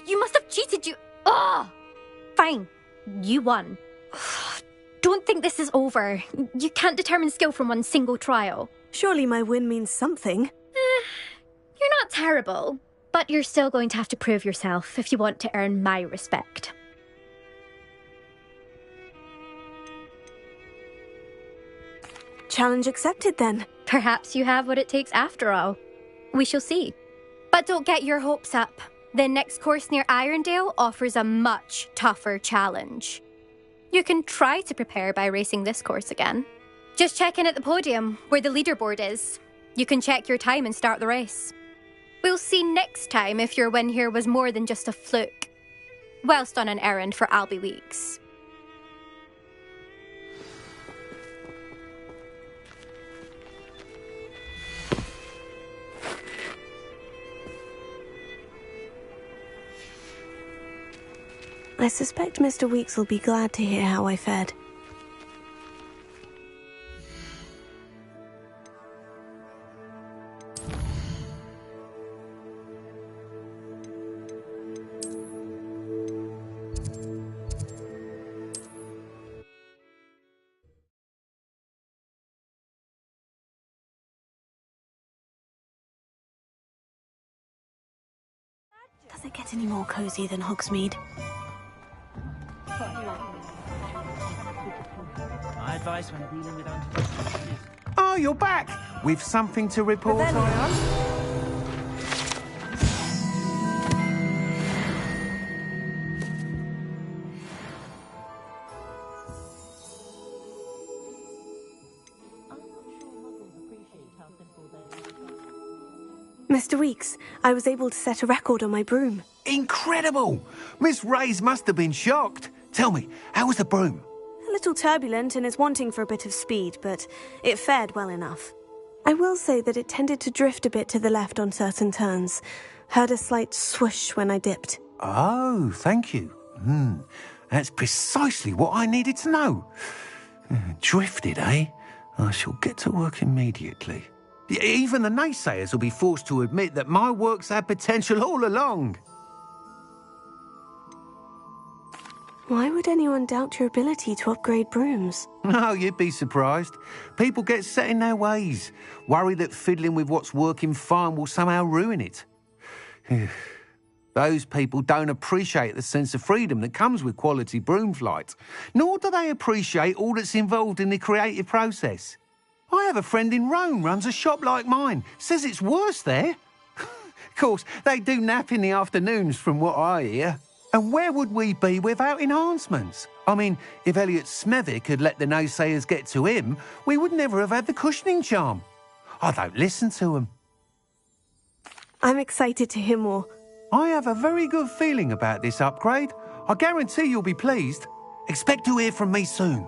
Speaker 14: You must have cheated, you... Fine. You won. Don't think this is over. You can't determine skill from one single trial.
Speaker 5: Surely my win means something.
Speaker 14: You're not terrible, but you're still going to have to prove yourself if you want to earn my respect.
Speaker 5: Challenge accepted, then.
Speaker 14: Perhaps you have what it takes after all. We shall see. But don't get your hopes up. The next course near Irondale offers a much tougher challenge. You can try to prepare by racing this course again. Just check in at the podium, where the leaderboard is. You can check your time and start the race. We'll see next time if your win here was more than just a fluke. Whilst on an errand for Albie Weeks.
Speaker 5: I suspect Mr. Weeks will be glad to hear how I fared. Does it get any more cozy than Hogsmeade?
Speaker 7: My advice when dealing with antidotes.
Speaker 4: Oh, you're back! With something to report, I hope?
Speaker 5: Mr. Weeks, I was able to set a record on my broom.
Speaker 4: Incredible! Miss Reyes must have been shocked. Tell me, how was the broom?
Speaker 5: A little turbulent and is wanting for a bit of speed, but it fared well enough. I will say that it tended to drift a bit to the left on certain turns. Heard a slight swoosh when I dipped.
Speaker 4: Oh, thank you. That's precisely what I needed to know. Drifted, eh? I shall get to work immediately. Even the naysayers will be forced to admit that my work's had potential all along.
Speaker 5: Why would anyone doubt your ability to upgrade brooms?
Speaker 4: No, you'd be surprised. People get set in their ways, worry that fiddling with what's working fine will somehow ruin it. Those people don't appreciate the sense of freedom that comes with quality broom flight, nor do they appreciate all that's involved in the creative process. I have a friend in Rome runs a shop like mine, says it's worse there. Of course, they do nap in the afternoons from what I hear. And where would we be without enhancements? I mean, if Elliot Smethwick had let the naysayers get to him, we would never have had the cushioning charm. I don't listen to them.
Speaker 5: I'm excited to hear more.
Speaker 4: I have a very good feeling about this upgrade. I guarantee you'll be pleased. Expect to hear from me soon.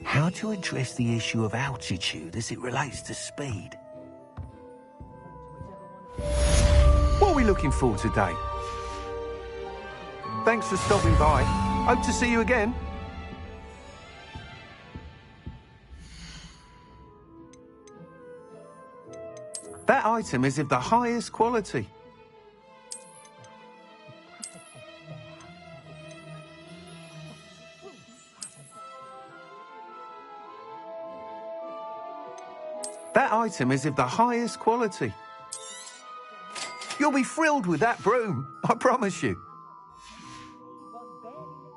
Speaker 4: How to address the issue of altitude as it relates to speed? What are we looking for today? Thanks for stopping by. Hope to see you again. That item is of the highest quality. That item is of the highest quality. You'll be thrilled with that broom, I promise you.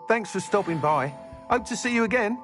Speaker 4: Thanks for stopping by. Hope to see you again.